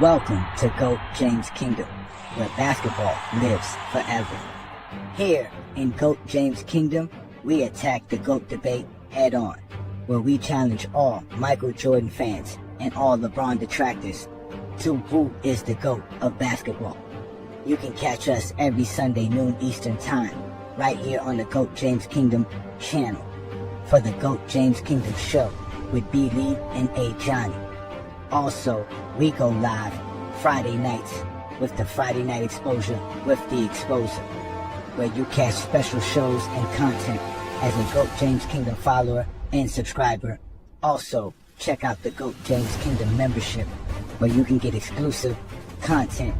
Welcome to GOAT James Kingdom, where basketball lives forever. Here in GOAT James Kingdom, we attack the GOAT debate head on, where we challenge all Michael Jordan fans and all LeBron detractors to who is the GOAT of basketball. You can catch us every Sunday noon Eastern Time, right here on the GOAT James Kingdom channel, for the GOAT James Kingdom show with B. Lee and Ajani. Also, we go live Friday nights with the Friday Night Exposure with the Exposer, where you catch special shows and content as a GOAT James Kingdom follower and subscriber. Also, check out the GOAT James Kingdom membership, where you can get exclusive content.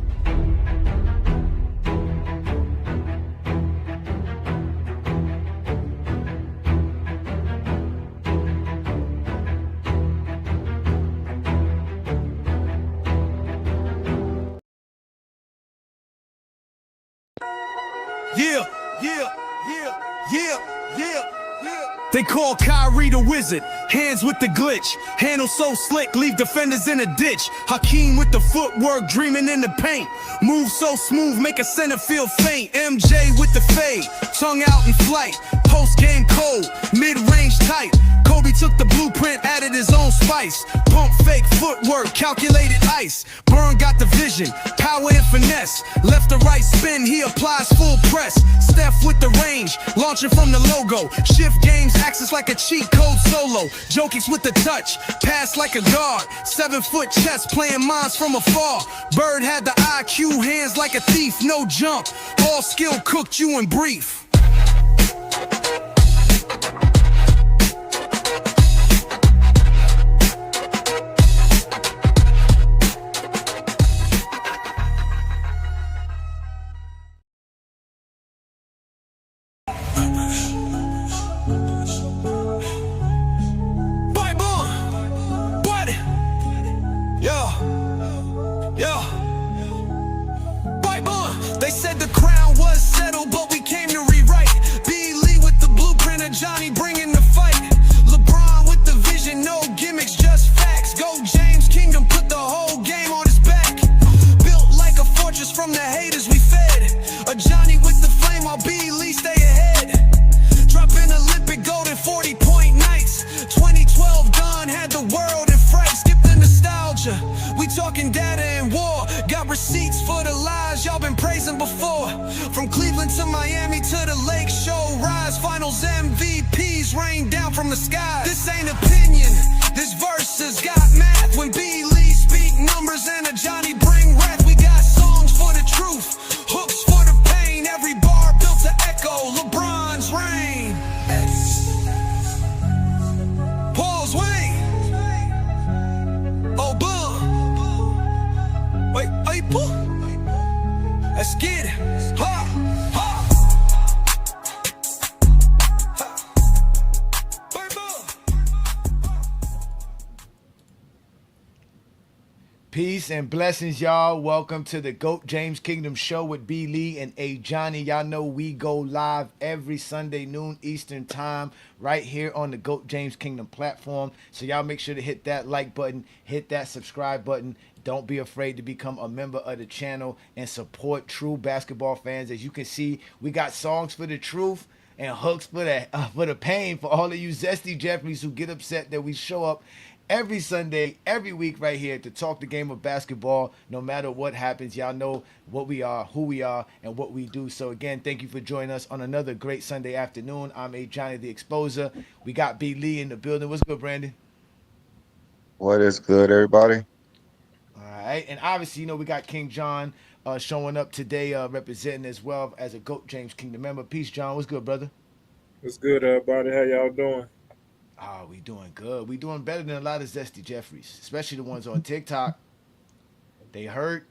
They call Kyrie the wizard, hands with the glitch, handle so slick, leave defenders in a ditch. Hakeem with the footwork, dreaming in the paint, move so smooth, make a center feel faint. MJ with the fade, tongue out in flight, post game cold, mid-range tight. Kobe took the blueprint, added his own spice, pump fake footwork, calculated ice. Burn got the vision, power and finesse, left to right spin, he applies full press. Steph with the range, launching from the logo, shift games, access like a cheat code solo. Jokic with the touch, pass like a guard, 7-foot chest, playing minds from afar. Bird had the IQ, hands like a thief, no jump, all skill cooked you in brief. They said the crown was settled, but we came to rewrite. B. Lee with the blueprint, Ajani bringing the fight. LeBron with the vision, no gimmicks, just facts. Go James Kingdom, put the whole game on his back. Built like a fortress from the haters we fed. Ajani with the flame while B. Lee stay ahead. Dropping Olympic gold in 40-point nights. 2012 Don had the world in fright. Skip the nostalgia, we talking data and war. Got receipts for the lies y'all been praising before. From Cleveland to Miami to the Lake Show Rise, finals MVPs rain down from the sky. This ain't opinion, this verse has got math. When B. Lee speak numbers and Ajani bring wrath, we got songs for the truth, hooks for the pain. Every bar built to echo LeBron's reign. Paul's Wayne. Oh, boom. Wait, April? Let's get it. Ha, ha. Peace and blessings, y'all. Welcome to the GOAT James Kingdom show with B. Lee and Ajani. Y'all know we go live every Sunday noon Eastern time right here on the GOAT James Kingdom platform. So y'all make sure to hit that like button, hit that subscribe button. Don't be afraid to become a member of the channel and support true basketball fans. As you can see, we got songs for the truth and hooks for the pain for all of you zesty Jeffries who get upset that we show up every Sunday, every week right here to talk the game of basketball. No matter what happens, y'all know what we are, who we are, and what we do. So again, thank you for joining us on another great Sunday afternoon. I'm Ajani the Exposer. We got B. Lee in the building. What's good, Brandon? What is good, everybody? All right, and obviously, you know, we got King John showing up today, representing as well as a GOAT James Kingdom member. Peace, John. What's good, brother? What's good, everybody? How y'all doing? We doing good. We doing better than a lot of zesty Jeffries, especially the ones on TikTok. They hurt.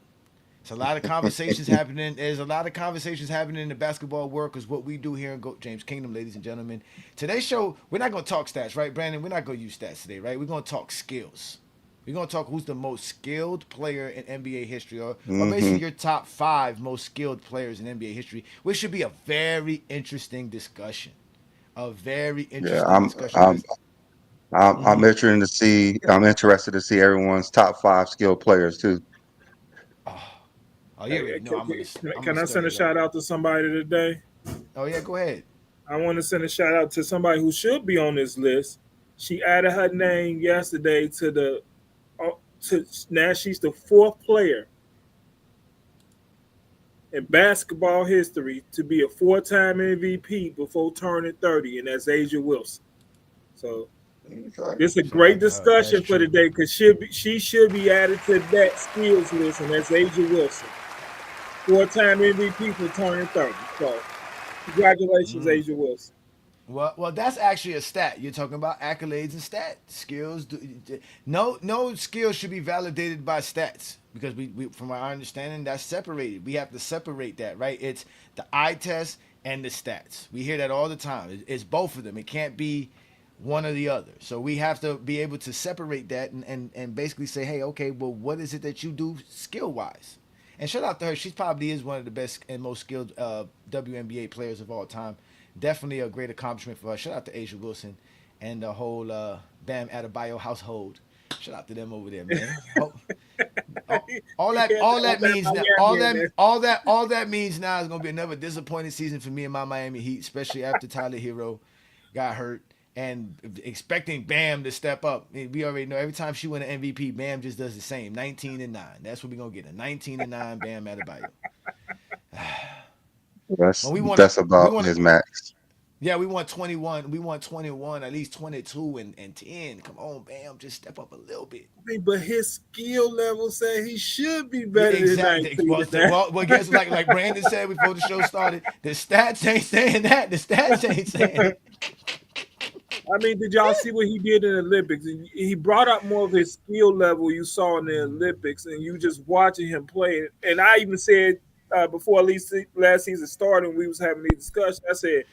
It's a lot of conversations happening. There's a lot of conversations happening in the basketball world because what we do here in GOAT James Kingdom, ladies and gentlemen. Today's show, we're not going to talk stats, right, Brandon? We're not going to use stats today, right? We're going to talk skills. We're going to talk who's the most skilled player in NBA history, or basically your top 5 most skilled players in NBA history, which should be a very interesting discussion. A very interesting discussion. I'm interested to see everyone's top 5 skilled players too. Oh, you already know I'm Can gonna I stir send a it up. shout out to somebody today? Oh yeah, go ahead. I want to send a shout out to somebody who should be on this list. She added her name yesterday to the to now she's the fourth player in basketball history to be a four-time MVP before turning 30, and that's Asia Wilson. So Okay. this is a Shout great out to her. That's discussion for true. today because she should be added to that skills list, and that's Asia Wilson, four-time MVP for turning 30. So congratulations, Asia Wilson. Well, that's actually a stat. You're talking about accolades and stats, skills. No skill should be validated by stats because from our understanding, that's separated. We have to separate that, right? It's the eye test and the stats. We hear that all the time. It's both of them. It can't be one or the other. So we have to be able to separate that and basically say, hey, okay, well, what is it that you do skill wise? And shout out to her. She probably is one of the best and most skilled WNBA players of all time. Definitely a great accomplishment for her. Shout out to Asia Wilson and the whole Bam Adebayo household. Shout out to them over there, man. All You that can't all throw that means now Miami in there. all that means now is gonna be another disappointing season for me and my Miami Heat, especially after Tyler Hero got hurt and expecting Bam to step up. We already know every time she win an MVP, Bam just does the same. 19-9. That's what we're gonna get. A 19-9 Bam Adebayo. That's Well, that's we about want his max. yeah, we want 21. We want 21, at least 22 and 10. Come on, Bam, just step up a little bit. But his skill level said he should be Yeah, better than exactly. 19 tonight. Well, guess like Brandon said before the show started, the stats ain't saying that. The stats ain't saying it. I mean, did y'all see what he did in the Olympics? He brought up more of his skill level you saw in the Olympics, and you just watching him play. And I even said before at least last season started, when we was having these discussions, I said,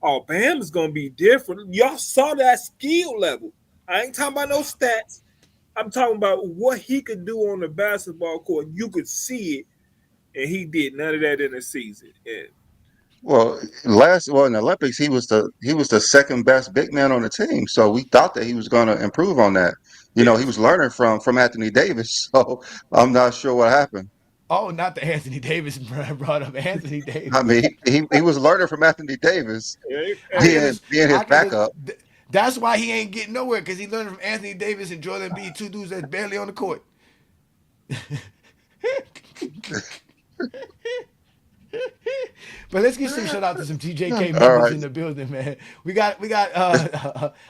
"Oh, Bam is gonna be different." Y'all saw that skill level. I ain't talking about no stats. I'm talking about what he could do on the basketball court. You could see it, and he did none of that in the season. And Well, in the Olympics he was the second best big man on the team. So we thought that he was going to improve on that. He yes, was learning from Anthony Davis. So I'm not sure what happened. Oh, not the Anthony Davis brought up Anthony I Davis. mean, he was learning from Anthony Davis, I could hey, being have, being his I could have. backup. That's why he ain't getting nowhere because he learned from Anthony Davis and Jordan B, two dudes that's barely on the court. But let's get some shout out to some TJK All members right. in the building, man. We got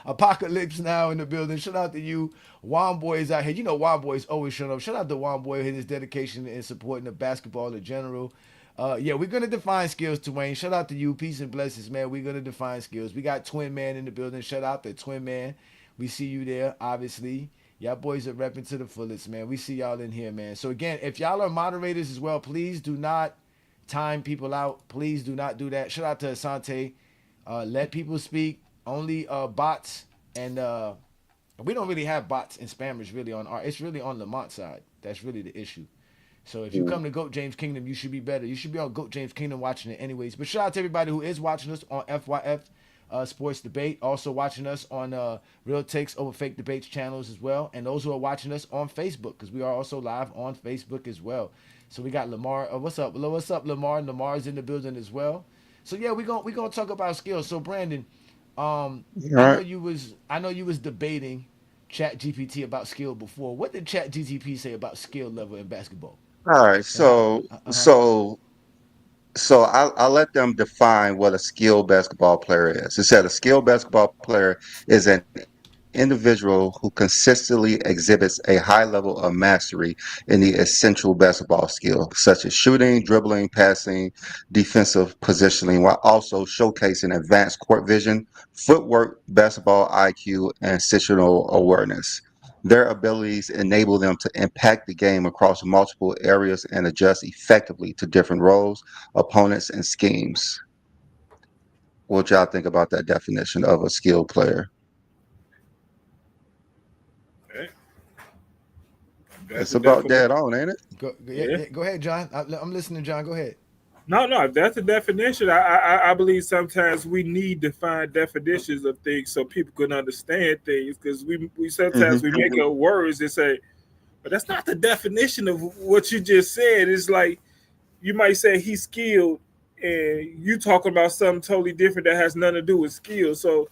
Apocalypse now in the building. Shout out to you. Juan Boy is out here. You know Juan Boy is always showing up. Shout out to Juan Boy and his dedication and supporting the basketball in general. Yeah, we're gonna define skills, Wayne. Shout out to you. Peace and blessings, man. We're gonna define skills. We got Twin Man in the building. Shout out to Twin Man. We see you there, obviously. Y'all boys are repping to the fullest, man. We see y'all in here, man. So again, if y'all are moderators as well, please do not time people out. Please do not do that. Shout out to Asante. Let people speak. Only bots and we don't really have bots and spammers really on our. It's really on Lamont's side. That's really the issue. So if you come to Goat James Kingdom, you should be better. You should be on Goat James Kingdom watching it anyways. But shout out to everybody who is watching us on FYF Sports Debate. Also watching us on Real Takes Over Fake Debates channels as well. And those who are watching us on Facebook, because we are also live on Facebook as well. So we got Lamar. What's up? What's up, Lamar? Lamar's in the building as well. So yeah, we're gonna talk about skills. So Brandon, All I know right. you was debating Chat GPT about skill before. What did Chat GPT say about skill level in basketball? All right. And how? So Uh-huh. so so I'll let them define what a skilled basketball player is. It said a skilled basketball player is an individual who consistently exhibits a high level of mastery in the essential basketball skills, such as shooting, dribbling, passing, defensive positioning, while also showcasing advanced court vision, footwork, basketball IQ, and situational awareness. Their abilities enable them to impact the game across multiple areas and adjust effectively to different roles, opponents, and schemes. What y'all think about that definition of a skilled player? okay. That's It's a about definition. dead on, ain't it? Yeah, Yeah. yeah, go ahead, John. I'm listening, John. Go ahead. No, that's a definition. I believe sometimes we need defined definitions of things so people can understand things because we sometimes Hmm. we make up words and say, but that's not the definition of what you just said. It's like you might say he's skilled, and you talking about something totally different that has nothing to do with skill. So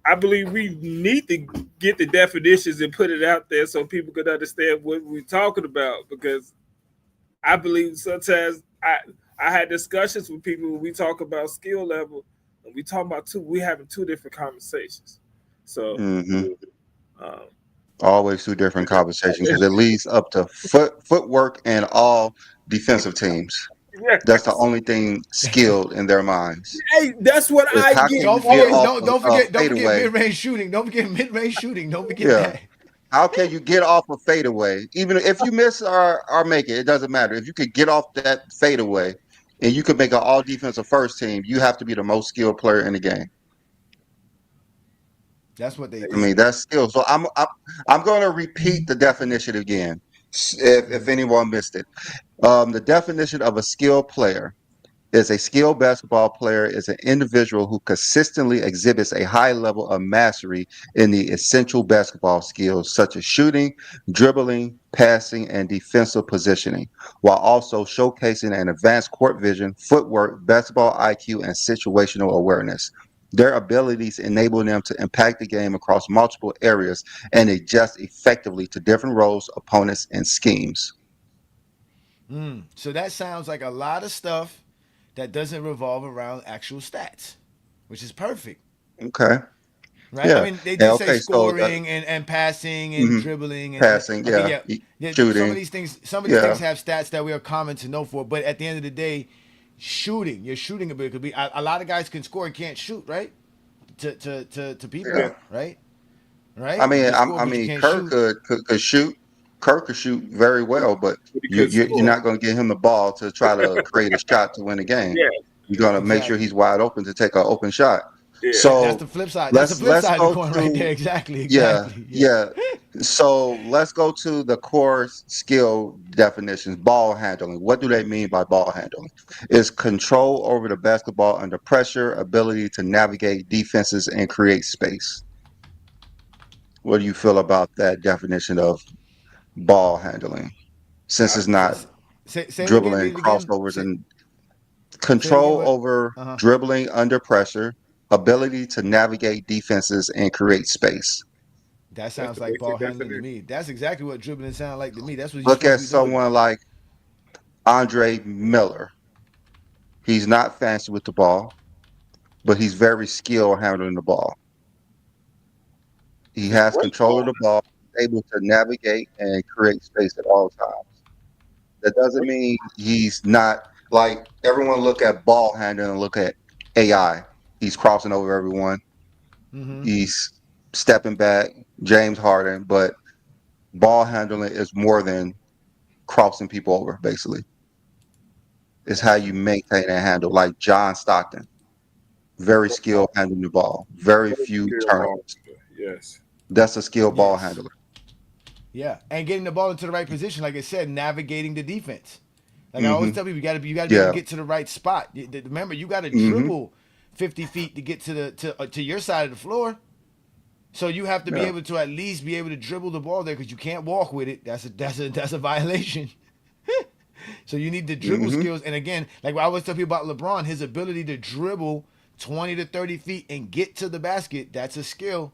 I believe we need to get the definitions and put it out there so people can understand what we're talking about. Because I believe sometimes I had discussions with people when we talk about skill level, and we talk about we having two different conversations. So Hmm. um, Always two different conversations because it leads up to footwork and all defensive teams. That's the yes, only thing skilled in their minds. hey, that's what Is I how get. can you get off a Don't forget fadeaway? mid-range shooting. Don't forget mid-range shooting. Don't forget Yeah. that. How can you get off a fadeaway? Even if you miss or make it, it doesn't matter. If you could get off that fadeaway and you could make an all defensive first team, you have to be the most skilled player in the game. That's what they I mean, think. that's skill. So I'm going to repeat the definition again, if anyone missed it. The definition of a skilled player is a skilled basketball player is an individual who consistently exhibits a high level of mastery in the essential basketball skills such as shooting, dribbling, passing, and defensive positioning, while also showcasing an advanced court vision, footwork, basketball IQ, and situational awareness. Their abilities enable them to impact the game across multiple areas and adjust effectively to different roles, opponents, and schemes. So that sounds like a lot of stuff that doesn't revolve around actual stats, which is perfect, Okay. right? I Yeah. mean, they Yeah. do say Okay. So scoring and passing and mhm. dribbling and Passing, okay, yeah. yeah, yeah. Shooting, Some of these things yeah. have stats that we are common to know for, but at the end of the day, your shooting ability could be a lot of guys can score and can't shoot, right? To people, Yeah, Yeah. right? I Right? You mean, can score, I but you mean, can't Kirk shoot. could shoot. Kirk could shoot very well, but but he could you're score. not going to get him the ball to try to create a shot to win a game. Yeah, You're going to make sure Exactly. he's wide open to take an open shot. yeah. That's So the flip side. That's the flip let's side of the go coin right there. to Exactly. yeah, Exactly. Yeah. yeah. So let's go to the core skill definitions. Ball handling. What do they mean by ball handling? It's control over the basketball under pressure, ability to navigate defenses and create space. What do you feel about that definition of ball handling? Since I, it's not Say it again. dribbling, Read it again. crossovers, and Say it again. control What? over Uh huh. dribbling under pressure, ability to navigate defenses and create space. That that's sounds the like ball basic handling to definition. me. That's exactly what dribbling sounds like to me. That's what you're Look supposed at to be doing. someone like Andre Miller. He's not fancy with the ball, but he's very skilled handling the ball. He It's has great control of ball. the ball, able to navigate and create space at all times. That doesn't Great. mean he's not like everyone look at ball handling and look at AI. He's crossing over everyone. Mm-hmm. He's stepping back, James Harden, but ball handling is more than crossing people over, basically. It's how That's you true. maintain and handle. Like John Stockton, very skilled handling the ball, very Great few skill ball. turnovers. Yes. That's a skilled ball Yes. handler. Yeah, and getting the ball into the right position, like I said, navigating the defense. Like I always Hmm. tell people, you got to be able to Yeah. get to the right spot. Remember, you got to Hmm. dribble 50 feet to get to your side of the floor. So you have to be Yeah. able to at least be able to dribble the ball there because you can't walk with it. That's a violation. So you need the dribble Hmm. skills. And again, like I always tell people about LeBron, his ability to dribble 20 to 30 feet and get to the basket, that's a skill.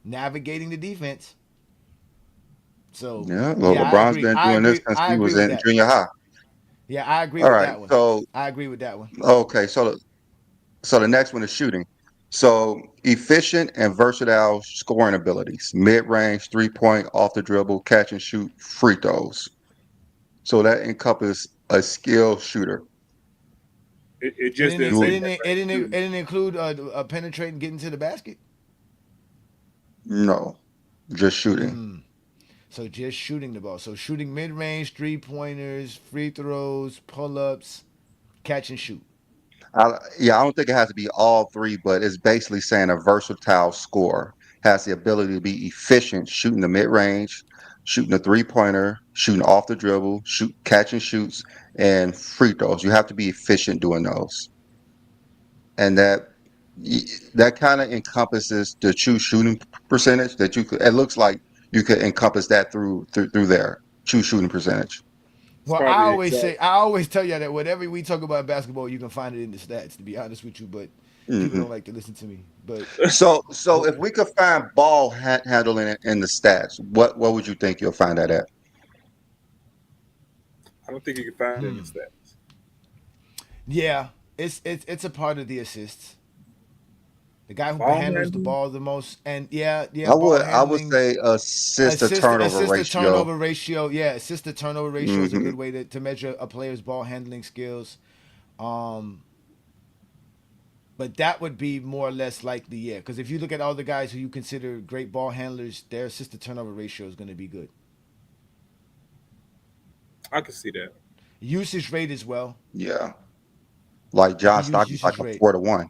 Navigating the defense. So Yeah. Well, yeah, I LeBron's agree. been I doing this agree. since I he agree was with in that. junior high. Yeah, I agree All with right. that one. So I agree with that one. okay. So the next one is shooting. So efficient and versatile scoring abilities, mid range, 3 point, off the dribble, catch and shoot, free throws. So that encompasses a skilled shooter. It It just didn't. didn't It say didn't. that It right didn't. It shooting. didn't include penetrating, getting to the basket. No, just shooting. So just shooting the ball. So shooting mid range, 3 pointers, free throws, pull ups, catch and shoot. Yeah, I don't think it has to be all three, but it's basically saying a versatile scorer has the ability to be efficient shooting the mid range, shooting the 3 pointer, shooting off the dribble, shoot catch and shoots, and free throws. You have to be efficient doing those, and that kind of encompasses the true shooting percentage that you could. It looks like you could encompass that through there. True shooting percentage. It's Well, probably I always tell you that whatever we talk about in basketball, you can find it in the stats. To be honest with you, but people Hmm. don't like to listen to me. But So oh, if we could find ball handling in the stats, what would you think you'll find that at? I don't think you can find it in the hmm, stats. yeah, it's a part of the assists. The guy who Ball handles the handling. ball the most, and yeah, I ball would I would handling, say assist to turnover assist to ratio. turnover ratio. Yeah, assist to turnover ratio is a Hmm. good way to measure a player's ball handling skills. Um, but that would be more or less likely, yeah. Because if you look at all the guys who you consider great ball handlers, their assist to turnover ratio is going to be good. I can see that. Usage rate as well. Yeah, like You John can use Stockton's like usage a rate. 4 to 1.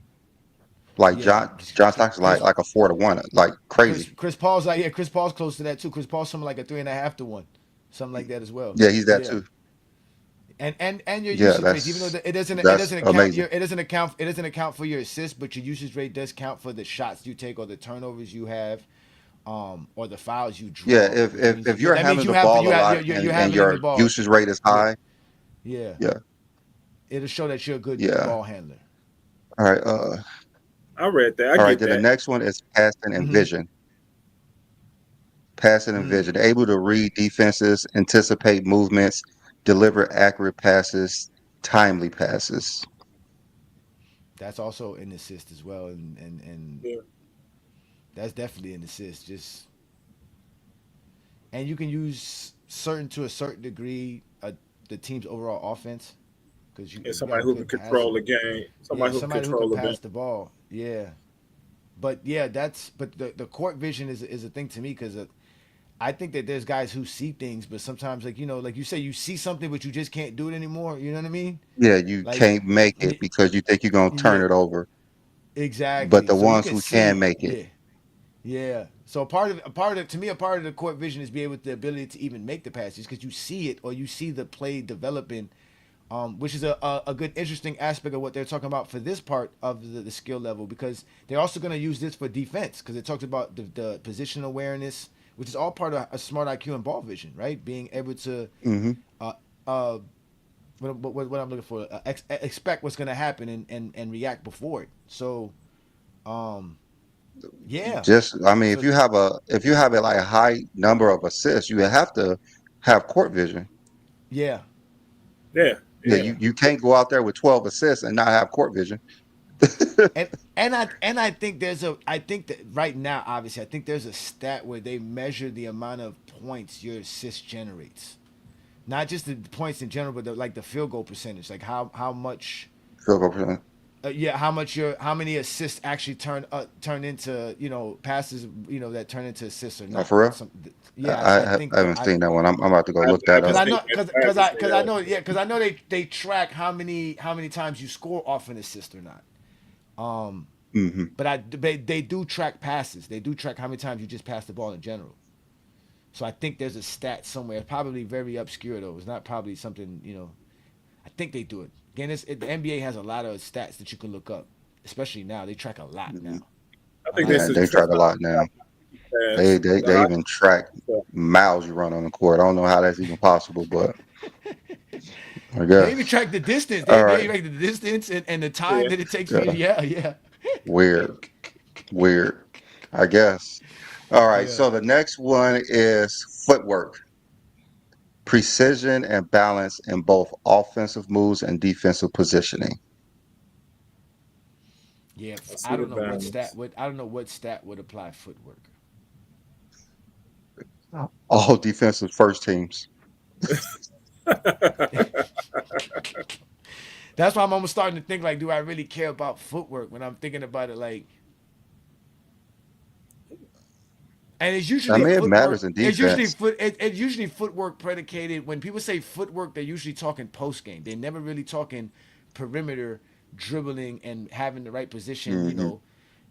Like Yeah, John Stockton's like a 4 to 1, like crazy. Chris Paul's like, yeah, Chris Paul's close to that too. Chris Paul's something like a 3.5 to 1, something like that as well. Yeah, he's that Yeah, too. and your Yeah, usage rates, even though it that's doesn't account amazing. your it doesn't account for your assists, but your usage rate does count for the shots you take or the turnovers you have, or the fouls you Yeah, draw, if which if means if you're that means handling the ball a you have lot you're and handling your the ball. usage rate is Yeah, high, yeah, yeah, it'll show that you're a good yeah. ball handler. All right, I read that. I all right. get Then the that. next one is passing and Mm-hmm. vision. Passing and Mm. vision, able to read defenses, anticipate movements, deliver accurate passes, timely passes. That's also an assist as well, and Yeah. that's definitely an assist. Just and you can use certain to a certain degree the team's overall offense because And you got somebody a who can good passer. control the game. Yeah, Somebody who can somebody who can control the game. pass the ball. Yeah, but yeah, that's but the court vision is a thing to me because I think that there's guys who see things, but sometimes like like you say, you see something but you just can't do it anymore. You know what I mean? Yeah, you Like can't make it because you think you're gonna turn yeah, it over, but exactly. the So you ones can who can see make it, yeah. Yeah. So to me a part of the court vision is be able the ability to even make the passes because you see it or you see the play developing, which is a good interesting aspect of what they're talking about for this part of the skill level because they're also going to use this for defense because it talks about the position awareness, which is all part of a smart IQ and ball vision, right? Being able to hmm uh, uh, what I'm looking for, expect what's going to happen and react before it. So um, yeah. just I mean, So if you have a like a high number of assists, you have to have court vision. yeah. Yeah. Yeah, Yeah. you can't go out there with 12 assists and not have court vision. And I think I think that right now obviously I think there's a stat where they measure the amount of points your assist generates, not just the points in general, but like the field goal percentage, like how much Field goal percentage. yeah how many assists actually turn into passes that turn into assists or Oh, not. for real? Yeah, I I think haven't I seen that one. I'm about to go look I that can because up. I see know that. I can see because I that. know yeah because I know they track how many times you score off an assist or not. Um, Hmm. But they do track passes. They do track how many times you just pass the ball in general. So I think there's a stat somewhere. It's probably very obscure though. It's not probably something I think they do it. Again, the NBA has a lot of stats that you can look up, especially now. They track a lot Hmm. now. I A think lot this of Yeah, is they stats. track a track lot now. They pass. they The they high even track stuff. miles you run on the court. I don't know how that's even possible, but I They even guess. track the distance. All They right. track the distance and the time Yeah. that it takes for you. Yeah. Yeah, yeah, Weird. Weird. I guess. All right. yeah, So the next one is footwork. Precision and balance in both offensive moves and defensive positioning. yeah. I see I the don't know what stat balance. would I don't know what stat would apply footwork. All defensive first teams. That's why I'm almost starting to think like, do I really care about footwork when I'm thinking about it? Like, and it's I usually mean, it footwork. matters in It's usually defense. It's usually footwork predicated. When people say footwork, they're usually talking post game. They're never really talking perimeter dribbling and having the right position. Hmm.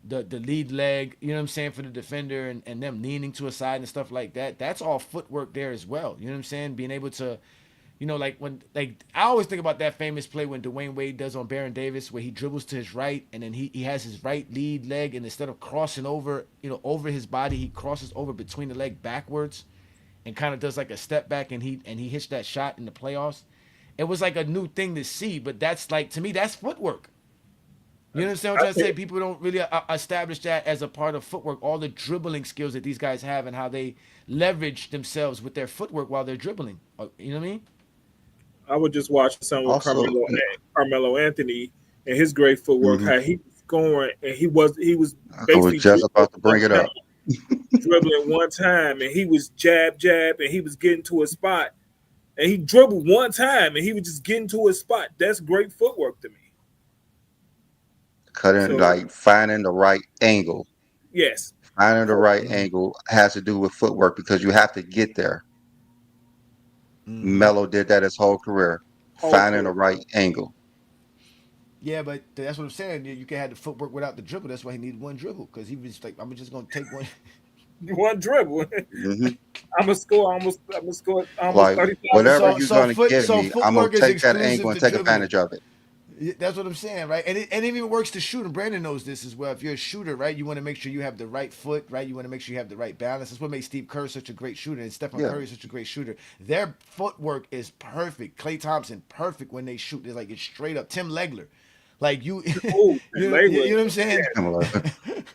The lead leg. You know what I'm saying for the defender and them leaning to a side and stuff like that. That's all footwork there as well. You know what I'm saying? Being able to like when like I always think about that famous play when Dwayne Wade does on Baron Davis where he dribbles to his right and then he has his right lead leg and instead of crossing over over his body he crosses over between the leg backwards and kind of does like a step back and he hits that shot in the playoffs. It was like a new thing to see, but that's like to me that's footwork. You understand what I'm I trying to say? think People don't really establish that as a part of footwork. All the dribbling skills that these guys have and how they leverage themselves with their footwork while they're dribbling. You know what I mean? I would just watch some with Also, Carmelo Anthony and his great footwork. mhm, How he was scoring and he was I was basically just dribbling about to one bring it time, up. and he was jab, and he was getting to a spot, and he dribbled one time, and he was just getting to a spot. That's great footwork to me. Cutting, So like finding the right angle. yes, Finding the whole, right Mm-hmm. angle has to do with footwork because you have to get there. Mm-hmm. Melo did that his whole career, whole finding the career. right angle. Yeah, but that's what I'm saying. You can have the footwork without the dribble. That's why he needed one dribble because he was like, I'm just gonna take one. One dribble. Hmm. I'm gonna score almost Like 30,000 whatever points. you're gonna give So me, I'm gonna footwork is take that angle exclusive and to take dribbling. advantage of it. Yeah, that's what I'm saying, right? And it even works to shoot. And Brandon knows this as well. If you're a shooter, right, you want to make sure you have the right foot, right? You want to make sure you have the right balance. That's what makes Steve Kerr such a great shooter, and Stephen Yeah, Curry such a great shooter. Their footwork is perfect. Klay Thompson, perfect when they shoot. It's like it's straight up. Tim Legler, like you, Oh, and you Layla, know what I'm saying? similar.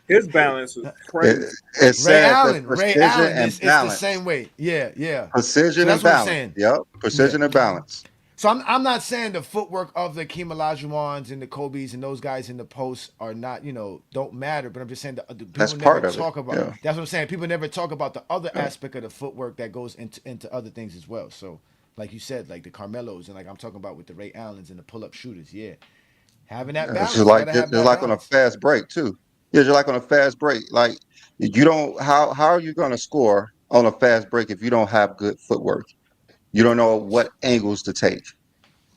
his balance was It, crazy. it Ray says that Allen, Ray precision Allen and is it's the balance. same way. Yeah, yeah. So Precision that's and what I'm balance. saying. Yep, Yeah. precision and balance. So I'm not saying the footwork of the Hakeem Olajuwons and the Kobe's and those guys in the post are not, don't matter. But I'm just saying the That's people never part of it. talk about. Yeah, That's what I'm saying. People never talk about the other yeah. aspect of the footwork that goes into other things as well. So, like you said, like the Carmelos and like I'm talking about with the Ray Allens and the pull up shooters. Yeah, having that Yeah, it's just balance. You like gotta it's have just that like on a balance. fast break too. Yeah, just like on a fast break. Like you don't how are you gonna score on a fast break if you don't have good footwork? You don't know what angles to take.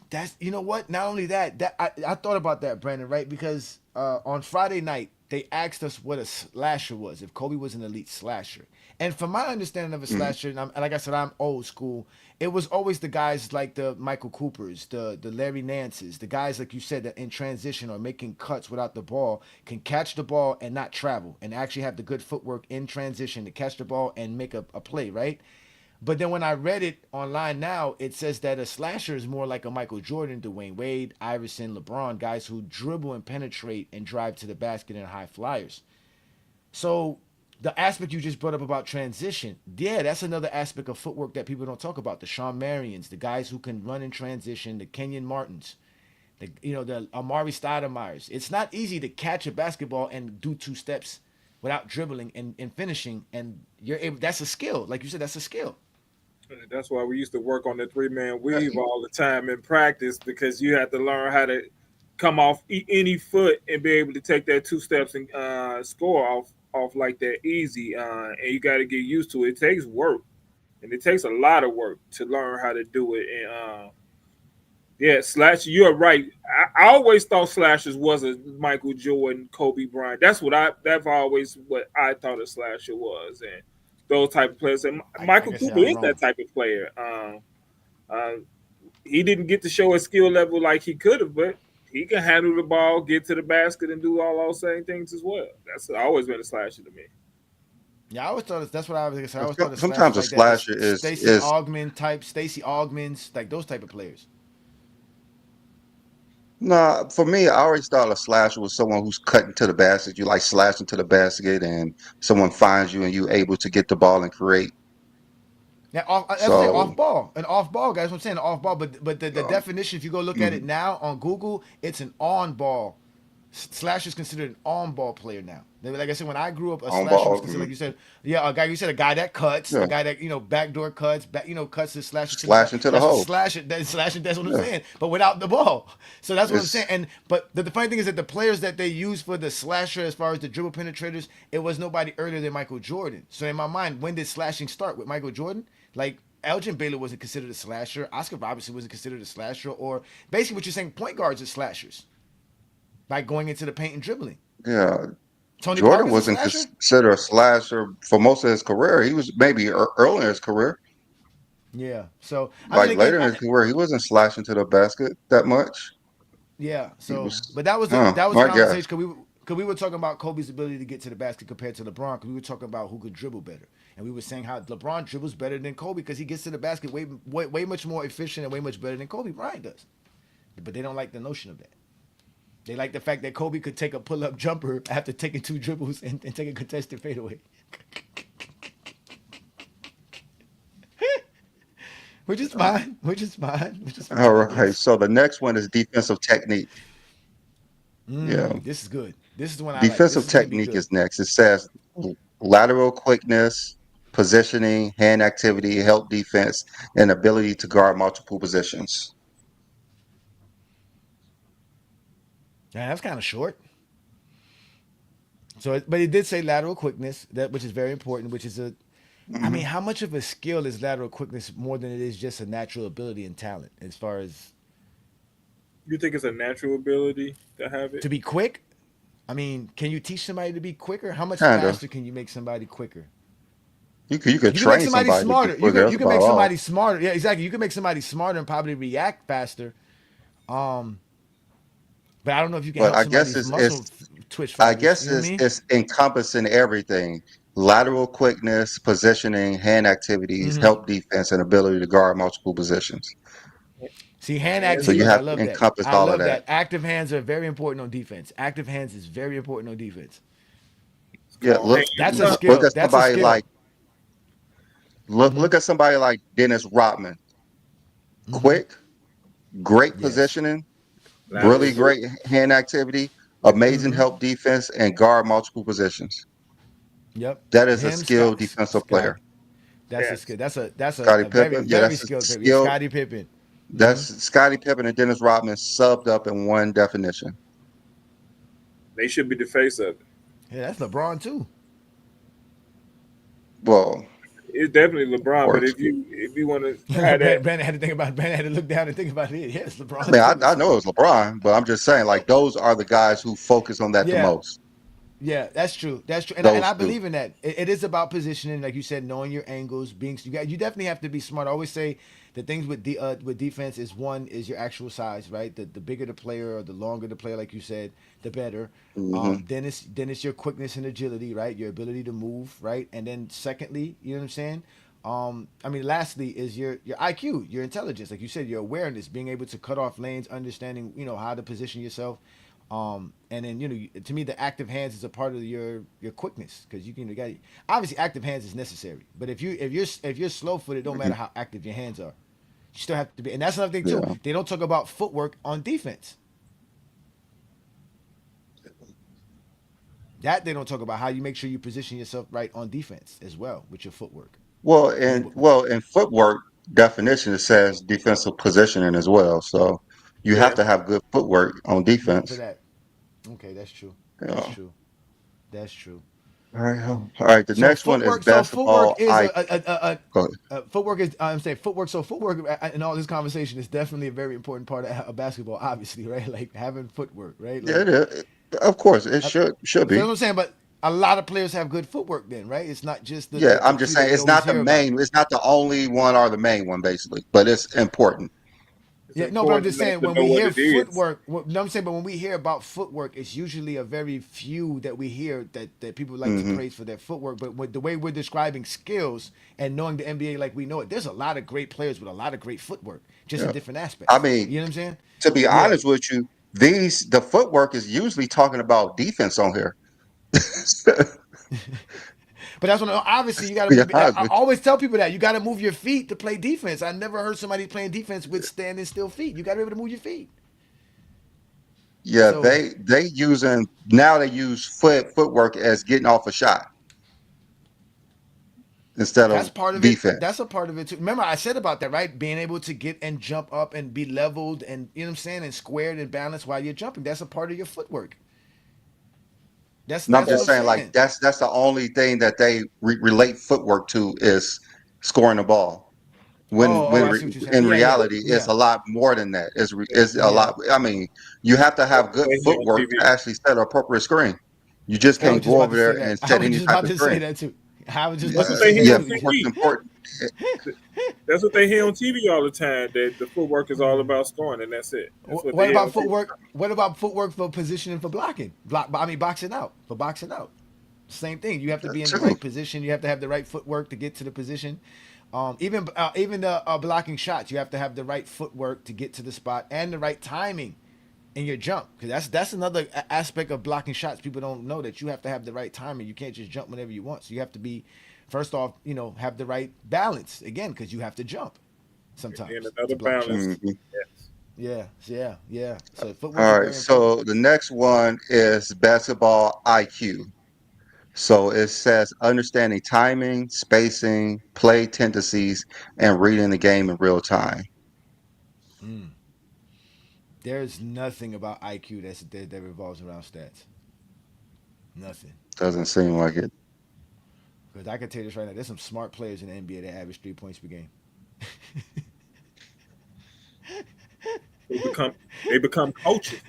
That's what. Not only that I thought about that, Brandon, right? Because on Friday night they asked us what a slasher was, if Kobe was an elite slasher. And from my understanding of a Mhm. slasher, and like I said, I'm old school. It was always the guys like the Michael Coopers, the Larry Nances, the guys like you said that in transition or making cuts without the ball can catch the ball and not travel and actually have the good footwork in transition to catch the ball and make a play, right? But then when I read it online now, it says that a slasher is more like a Michael Jordan, Dwayne Wade, Iverson, LeBron, guys who dribble and penetrate and drive to the basket and high flyers. So the aspect you just brought up about transition, yeah, that's another aspect of footwork that people don't talk about. The Sean Marions, the guys who can run in transition, the Kenyon Martins, the Amari Stoudemires. It's not easy to catch a basketball and do two steps without dribbling and finishing, and you're able. That's a skill, like you said. That's a skill. That's why we used to work on the 3-man Uh, weave all the time in practice because you had to learn how to come off any foot and be able to take that 2 steps and score off like that easy. And you got to get used to it. It takes work, and it takes a lot of work to learn how to do it. And yeah, slash, you're right. I always thought slashers was a Michael Jordan, Kobe Bryant. That's always what I thought a slasher was, and those type of players. And I Michael guess Cooper I'm is that wrong. type of player. Uh, he didn't get to show his skill level like he could have, but he can handle the ball, get to the basket, and do all those same things as well. That's always been a slasher to me. Yeah, I always thought that's what I was. Like I said, I always thought of slashers Sometimes a like that. This slasher Stacy is Augman type, Stacy Augmans, like those type of players. nah, for me, I always thought a slasher was someone who's cutting to the basket. You like slashing to the basket and someone finds you and you able to get the ball and create. Now, that's what I'm saying, So off ball, an off ball, guys. What I'm saying, off ball. But the um, definition, if you go look at it mhm, now on Google, it's an on ball. Slash is considered an on ball player now. Like I said, when I grew up, a on slasher was ball, considered like you said, yeah, a guy. You said a guy that cuts, a yeah, guy that backdoor cuts, cuts his slasher to the back. slashing to the That's a hole. slasher. That's slashing. That's what I'm Yeah, saying. But without the ball. So that's what I'm saying. it's And but the funny thing is that the players that they use for the slasher, as far as the dribble penetrators, it was nobody earlier than Michael Jordan. So in my mind, when did slashing start with Michael Jordan? Like Elgin Baylor wasn't considered a slasher. Oscar Robertson wasn't considered a slasher. Or basically, what you're saying, point guards are slashers by going into the paint and dribbling. yeah. Tony Jordan Parker's a wasn't slasher. considered a slasher for most of his career. He was maybe early in his career. Yeah. So I mean, Like again, later in his career, he wasn't slashing to the basket that much. yeah. He So, was, but that was the my guess. conversation because because we were talking about Kobe's ability to get to the basket compared to LeBron. Because we were talking about who could dribble better, and we were saying how LeBron dribbles better than Kobe because he gets to the basket way much more efficient and way much better than Kobe Bryant does. But they don't like the notion of that. They like the fact that Kobe could take a pull-up jumper after taking 2 dribbles and take a contested fadeaway. Which is fine. All right. So the next one is defensive technique. This is good. This is the one I like. Defensive technique is next. It says lateral quickness, positioning, hand activity, help defense, and ability to guard multiple positions. Yeah, that's kind of short. So, but it did say lateral quickness, which is very important. Which is I mean, how much of a skill is lateral quickness more than it is just a natural ability and talent? As far as You think it's a natural ability to have it? to be quick, I mean, can you teach somebody to be quicker? How much Kinda. faster can you make somebody quicker? You could You can train make somebody somebody smarter. to be quicker. You can make somebody smarter. Yeah, exactly. You can make somebody smarter and probably react faster. But I don't know if you can But help I guess somebody's it's muscle twitch I fibers. guess You know what I mean? it's encompassing everything: lateral quickness, positioning, hand activities, help defense, and ability to guard multiple positions. See, hand Hands So you activity, up. I have to love that. encompass I all of love that. that. Active hands are very important on defense. Active hands is very important on defense. Yeah, Called hands That's a up. look skill. at That's a somebody skill. like look at somebody like Dennis Rodman. Quick, great Yes. positioning, Lateral really great hand activity, amazing help defense, and guard multiple positions. Yep. That is a Him, skilled defensive Scott. player. That's a Yes. skill. That's Scottie a very Pippen, yeah, very that's a skilled player. Yeah, skill. Scottie Pippen. That's Scottie Pippen and Dennis Rodman subbed up in one definition. They should be the face of it. Yeah, that's LeBron too. Well, It's definitely of LeBron, but course. if you want to have that, Brandon had to think about. Brandon had to look down and think about it. Yes, I LeBron mean, too. I know it was LeBron, but I'm just saying, like, those are the guys who focus on that the Yeah, most. yeah, that's true. That's true, and Those I two. believe in that. It is about positioning, like you said, knowing your angles, being you definitely have to be smart. I always say the things with defense is one is your actual size, right? The bigger the player or the longer the player, like you said, the better. Hmm. Then it's your quickness and agility, right? Your ability to move, right? And then secondly, you know what I'm saying? I mean, lastly is your IQ, your intelligence, like you said, your awareness, being able to cut off lanes, understanding how to position yourself. And then to me, the active hands is a part of your quickness because you got obviously active hands is necessary. But if you're slow footed, it don't matter how active your hands are, you still have to be. And that's another thing too. Yeah. They don't talk about footwork on defense. That they don't talk about how you make sure you position yourself right on defense as well with your footwork. In footwork definition, it says defensive positioning as well. So you have yeah, to have good footwork on For defense. that, okay, that's true. That's Yeah. true. That's true. All right. The So next one is footwork. So footwork basketball. is I go ahead. footwork is. I'm saying footwork. So footwork in all this conversation is definitely a very important part of basketball. Obviously, right? Like having footwork, right? Yeah, Like it is. Of course, it uh, should so be. what I'm saying, but a lot of players have good footwork. Then, right? It's not just the Yeah, the, the I'm just few that saying we it's always not the hear about. main. It's not the only one or the main one, basically, but it's important. it's Yeah, no, but I'm important just enough saying to when know we what hear it is. footwork, no, I'm saying, but when we hear about footwork, it's usually a very few that we hear that people like to Hmm. praise for their footwork. But with the way we're describing skills and knowing the NBA like we know it, there's a lot of great players with a lot of great footwork, just in Yeah. different I aspects. mean, You know what I'm saying? to be Yeah. honest with you, the footwork is usually talking about defense on here. To But that's when obviously you got be to. honest I with always tell people that you got to move your feet to play defense. I never heard somebody playing defense with standing still feet. You got to be able to move your feet. you, yeah, So they use footwork as getting off a shot instead that's of part of it. That's defense. a part of it too. Remember, I said about that, right? Being able to get and jump up and be leveled and you know what I'm saying, and squared and balanced while you're jumping. That's a part of your footwork. That's And I'm that's what just I'm saying, like saying. that's the only thing that they relate footwork to is scoring the ball. Oh, I see what you're saying. In Yeah, yeah, reality, it's yeah, a lot more than that. It's a yeah. lot. I mean, you have to have good Right here on footwork to TV. actually set an appropriate screen. You just I can't was just go about over to say there that. and I set was any just type about of to say screen. that too. I was just about That's to what Yeah, say they that hear yeah. on too. But what's TV. important? That's what they hear on TV all the time. That the footwork is all about scoring, and that's it. That's what they What hear about on TV. footwork? What about footwork for positioning for blocking? I mean, boxing out for boxing out. Same thing. You have to be That in the too. right position. You have to have the right footwork to get to the position. Even the blocking shots, you have to have the right footwork to get to the spot and the right timing in your jump. Because that's another aspect of blocking shots. People don't know that you have to have the right timing. You can't just jump whenever you want. So you have to be, first off, have the right balance again because you have to jump And sometimes another to block balance. shots. Hmm. Yes. Yeah. So footwork is All right. very important. So the next one is basketball IQ. So it says understanding timing, spacing, play tendencies, and reading the game in real time. There's nothing about IQ that revolves around stats. Nothing. Doesn't seem like it. Because I can tell you this right now, there's some smart players in the NBA that average 3 points per game. They become they become coaches.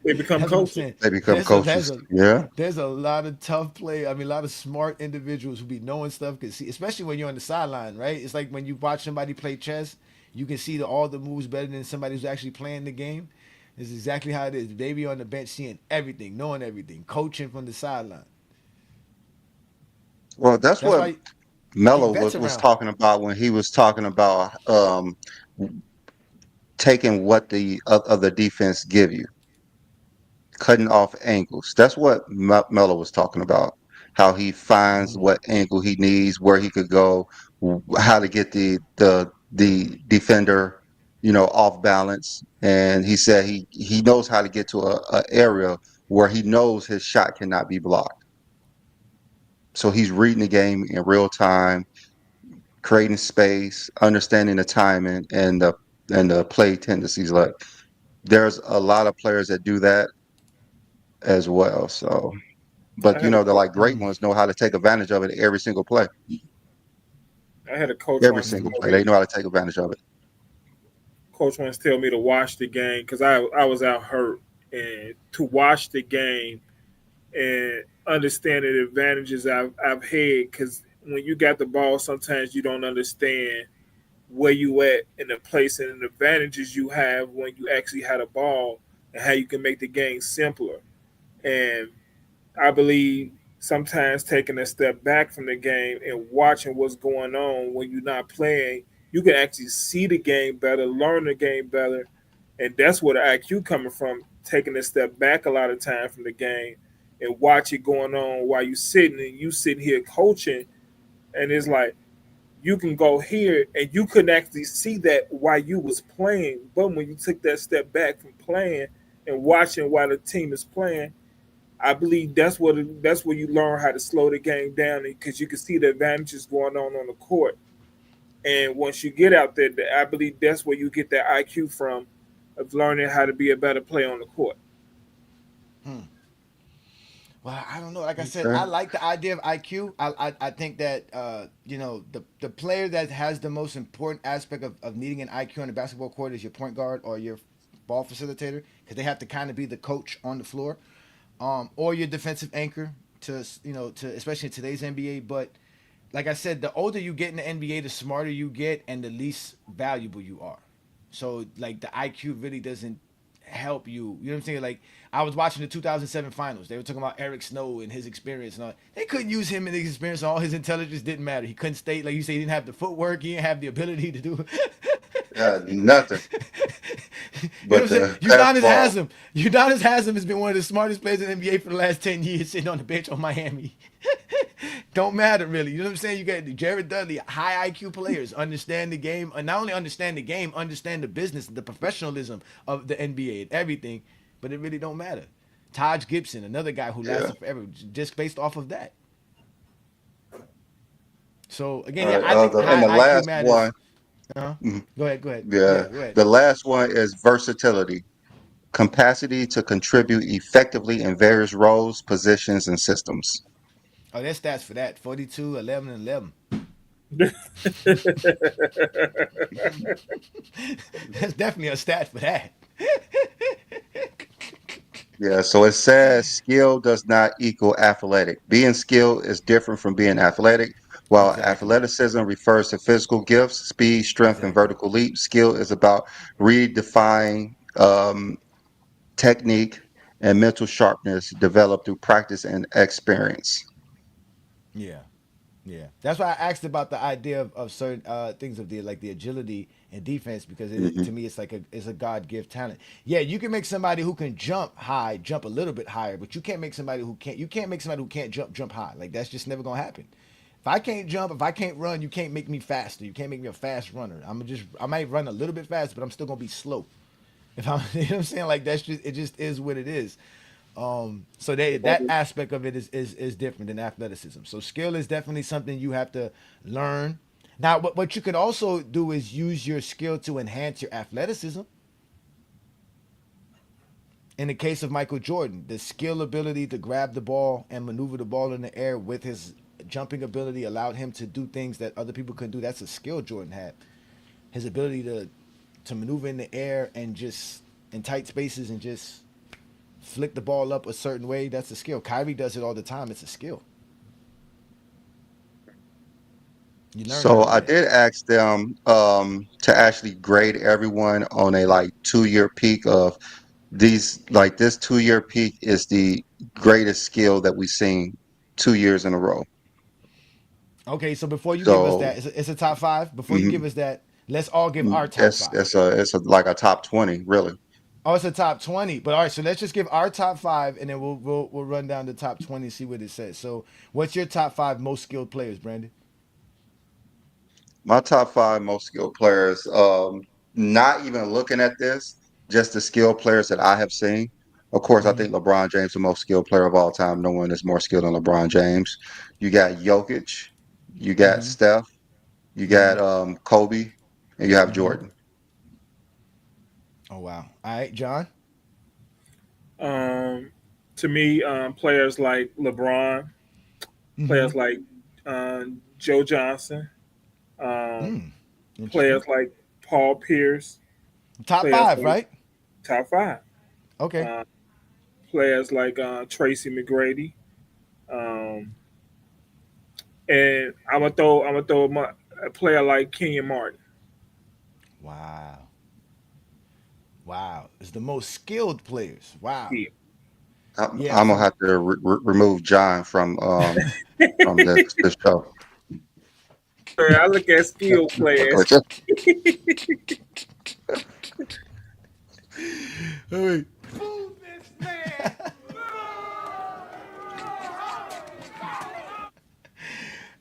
They become That's what I'm coaches. saying. They become There's a coaches. Yeah. there's a lot of tough play. I mean, a lot of smart individuals who be knowing stuff. Cause see, especially when you're on the sideline, right? It's like when you watch somebody play chess, you can see all the moves better than somebody who's actually playing the game. It's exactly how it is. They be on the bench seeing everything, knowing everything, coaching from the sideline. Well, that's That's what why keep Melo vets was around. talking about when he was talking about taking what the other defense give you, cutting off angles. That's what Melo was talking about. How he finds what angle he needs, where he could go, how to get the defender, off balance. And he said he knows how to get to a area where he knows his shot cannot be blocked. So he's reading the game in real time, creating space, understanding the timing and the play tendencies. Like there's a lot of players that do that as well. So, I but had a the coach. like great ones know how to take advantage of it every single play. I had a coach Every once single tell play, me. they know how to take advantage of it. Coach once tell me to watch the game because I was out hurt, and to watch the game and understand the advantages I've had. Because when you got the ball, sometimes you don't understand where you at in the place and the advantages you have when you actually had a ball and how you can make the game simpler. And I believe sometimes taking a step back from the game and watching what's going on when you're not playing, you can actually see the game better, learn the game better, and that's where the IQ coming from. Taking a step back a lot of time from the game and watch it going on while you sitting here coaching, and it's like you can go here and you couldn't actually see that while you was playing, but when you took that step back from playing and watching while the team is playing, I believe that's where you learn how to slow the game down because you can see the advantages going on the court. And once you get out there, I believe that's where you get that IQ from of learning how to be a better player on the court. Well, I don't know. Like I said, I Okay. like the idea of IQ. I think that the player that has the most important aspect of needing an IQ on the basketball court is your point guard or your ball facilitator because they have to kind of be the coach on the floor, or your defensive anchor to especially in today's NBA. But like I said, the older you get in the NBA, the smarter you get and the least valuable you are. So like the IQ really doesn't help you. You know what I'm saying? Like I was watching the 2007 finals. They were talking about Eric Snow and his experience and all. They couldn't use him in his experience. All his intelligence didn't matter. He couldn't stay like you say. He didn't have the footwork. He didn't have the ability to do. Nothing You know what but I'm saying? the Udonis fastball. Haslam. Udonis Haslam has been one of the smartest players in the NBA for the last 10 years, sitting on the bench on Miami. Don't matter really. You know what I'm saying? You got Jared Dudley, high IQ players, understand the game, and not only understand the game, understand the business, the professionalism of the NBA and everything, but it really don't matter. Taj Gibson, another guy who Yeah. lasted forever, just based off of that. So again, All yeah, right. I think And the high IQ last one, matters. Uh-huh. mhm, Go ahead. yeah, Yeah, go ahead. the last one is versatility, capacity to contribute effectively in various roles, positions, and systems. Oh, there's stats for that. 42, 11, and 11. That's definitely a stat for that. Yeah, so it says skill does not equal athletic. Being skilled is different from being athletic. While Exactly. athleticism refers to physical gifts, speed, strength, and Exactly. vertical leap, skill is about redefining technique and mental sharpness developed through practice and experience. Yeah. Yeah, that's why I asked about the idea of certain things of the like the agility and defense because Hmm. to me it's a God gift talent. Yeah, you can make somebody who can jump high jump a little bit higher, but you can't make somebody who can't. You can't make somebody who can't jump high. Like that's just never gonna happen. If I can't jump, if I can't run, you can't make me faster. You can't make me a fast runner. I might run a little bit fast, but I'm still gonna be slow. If I'm you know what I'm saying, like that's just it just is what it is. So that aspect of it is different than athleticism. So skill is definitely something you have to learn. Now, what you can also do is use your skill to enhance your athleticism. In the case of Michael Jordan, the skill ability to grab the ball and maneuver the ball in the air with his jumping ability allowed him to do things that other people couldn't do. That's a skill Jordan had. His ability to maneuver in the air and just in tight spaces and just flick the ball up a certain way. That's a skill. Kyrie does it all the time. It's a skill. You learn how So to do I that. did ask them to actually grade everyone on a like 2 year peak of these, like this 2 year peak is the greatest skill that we've seen 2 years in a row. Okay, so before you give us So that, it's a top five. Before you mhm, give us that, let's all give our top five. it's a like a top 20, really. Oh, it's a top 20. But all right, so let's just give our top five, and then we'll run down the top 20 and see what it says. So, what's your top five most skilled players, Brandon? My top five most skilled players, not even looking at this, just the skilled players that I have seen. Of course, I Mm-hmm. think LeBron James is the most skilled player of all time. No one is more skilled than LeBron James. You got Jokic, you got Mm-hmm. Steph, you Mm-hmm. got Kobe, and you have Mm-hmm. Jordan. Oh wow. All right, John. Um, to me, players like LeBron, Mm-hmm. players like Joe Johnson, um, Mm. Interesting. players like Paul Pierce, Top players five, like right? top five, Okay. uh, players like Tracy McGrady, um, and I'm gonna throw a player like Kenyon Martin. Wow. Wow. It's the most skilled players. Wow. Yeah. Yeah. I'm gonna From have to remove John from this show. I look at skill players. Hey.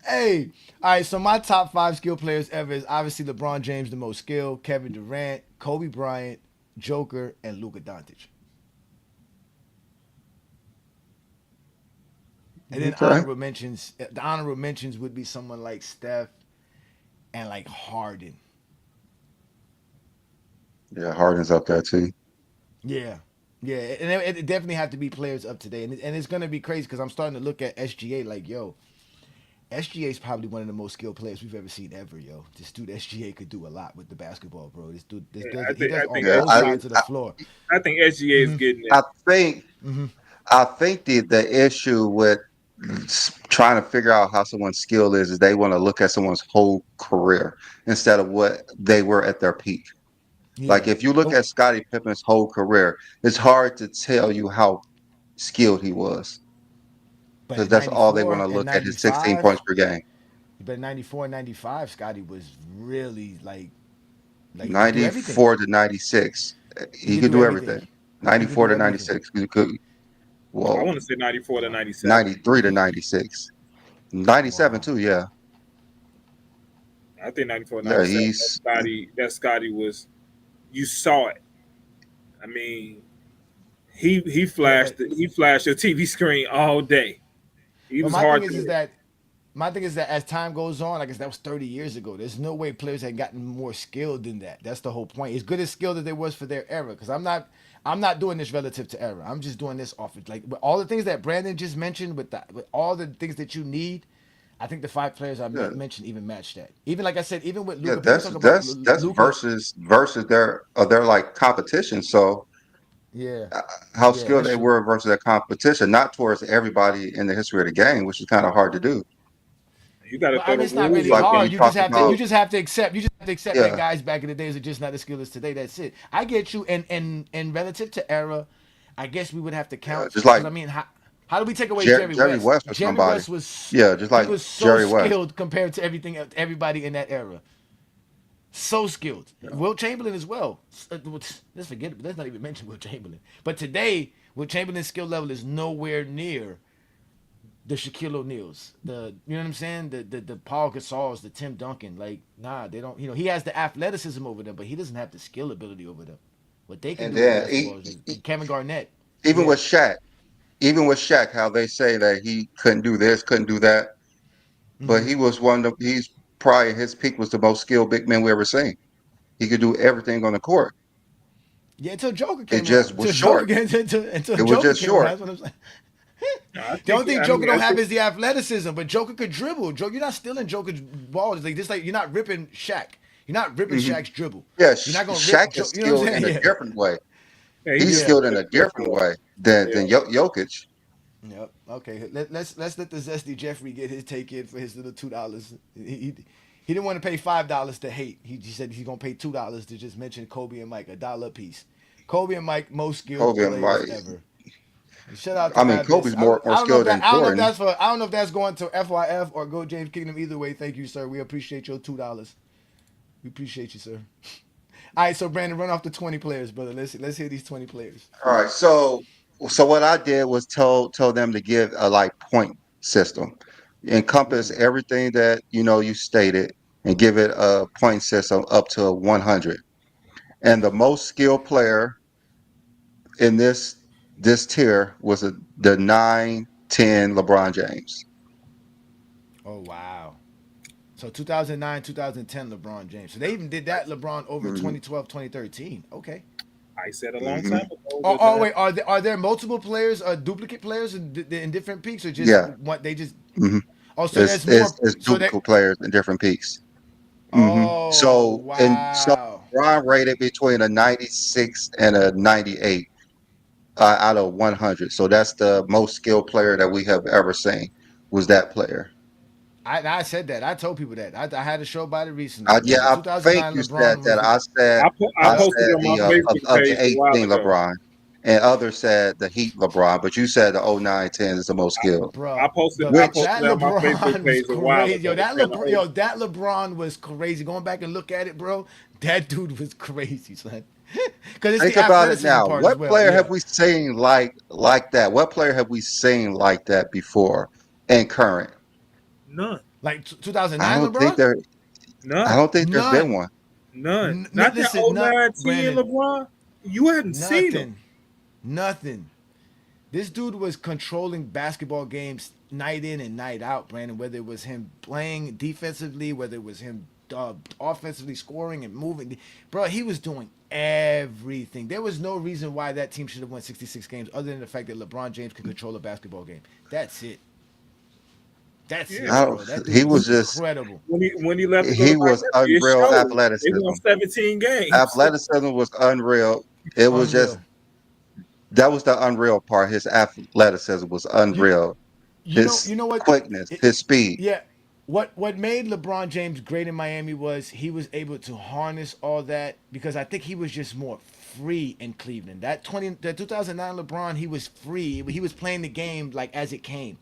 Hey, all right. So my top five skill players ever is obviously LeBron James, the most skilled, Kevin Durant, Kobe Bryant, Joker, and Luka Doncic. And then Okay. honorable mentions. The honorable mentions would be someone like Steph and like Harden. Yeah, Harden's up there too. Yeah, yeah, and it definitely have to be players up to date, and it's gonna be crazy because I'm starting to look at SGA like, yo, SGA is probably one of the most skilled players we've ever seen ever, yo. This dude SGA could do a lot with the basketball, bro. This dude, this Yeah, does I he think does I on think Yeah, both SGA sides of the floor. I think SGA is Mm-hmm. getting there. I think Mm-hmm. I think the issue with trying to figure out how someone's skill is they want to look at someone's whole career instead of what they were at their peak. Like Yeah, if you look but at Scottie Pippen's whole career, it's hard to tell you how skilled he was because in that's all they want '94 to and look at his 16 '95, points per game. but '94 and '95, Scotty was really like he could do everything. 94 to 96, He he could could do do everything. everything. He could 94 do to everything. 96, he could, I whoa, want to say 94 to Wow. 97. 93 to 96, 97 Wow. too. Yeah, I think 94 yeah, 97. he's That Scotty was, you saw it. I mean, he Yeah, flashed he flashed your TV screen all day. He but was my thing hard is to. that my thing is that as time goes on, I guess that was 30 years ago. There's no way players had gotten more skilled than that. That's the whole point. As good as skilled as they was for their era, because I'm not doing this relative to era. I'm just doing this off of like with all the things that Brandon just mentioned with all the things that you need. I think the five players I yeah, mentioned even match that. Even like I said, even with yeah. Luca, people That's talk about that's that's Luca. versus their like competition. So Yeah. how Yeah, skilled that's they true. were versus their competition, not towards everybody in the history of the game, which is kind of hard to do. You got to Well, I throw mean, the it's not rules really Like out when there. you hard. talk You about, just have to accept. You just have to accept that yeah, guys back in the days are just not as skilled as today. That's it. I get you. And relative to era, I guess we would have to yeah, count just like because I mean, how do we take away Jerry Jerry West? West or Jerry somebody. West was Yeah, just he like was so Jerry West. skilled compared to everybody in that era. So skilled. Will Chamberlain as well. Let's forget it. Let's not even mention Will Chamberlain. But today, Will Chamberlain's skill level is nowhere near the Shaquille O'Neals, you know what I'm saying? The Paul Gasols, the Tim Duncan. Like, nah, they don't. He has the athleticism over them, but he doesn't have the skill ability over them. What they can And do with then basketball is just Kevin Garnett. even Yeah. with Shaq, even with Shaq, how they say that he couldn't do this, couldn't do that, but Mm-hmm. he was one of he's probably his peak was the most skilled big man we ever seen. He could do everything on the court. Yeah, until Joker It came around. just was Until Joker short. came, until It was Joker just came around. short. That's what I'm saying. I The think. only thing I Joker mean, don't I have think. is the athleticism, but Joker could dribble. Joker, you're not stealing Joker's balls. Like this, like you're not ripping Shaq. You're not ripping Hmm. Shaq's dribble. Yeah, You're not gonna rip. Shaq is You know what I'm skilled in a saying? different way. Yeah, he He's just Yeah. skilled in a different way yeah. than Jokic. Yep. Okay. Let's let the zesty Jeffrey get his take in for his little $2. He didn't want to pay $5 to hate. He said he's gonna pay $2 to just mention Kobe and Mike, $1 a piece. Kobe and Mike, most skilled Kobe and players Mike. ever. Shout out to I mean, Avis. Kobe's more I don't know if skilled that than I don't know if Jordan. that's for I don't know if that's going to FYF or Go James Kingdom. Either way, thank you, sir. We appreciate your $2. We appreciate you, sir. All right, so Brandon, run off the 20 players, brother. Let's hear these 20 players. All right, so what I did was told them to give a like point system, encompass Ooh. everything that you stated, and give it a point system up to 100. And the most skilled player in this tier was the 9-10 LeBron James. Oh wow. So 2009, 2010 LeBron James. So they even did that LeBron over Hmm. 2012, 2013. Okay. I said a long Hmm. time ago. Oh wait, are there multiple players, duplicate players in different peaks, or just Yeah. what they just? Hmm. Oh, so It's, there's it's, more. it's So that. duplicate players in different peaks. Hmm. Oh So wow. LeBron rated between a 96 and a 98 out of 100. So that's the most skilled player that we have ever seen was that player. I said that. I told people that. I had a show about it recently, Yeah, man. The I think 2009 you said LeBron was that. the. I I posted it said on the my Facebook of the page a while 18 ago. LeBron, and others said the Heat LeBron, but you said the 09-10 is the most skilled. I Bro, posted. I Which posted that it on my Facebook LeBron was page a while crazy. ago. Saying the whole, That LeBron was crazy. Going back and look at it, bro, that dude was crazy, son. Because it's think the about it athleticism now. part as What well. player Yeah, have we seen like that? What player have we seen like that before and current? none, like I 2009 don't think LeBron. there. I none, don't think there's been None. one. none. Not that Listen, not 09, 10 Brandon. LeBron. You hadn't seen him. Nothing. Nothing. This dude was controlling basketball games night in and night out, Brandon. Whether it was him playing defensively, whether it was him offensively scoring and moving, bro, he was doing everything. There was no reason why that team should have won 66 games, other than the fact that LeBron James could control a basketball game. That's it. That's Yeah. it, bro. That dude He was was just incredible. When he left to go to he was Miami, it unreal showed. They won athleticism. 17 games. Athleticism was unreal. It was just Unreal. that was the unreal part. His athleticism was You unreal. you His know what? quickness, his speed. Yeah. What made LeBron James great in Miami was he was able to harness all that because I think he was just more free in Cleveland. That 2009 LeBron, he was free. He was playing the game like as it came.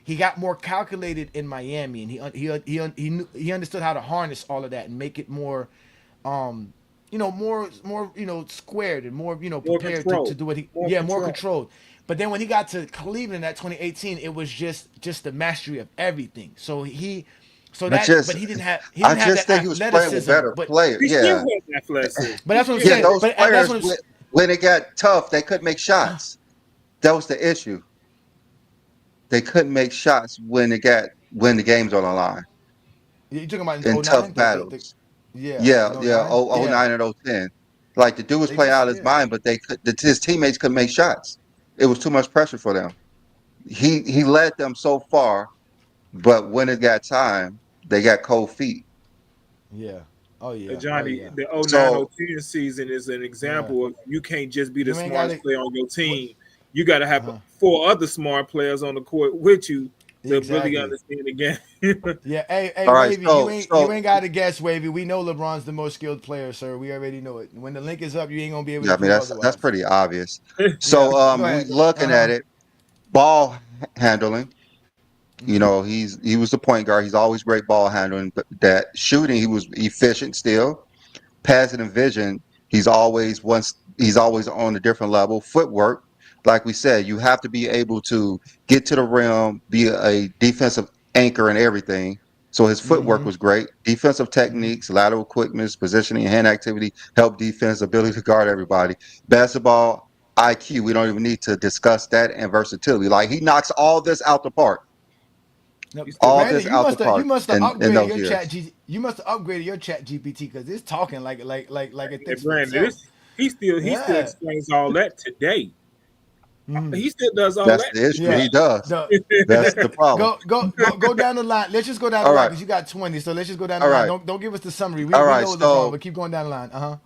He got more calculated in Miami, and he understood how to harness all of that and make it more, more squared and more More prepared to control. do what he More more control. controlled. But then when he got to Cleveland at 2018, it was just the mastery of everything. I just But he I didn't have just that think he was playing with athleticism. better But players. He still Yeah. has athleticism. but that's what I'm Yeah, saying. those But that's players what when it got tough, they couldn't make shots. That was the issue. They couldn't make shots when the game's on the line you're talking about in in tough '09. battles. Yeah, Yeah, in yeah, '09. Yeah, 09 and 010. Like the dude was they playing out just of his yeah. mind, but his teammates couldn't make shots. It was too much pressure for them. He led them so far, but when it got time, they got cold feet. Yeah. Oh yeah. Oh Johnny, yeah. the 09 So 010 season is an Yeah. example of you can't just be the You ain't got smartest it. player on your What? team. You got to have Uh-huh. four other smart players on the court with you to really Exactly. understand the game. Yeah. Hey, all right, Wavy, you so ain't got to guess, Wavy. We know LeBron's the most skilled player, sir. We already know it. When the link is up, you ain't gonna be able yeah, to I mean prove that's otherwise. pretty obvious. Yeah. So Go we ahead. Uh looking huh. at it, ball handling. You Hmm. know, he was the point guard. He's always great ball handling, but that shooting, he was efficient still. Passing and vision, he's always on a different level. Footwork, like we said, you have to be able to get to the rim, be a defensive anchor and everything. So his footwork Hmm. was great. Defensive Hmm. techniques, lateral quickness, positioning, hand activity, help defense, ability to guard everybody. Basketball IQ, we don't even need to discuss that, and versatility. Like he knocks all this out the park. No, You still All got Brandon, this out the you park must have in upgraded those your years. you must have upgraded your chat GPT because it's talking like it and thinks for Brandon. itself. He still Yeah. explains all that today. Hmm. He still does all That's that the issue. Yeah. He does. The That's the problem. go down the line. Let's just go down the All line right. because you got 20. So let's just go down the All line. right. Don't give us the summary. All We right. know LeBron, So but keep going down the line. Uh-huh.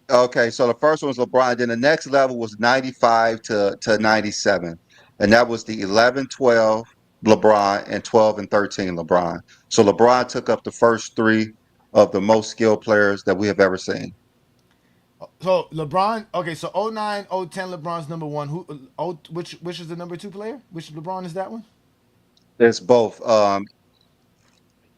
okay. So the first one was LeBron. Then the next level was 95 to 97. And that was the 11, 12 LeBron and 12 and 13 LeBron. So LeBron took up the first three of the most skilled players that we have ever seen. So LeBron, okay, so 09, 010 LeBron's number one. Which is the number two player? Which LeBron is that one? It's both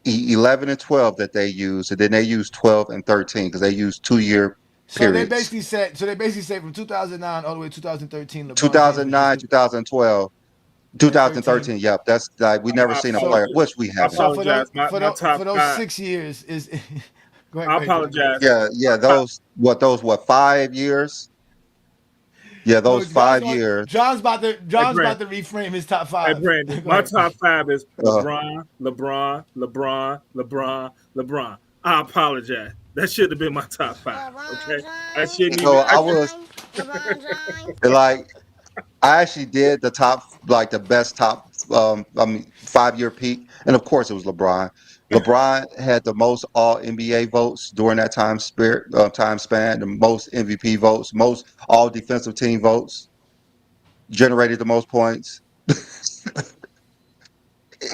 11 and 12 that they use, and then they use 12 and 13 because they use 2 year periods. So they basically said from 2009 all the way to 2013 LeBron James was just 2009, the 2012, and 13. 2013. Yep, that's like we never I seen a So player, apologize. which we I haven't. so apologize. My top for those five. 6 years is I go ahead, John. Go ahead. apologize. Yeah, My yeah. top. Those 5 years? Yeah, No, those 5 years. Hey John's Brandon. about to reframe his top Hey five. Brandon. Go My ahead. top five is Uh, LeBron. I apologize. That should have been my top five. LeBron Okay. I James, shouldn't so even. I I LeBron should. was James, LeBron James. like, I actually did the top, like the best top, 5 year peak, and of course it was LeBron. LeBron had the most All NBA votes during that time span, the most MVP votes, most All Defensive Team votes, generated the most points.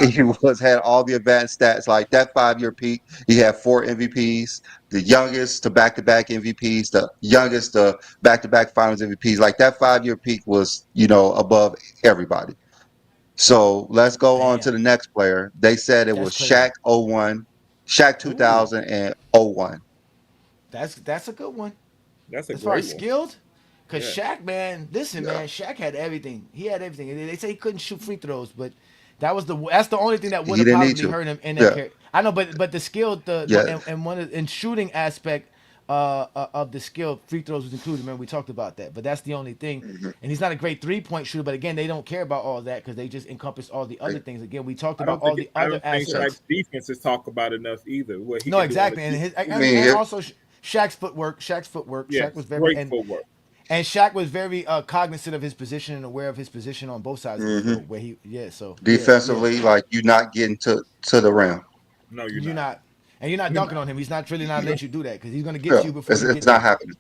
He was had all the advanced stats. Like that 5 year peak, he had four MVPs, the youngest to back-to-back MVPs, the youngest to back-to-back Finals MVPs. Like that 5 year peak was, above everybody. So let's go on to Damn, the next player. They said it that's was Shaq crazy. 01, Shaq Ooh, 2000 and 01. that's a good one. That's a As far great as one. skilled, because Yeah. Shaq, man, listen, Yeah. man, Shaq had everything. He had everything. They say he couldn't shoot free throws, but that's the only thing that would He have didn't need probably to. hurt him in that Yeah. career. I know, but the skill, Yeah. and one in shooting aspect of the skill, free throws was included. Remember we talked about that, but that's the only thing. Mhm. And he's not a great 3-point shooter, but again, they don't care about all that because they just encompass all the other things. Again, we talked about all the I other don't think Yeah. Shaq's aspects. defense is talked about enough either. What he No, can do on the exactly, and defense. I mean, also Shaq's footwork. Shaq was Yes, very great footwork. and Shaq was very cognizant of his position and aware of his position on both sides of the mhm. floor. Where yeah. Defensively, like you're not getting to the rim. No, you're You're not. not, and you're not You're dunking not. on him. He's not really not let you do that because he's gonna get Yeah, to you before it's, you it's get not there. happening.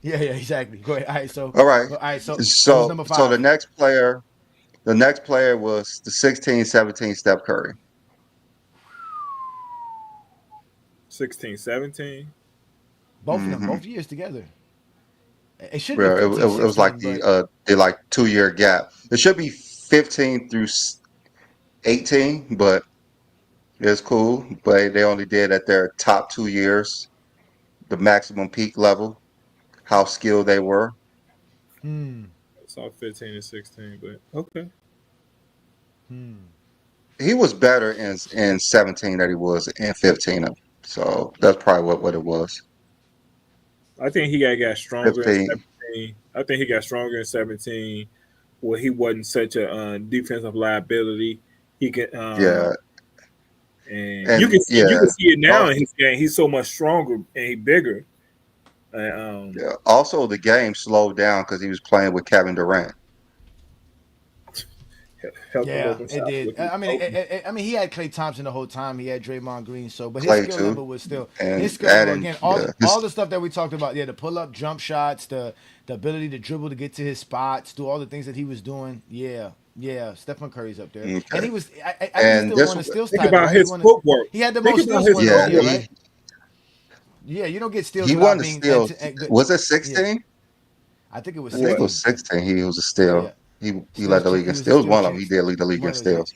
Yeah, exactly. Go ahead. All right. All right. So who's So number so the five? next player was the 16, 17 Steph Curry. 16, 17. Both of them, Hmm. both years together. It should be Yeah, it, 15, it was like 16, but the like 2 year gap. It should be 15 through 18, but it's cool. But they only did at their top 2 years, the maximum peak level, how skilled they were. hmm, I saw 15 and 16, but okay. hmm. He was better in 17 than he was in 15. So that's probably what it was. I think he got stronger in 15. 17. I think he got stronger in 17 where he wasn't such a defensive liability. He could Yeah. and And you yeah. can see it now al- in his game. He's so much stronger and he bigger. And, yeah. Also, the game slowed down because he was playing with Kevin Durant. helped him Yeah, open it shots did. with his I mean, he had Klay Thompson the whole time. He had Draymond Green. So, but his Clay skill too, level was still his and skill level adding again. yeah, All his the stuff that we talked about. Yeah, the pull up, jump shots, the ability to dribble to get to his spots, do all the things that he was doing. Yeah, yeah. Stephen Curry's up there, and okay. he was. I think he And still this won a steals Think title, about right? He his won. footwork. He had the Think most about steals his one this yeah year, footwork. right? he Yeah, you don't get steals he won without the being steal. good. Was it Yeah, 16? I think it was I think it What? was 16. 16. He was a steal. Yeah, He led the league in He was a steals. steals One of them. champ. He did lead the league in One of those. steals.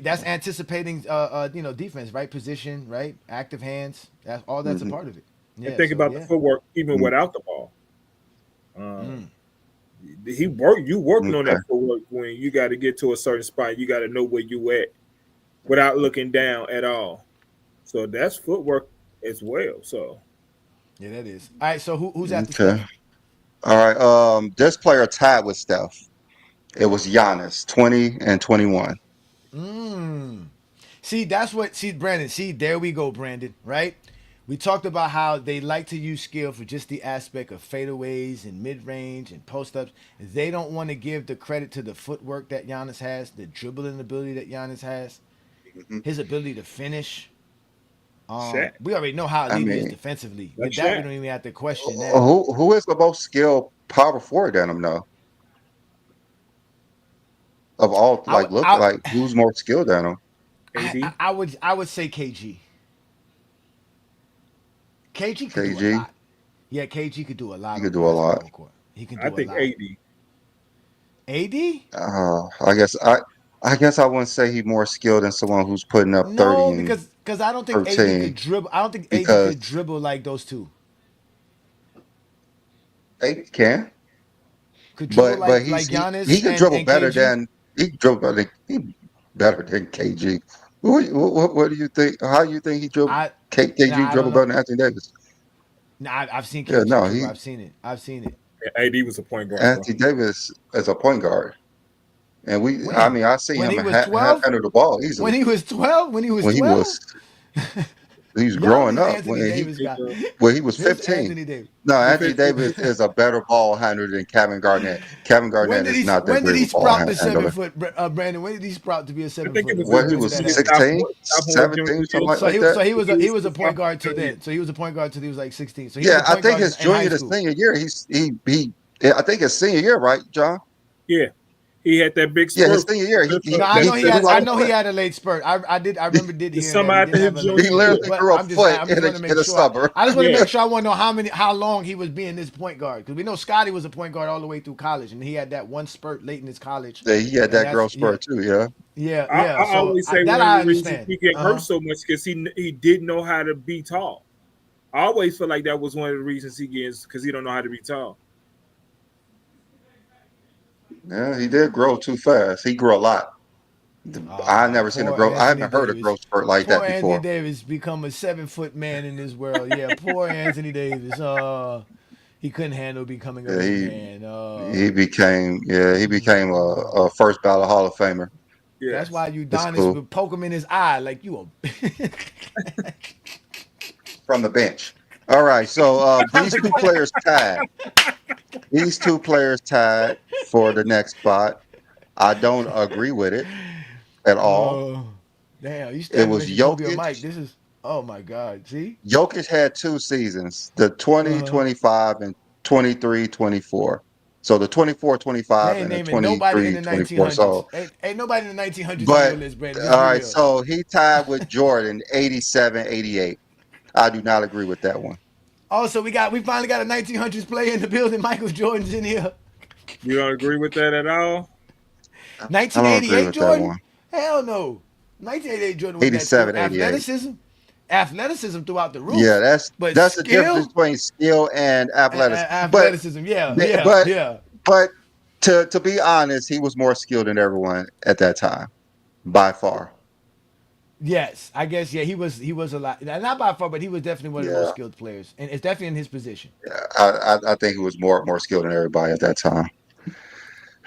That's anticipating, defense, right position, right, active hands. That's all. That's a Hmm. part of it. And Yeah. think So about the yeah. footwork even Mm, without the ball. Um, Mm. he worked. You working on okay. that footwork when you got to get to a certain spot. You got to know where you at without looking down at all. So that's footwork as well. So Yeah, that is. All right. So who's after Okay. Steph? All right. This player tied with Steph. It was Giannis, 20 and 21. Mm. See, that's what. See, Brandon. See, there we go, Brandon. Right. We talked about how they like to use skill for just the aspect of fadeaways and mid range and post ups. They don't want to give the credit to the footwork that Giannis has, the dribbling ability that Giannis has, Mhm. his ability to finish. Shaq. We already know how I elite he is mean, defensively. With That's that, we Shaq. don't even have to question that. who is the most skilled power forward than him though? Of all, I would, look I, like who's more skilled than him? AD. I would say KG. KG could do a KG. lot. Yeah, KG could do a He lot on could the do a lot. basketball court. He can I do a think lot. AD. AD? I guess I wouldn't say he's more skilled than someone who's putting up 30 No, and because I don't think AD could 13 dribble. I don't think AD because could dribble like those two. he can, Could dribble but like he Giannis could dribble and better KG. than he could dribble better than KG. What do you think? How you think he dribble? I KG I don't dribble know. better than Anthony Davis? Nah, I've seen Yeah, KG no, dribble. I've seen it. I've seen it. AD was a point guard, bro. Anthony Davis is a point guard, and I When? mean, I see When him he was 12? handle the ball When easily he was 12? When he was when 12? he was Y'all growing this up Anthony Davis guy. when he was This 15. Anthony Davis. No, The Anthony 15. Davis is a better ball handler than Kevin Garnett. Kevin Garnett is not that When did great of he a ball sprout to handler. 7 foot, Brandon? When did he sprout to be a I seven think it footer? was When What he was was that his happen? 16, sophomore junior 17, something year. like that. He was a His point sophomore guard till junior year. then. So he was a point guard till he was like 16. So he was a Yeah, I point think guard his in high junior to school. senior year, yeah, I think his senior year, right, John? Yeah, he had that big Yeah, his spurt. senior year, No, I know he he grew had. like I a know he foot. had a late spurt. I remember did The hearing summer that he after did his have a late He junior spurt. year. literally But grew a foot I'm just want to in make a sure. summer. I just want to Yeah, make sure. I want to know how long he was being this point guard because we know Scotty was a point guard all the way through college and he had that one spurt late in his college, Yeah, he had and that that's growth spurt too. Yeah, I So always say that one of I the reasons understand. he get Uh hurt huh. so much because he didn't know how to be tall. I always feel like that was one of the reasons he gets because he don't know how to be tall. yeah, he did grow too fast. He grew a lot. I Oh, never seen a poor growth. I Anthony haven't heard a Davis. growth spurt like Poor that Anthony before. Davis become a 7 foot man in this world. Yeah, poor Anthony Davis. He couldn't handle becoming a Yeah, big he man. he became a first ballot Hall of Famer. That's Yes. why It's Udonis cool would poke him in his eye like you a. from the bench. All right, so From the these two players tied for the next spot. I don't agree with it at all. Oh, damn! You It standing was next to Kobe or Mike? Jokic. This is. Oh my God! See? Jokic had 2 seasons, the Uh huh. 2025 and 23-24. So the 24-25 They ain't and the naming nobody in the 23-24. 1900s. So, Ain't nobody in the 1900s on your but list, Brandon. Just all be right, real. so he tied with Jordan 87-88. I do not agree with that one. Also, we finally got a 1900s player in the building. Michael Jordan's in here. You don't agree with that at all? I don't agree 1988 with that Jordan? one. Hell no. 1988 Jordan was that skill. 87-88. Athleticism throughout the Yeah, roof. But that's the difference skill, between skill and athleticism. But athleticism. Yeah, Th- yeah, But yeah. but to be honest, he was more skilled than everyone at that time, by far. Yes, I guess. Yeah, he was a lot. Not by far, but he was definitely one of the most Yeah, skilled players, and it's definitely in his position. I think he was more skilled than everybody at that time.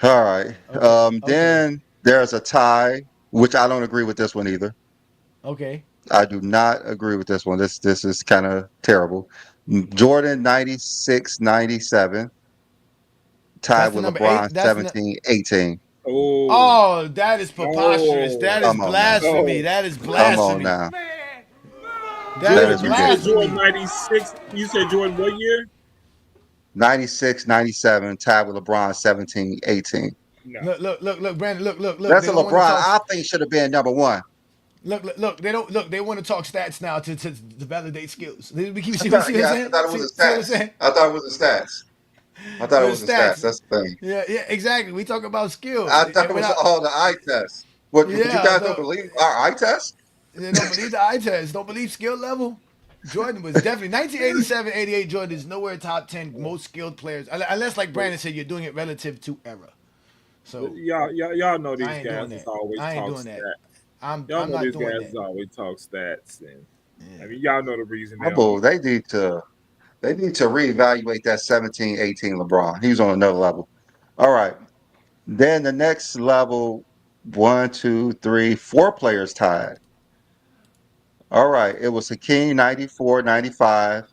All right. Okay, okay, Then there's a tie, which I don't agree with this one either. okay. I do not agree with this one. This is kind of terrible. Jordan 96-97 tied That's the with number LeBron eight. 17-18. Oh, Oh, that is preposterous. oh, That is Come on now. blasphemy. oh. That is Come on blasphemy. now. That That is Jordan, is you said ridiculous. Jordan blasphemy. 96. You said Jordan what year? 96, 97, tied with LeBron 17, 18. No. Look, Brandon, look. That's They a don't want to LeBron talk. I think should have been number one. Look. They don't look. They want to talk stats now to validate skills. We keep I see thought, what I'm yeah, I saying? thought it was See the what I'm stats. saying? I thought it was the stats. I thought The it was the stats. stats. That's the thing. Yeah, exactly. We talk about skills. I thought it was Without, all the eye tests. What you yeah, guys don't no, believe our eye tests? they don't believe the eye test. Don't believe skill level. Jordan was definitely 1987, 88. Jordan is nowhere top 10 most skilled players, unless like Brandon said, you're doing it relative to era. So Y'all know I these ain't doing guys is that. always I ain't talk doing that. stats. Y'all I'm know not these doing guys that. is always talk stats, and Yeah. I mean y'all know the reason they don't. Humble, they need to reevaluate that 17, 18 LeBron. He was on another level. All right. Then the next level, one, two, three, four players tied. All right. It was Hakeem 94, 95,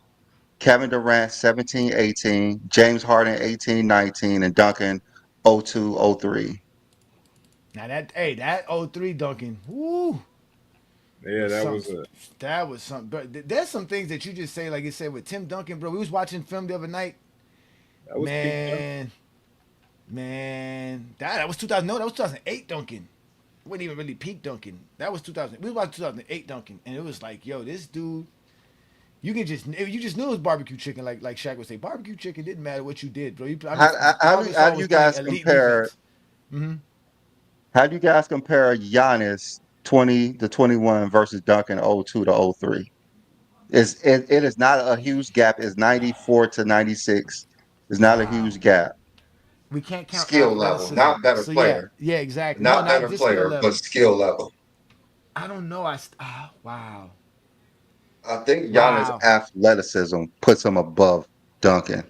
Kevin Durant 17, 18, James Harden 18, 19, and Duncan 02, 03. Now that 03 Duncan, woo, Yeah, was that was something. a That was something. But there's some things that you just say, like you said with Tim Duncan, bro. We was watching film the other night. that was peak Duncan. Man, that was 2000. No, that was 2008 Duncan. It wasn't even really peak Duncan. That was 2000. We watched 2008 Duncan, and it was like, yo, this dude. You just knew it was barbecue chicken, like Shaq would say. Barbecue chicken didn't matter what you did, bro. How All do we how saw do was you playing guys elite compare? defense. Hmm. How do you guys compare Giannis 20 to 21 versus Duncan 02 to 03? It is not a huge gap. It's 94 to 96. It's not a Wow. huge gap. We can't count Skill level, athleticism. not better So yeah, player, yeah, exactly. No, not not better just skill player, but level. skill level. I don't know. Wow, I think Giannis' wow. athleticism puts him above Duncan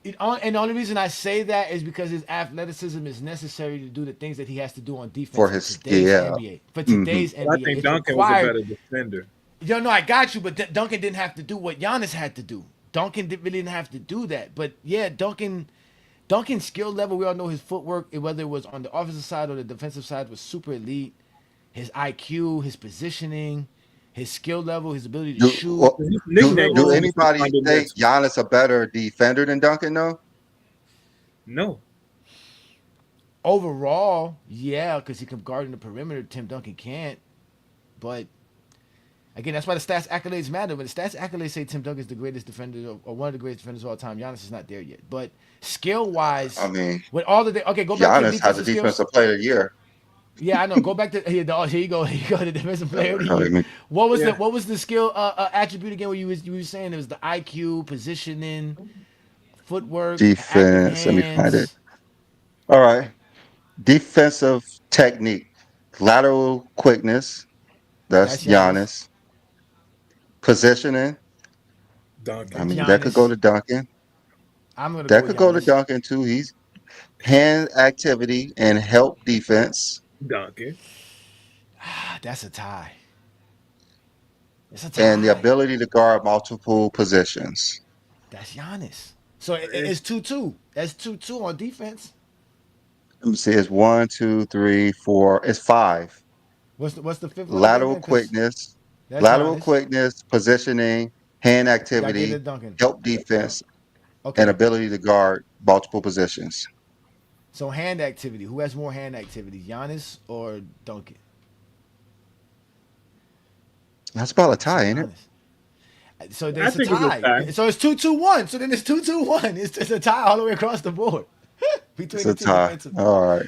And the only reason I say that is because his athleticism is necessary to do the things that he has to do on defense for for his today's skill. NBA. For Hmm. today's But I NBA, think it's Duncan was a required. better defender. Yo, no, I got you, but Duncan didn't have to do what Giannis had to do. Duncan really didn't have to do that. But yeah, Duncan's skill level, we all know his footwork, whether it was on the offensive side or the defensive side, was super elite. His IQ, his positioning, his skill level, his ability to Do shoot, His nickname do was dribble. Mr. anybody think Fundamental. Giannis a better defender than Duncan? No. No, Overall, yeah, because he can guard in the perimeter. Tim Duncan can't. But again, that's why the stats accolades matter. But the stats accolades say Tim Duncan is the greatest defender or one of the greatest defenders of all time. Giannis is not there yet. But skill I wise, mean, with all the okay, go back to your Giannis has a defensive skills. defensive player of the year. Yeah, I know. Go back to here you go. Here you go. The defensive player of the I year. mean, yeah, What was the skill attribute again? Where you were saying it was the IQ, positioning, footwork, active defense. Let me find it. hands. All right. Defensive technique, lateral quickness. That's That's Giannis. Giannis. Positioning. I Duncan. mean, that could go Giannis. to Duncan. I'm gonna go That with could go to Giannis. Duncan too. He's hand activity and help defense Duncan. That's a tie. It's a and the tie. ability to guard multiple positions. That's Giannis. So It's it's 2-2. That's 2-2 on defense. Let me see. It's one, two, three, four. It's five. What's the fifth one again, Lateral man? Because quickness, that's Giannis. positioning, hand Got to give activity, it Duncan. help defense, and Okay. ability to guard multiple positions. So hand activity. Who has more hand activity, Giannis or Duncan? That's about a I say tie, ain't it? Giannis. So I there's a think it's a tie. tie. So it's 2-2-1. So then it's 2-2-1. It's a tie all the way across the board It's between the a two tie. defensively. All right.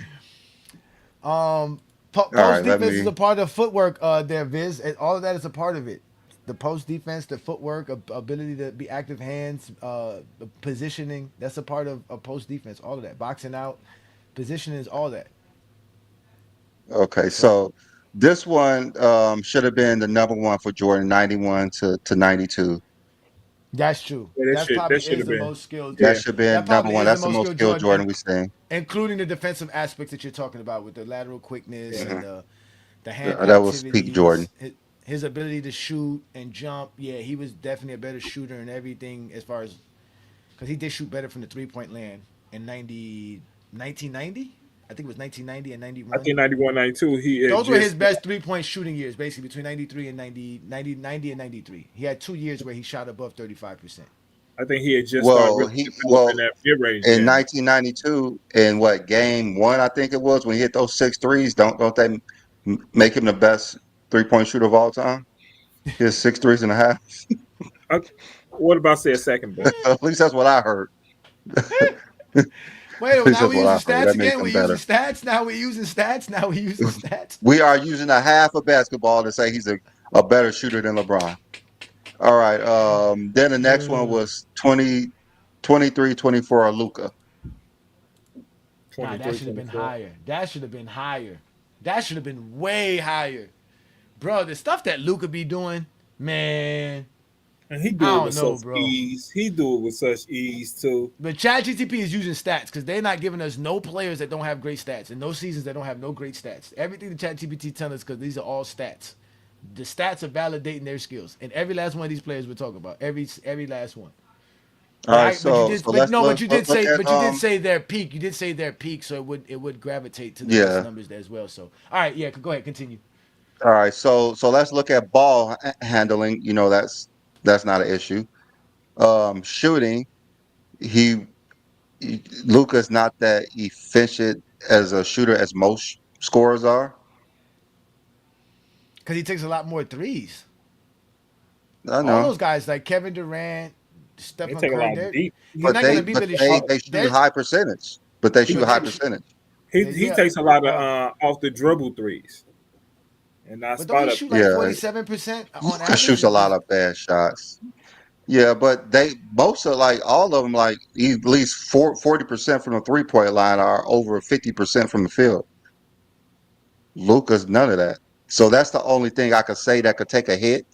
All Post right. Let defense is me. a part of footwork. There, Viz. And all of that is a part of it. The post defense, the footwork, ability to be active hands, the positioning. That's a part of post defense. All of that, boxing out, positioning is all that. Okay. So So this one should have been the number one for Jordan, 91 to 92. that's true. Yeah, That's that probably should is have the been. most skilled. That Yeah, should have That been number probably one. is the That's the most most skilled skilled Jordan, Jordan we've seen. including the defensive aspects that you're talking about with the lateral quickness yeah. and the hand That was peak Jordan. activities, his ability to shoot and jump. Yeah, he was definitely a better shooter and everything as far as because he did shoot better from the 3-point land in 1990. I think it was 1990 and I 91. think 91, 92. He had Those were his just. best 3-point shooting years, basically between 93 and 90 and 93. He had 2 years where he shot above 35%. I think he had just started Well, really he developing well that mid range in game. 1992, in what game one I think it was when he hit those six threes. Don't they make him the best 3-point shooter of all time? He has six threes and a half. I, what about say a second best? At least that's what I heard. At Wait, well, least now that's we what using I heard. stats That makes again. him We using better. stats. Now we using stats. Now we using stats. We are using a half of basketball to say he's a better shooter than LeBron. All right. Then the next one was 20, 23, 24, Luka. Nah, that 23, should have been 24. higher. That should have been higher. That should have been way higher, bro. The stuff that Luka be doing, man. And he I do it don't with know, such bro. ease. He do it with such ease too. But ChatGTP is using stats because they're not giving us no players that don't have great stats and no seasons that don't have no great stats. Everything the ChatGPT telling us because these are all stats. The stats are validating their skills, and every last one of these players we're talking about, every last one. All right. But you So did, so but let's no, look look at but you did say their peak. You did say their peak, so it would gravitate to the best yeah. numbers as well. So, all right, yeah, go ahead, continue. All right. So let's look at ball handling. That's not an issue. Shooting. He Luka's not that efficient as a shooter as most scorers are. Because he takes a lot more threes. I All know, those guys like Kevin Durant, They Stephen take a Curry, lot of they're deep. they're but not they gonna be but really they shoot. they shoot They're high percentage. But they He shoot but high they percentage. he yeah. takes a lot of Uh, off the dribble threes and not but don't he spot up shoot like threes. Yeah, 47% on Luka average? shoots a lot of bad shots. Yeah, but they most of like all of them like at least 40% from the 3-point line are over 50% from the field. Luka's none of that. So that's the only thing I could say that could take a hit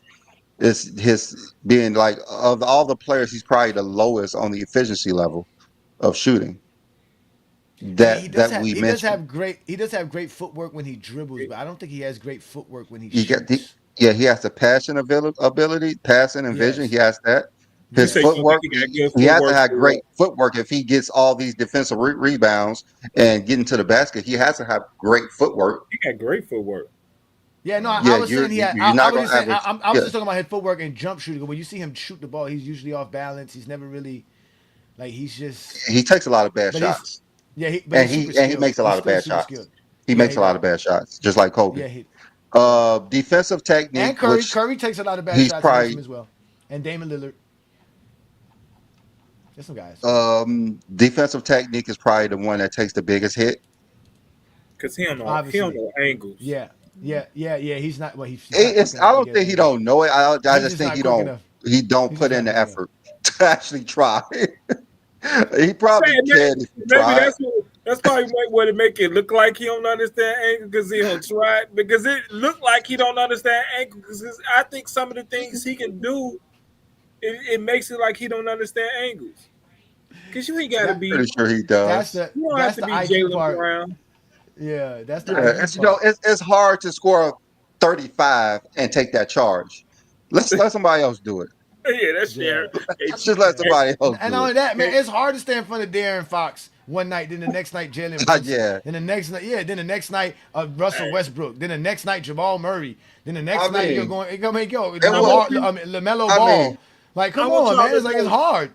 is his being like of all the players, he's probably the lowest on the efficiency level of shooting I mean, that we mentioned. he does have great footwork when he dribbles, but I don't think he has great footwork when he You get the shoots. Yeah, he has the passing ability, passing and vision. He Yes, has that. You His say you yes. don't think footwork, he got good he has to footwork have for great footwork if he gets all these defensive rebounds and getting to the basket. He has to have great footwork. he got great footwork. Yeah, no, I Yeah, was saying he had. you're I not was gonna just saying. average. I was Yeah, just talking about his footwork and jump shooting. When you see him shoot the ball, he's usually off balance. He's never really like he's just. he takes a lot of bad But he's shots, yeah, but and he's super he skilled. makes a He's lot of still bad super shots. skilled. He Yeah, makes he a lot does. of bad shots, just like Kobe. Yeah, yeah. Defensive technique, And which Curry takes a lot of bad he's shots against him probably as well. And Damon Lillard. There's some guys. defensive technique is probably the one that takes the biggest hit. Because he don't Obviously. know angles. Yeah. Yeah. He's not he's not quick I enough to don't get think he angles. don't know it. I He's just just think not quick enough. he don't He's put just in not the quick enough. effort to actually try. He Say, probably can if he maybe tried. that's probably what it make it look like he don't understand angle because he don't try it. Because it look like he don't understand angle because I think some of the things he can do it makes it like he don't understand angles. Because you ain't got to That be Pretty sure he that's does. the you don't have that's to the be IQ Jalen part. Brown. Yeah, that's the Yeah, IQ part. it's hard to score 35 and take that charge. Let's let somebody else do it. Yeah, that's Yeah. fair. Hey, Let's just let Yeah. somebody else And do not it. only that, man, hey, it's hard to stand in front of Darren Fox one night, then the next night Jalen Brunson, Yeah, then the next night, then the next night Russell hey, Westbrook, then the next night Jamal Murray, then the I next night mean, you're going make it I want was. Lamar, you. Lamelo I mean, Ball. Like, I come want on, y'all man, to it's like it's know. hard.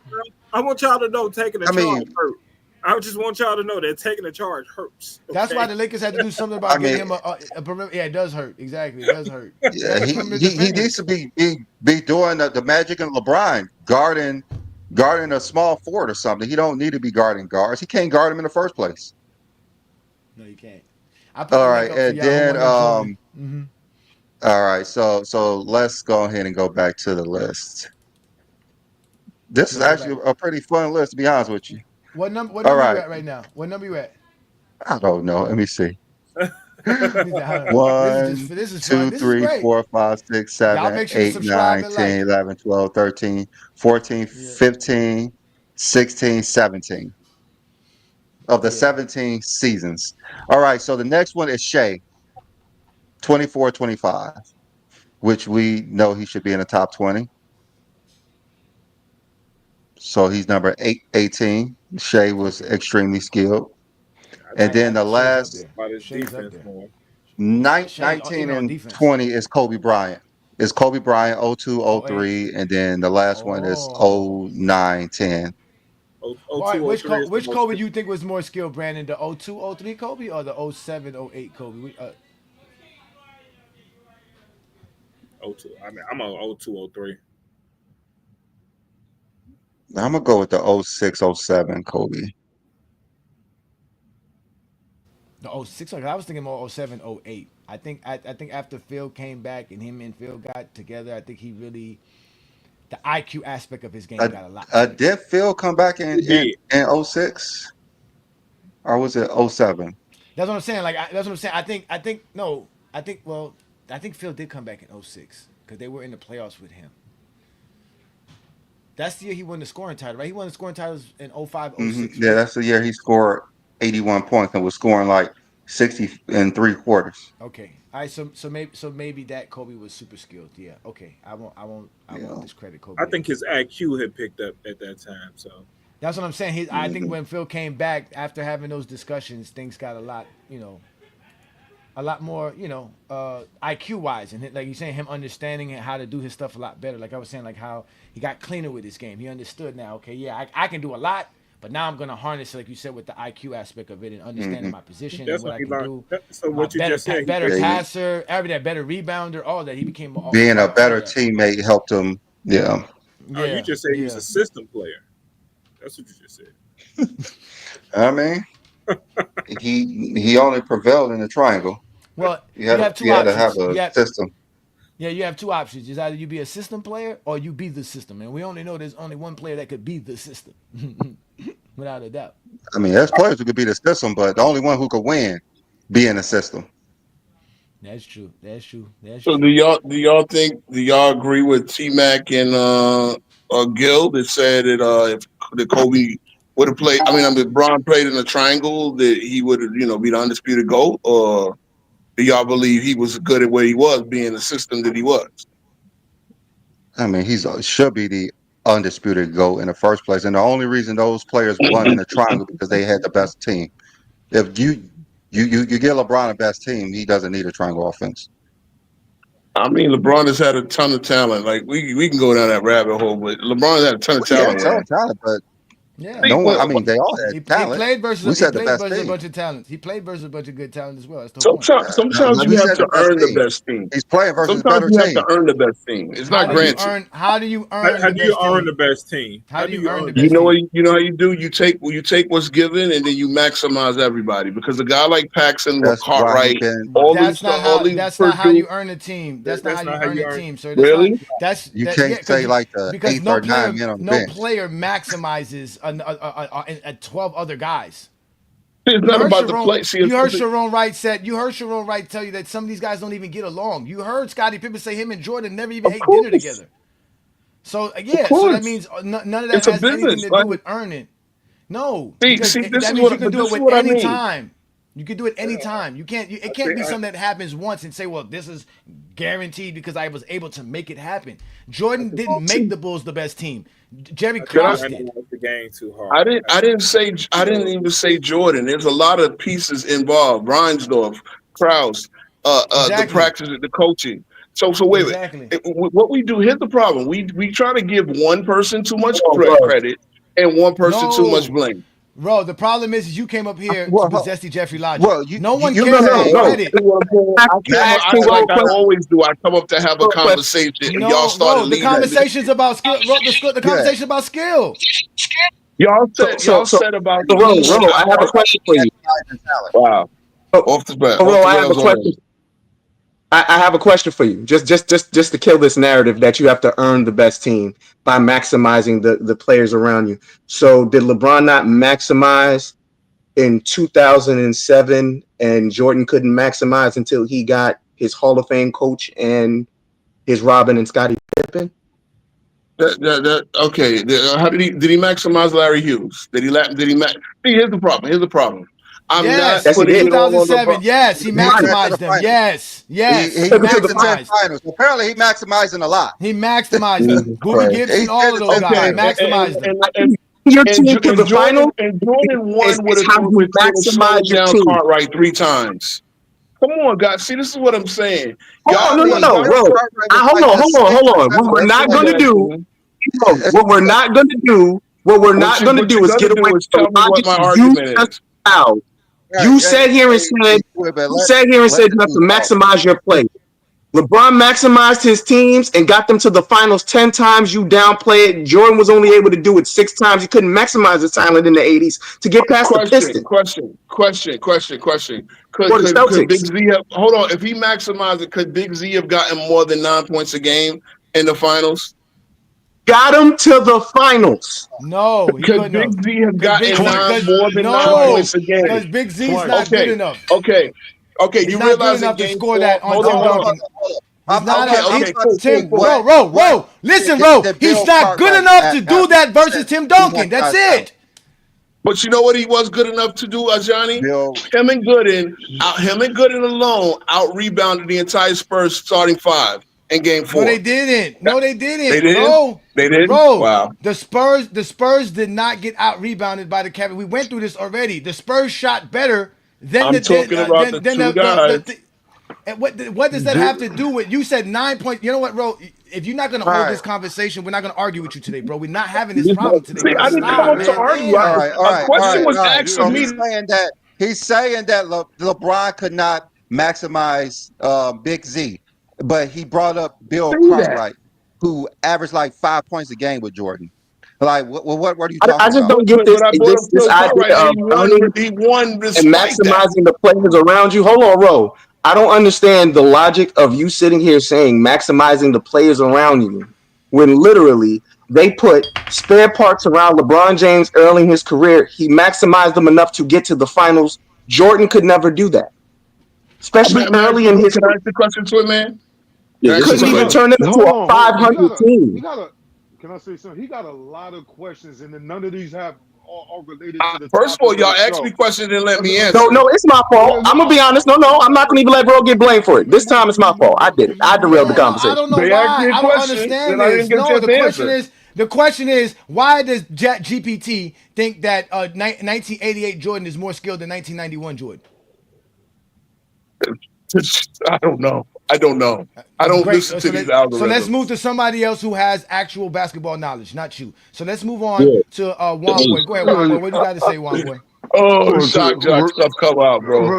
I want y'all to know taking a I charge mean, hurt. I just want y'all to know that taking a charge hurts. That's why Okay. the Lakers had to do something I about getting mean, him a perimeter. Yeah, it does hurt. Exactly, it does hurt. You got yeah, the perimeter he needs to defenders. be doing the Magic and LeBron guarding a small forward or something. He don't need to be guarding guards. He can't guard him in the first place. No, you can't. I put the All link right, up for and y'all who then want to join. Hmm. all right, so let's go ahead and go back to the list. This is Yeah, go back. actually a pretty fun list, to be honest with you. What number? What All number you right, at right now? What number you at? I don't know. Let me see. He said, "I don't know." This is just One, this is fun. two, This is three, great. four, five, six, Y'all seven, make sure to eight, subscribe nine, and 10, like. 11, 12, 13, 14, Yeah, 15, 16, 17 of the yeah. 17 seasons. All right, so the next one is Shea, 24, 25, which we know he should be in the top 20. So he's number 18. Shea was Okay. extremely skilled. And then the Shay's up last there. About his Shay's up defense there. more. Shay, 19 even on and defense. 20 is Kobe Bryant. It's Kobe Bryant 02, Oh, 8. 03, and then the last one is Oh. 09, 10. O All right, two, O three is the which most. Kobe do you think was more skilled, Brandon? The 02, 03 Kobe or the 07, 08 Kobe? O2. I mean, I'm on 02, 03. I'm gonna go with the 06, 07 Kobe. The 06, I was thinking more 07, 08. I think after Phil came back and him and Phil got together, I think he really the IQ aspect of his game got a lot better. Did Phil come back in He did. 06 or was it 07? That's what I'm saying. That's what I'm saying. I think no. I think Phil did come back in 06 because they were in the playoffs with him. That's the year he won the scoring title, right? He won the scoring titles in 05, 06, Yeah, right? that's the year he scored 81 points and was scoring like 60 in 3 quarters. Okay. All right. So maybe that Kobe was super skilled. Yeah. Okay. I Yeah. won't discredit Kobe. I think his IQ had picked up at that time. So That's what I'm saying. I think when Phil came back after having those discussions, things got a lot, a lot more, IQ wise, and like you're saying, him understanding how to do his stuff a lot better. Like I was saying, like how he got cleaner with his game. He understood now. Okay, yeah, I can do a lot, but now I'm gonna harness, like you said, with the IQ aspect of it and understanding my position that's and what what I he can learned. do. So My what you just said, better Yeah, passer, every that better rebounder, all that. He became being a better all that. teammate helped him. Yeah. you Yeah, just said he was yeah. a system player. That's what you just said. I mean, he only prevailed in the triangle. Well, You you had to have two you had to have options. a system. You have two options. It's either you be a system player or you be the system. And we only know there's only one player that could be the system, without a doubt. I mean, there's players who could be the system, but the only one who could win be in the system. That's true. That's true. That's So true. do y'all agree with T Mac and Gil that said that if the Kobe would have played, if Bron played in a triangle, that he would be the undisputed GOAT, or do y'all believe he was good at where he was, being the system that he was? I mean, should be the undisputed GOAT in the first place, and the only reason those players won in the triangle because they had the best team. If you give LeBron the best team, he doesn't need a triangle offense. I mean, LeBron has had a ton of talent. Like we can go down that rabbit hole, but LeBron had a ton of Well, yeah, talent with him. talent, but Yeah. no one. I Well, mean, they all had He talent. played We versus said the best a team. bunch of talent. He played versus a bunch of good talent as well. That's the whole point. sometimes sometimes Like you we have said, to the best earn the team. best team. He's playing versus a Sometimes better you have team. to earn the best team. It's not granted. How do you earn How the do you best earn team? the best team? How do you earn the You best know team? how you do. You take what's given, and then you maximize everybody. Because a guy like Paxson or That's why he Cartwright, been. all these That's not how Purdue, you earn a team. That's not how That's you not how earn you a earn. team, sir. really, You can't say like the because 8th or 9th man on the no bench. player maximizes a 12 other guys. it's You not heard about the Sharon. play. See, You heard Sharon Wright tell you that some of these guys don't even get along. You heard Scottie Pippen say him and Jordan never even of ate dinner course, together. So of so that course, means none of that it's a has anything business. to Like, do with earning. No, because see, that means you can do it this is with what I any mean. time. You can do it anytime. You can't. It I can't think be I, something that happens once and say, "Well, this is guaranteed because I was able to make it happen." I Jordan think didn't make See, the Bulls the best team. Jerry I can think I? you Krause did. analyze the game too hard. I didn't even say Jordan. There's a lot of pieces involved. Reinsdorf, Kraus, the Exactly. practice, the coaching. So wait a minute. Exactly. What we do, here's the problem. We try to give one person too much Oh, bro. credit and one person too much No, blame. bro. The problem is you came up here to Well, possess the Jeffrey logic. well, No one you No, cares no, about saying no. credit. See what I'm saying? I Can I came up ask two like real I questions? always do. I come up to have a Real question. conversation, and y'all No, bro. started The leading. conversation's about skill. Bro, the yeah. conversation about skill. Y'all said about So, me that Ro, I have a question for you. Talent. wow, So, off the bat, Ro, off the I have a rails question. already. I have a question for you. Just to kill this narrative that you have to earn the best team by maximizing the players around you. So, did LeBron not maximize in 2007, and Jordan couldn't maximize until he got his Hall of Fame coach and his Robin and Scottie Pippen? Okay. How did he maximize Larry Hughes? See, here's the problem. I'm not Yes, Yes, he putting in did. it all on LeBron. 2007. Yes, he He took that to the maximized them. finals. Yes, He yes, he Took him took to the them to the finals. maximized. finals. Apparently, he maximizing a lot. He maximized them. Jesus Booby Christ. Gibson, He's all been of to those 10 guys. He Okay, finals. maximized them. your And, team to the final Jordan is won with how you maximize slowing your down team. Cartwright 3 times. Come on, guys. See, this is what I'm saying. Hold I on, Y'all no, no, mean, put no, y'all. Bill bro. Cartwright was Hold like on, the hold on, hold sixth or on. What we're seventh not best going to player. do, Again, what we're not going to do, what we're not going to what do you're is gonna get away do is from tell the me what logic my you argument just is. out. Hey, You hey, sat here and hey, said, hey, Quiver, you sat here and let said the you have to dude talk. maximize your play. LeBron maximized his teams and got them to the finals 10 times. You downplay it. Jordan was only able to do it 6 times. He couldn't maximize his talent in the 80s to get past the Question, Pistons question, question, question, question. or the Could Big Celtics. Z have hold on? If he maximized it, could Big Z have gotten more than 9 points a game in the finals? Got him to the finals. No, he Could couldn't Big have. Z have Cause gotten Big, nine cause more than nine no, points a game? cause Big Z's not good Okay, enough. okay, okay. He's You not good realize in enough to game score four? that on Hold on, Tim Hold on, hold on. Duncan. hold on, hold on. He's not Okay, a okay, he's cool, cool, Tim. cool. Bro. Listen, bro. Did He's Bill not good Cartwright enough to do have that versus since Tim he Duncan. That's maximized talent? it. But you know what he was good enough to do, Ajani? Bill, Him and Gooden alone out rebounded the entire Spurs starting five in game No, they four. didn't. That- No, they They didn't, did? bro. They did? Bro, Wow. the Spurs did not get out rebounded by the Cavaliers. We went through this already. The Spurs shot better than I'm the talking about the than two guys. and what does that have to do with? You said 9 points. You know what, bro? If you're not gonna all hold right, this conversation, we're not gonna argue with you today, bro. We're not having this problem today, See, bro. I didn't come Stop, up to man. argue. all Damn. right, all A right, all question right, was all right. asked So of me. he's saying that LeBron could not maximize Big Z, but he brought up Bill Say that. Cartwright, who averaged like 5 points a game with Jordan. Like, what are you I talking just about? don't get But I brought up this Bill idea Cartwright, and of earning he won and despite that. maximizing the players around you. Hold on, Ro. I don't understand the logic of you sitting here saying maximizing the players around you when literally they put spare parts around LeBron James early in his career. He maximized them enough to get to the finals. Jordan could never do that, especially early in his Can I career. ask the question to it, man? He Can I ask the couldn't He even got question? a turn it into hold a on, hold on. 500 He team. got a. Can I say something? He got a lot of questions, and then none of these have are related to the First of all, topic of y'all the asked me show. questions and let me No, answer. no, it's my fault. I'm gonna be honest. No, no, I'm not gonna even let bro get blamed for it. This time it's my fault. I did it. I derailed the Yeah, no, I conversation. don't know They asked why. me a I don't question, understand and I didn't this. get a No, chance to answer. the question is, why does GPT think that 1988 Jordan is more skilled than 1991 Jordan? I don't know. I don't know. I don't Great. listen to these algorithms. Let's move to somebody else who has actual basketball knowledge, not you. So let's move on Yeah. to Juan Boy. Go ahead, Juan Boy. What do you got to say, Juan Boy? Oh, Well, shock jock stuff come out, bro.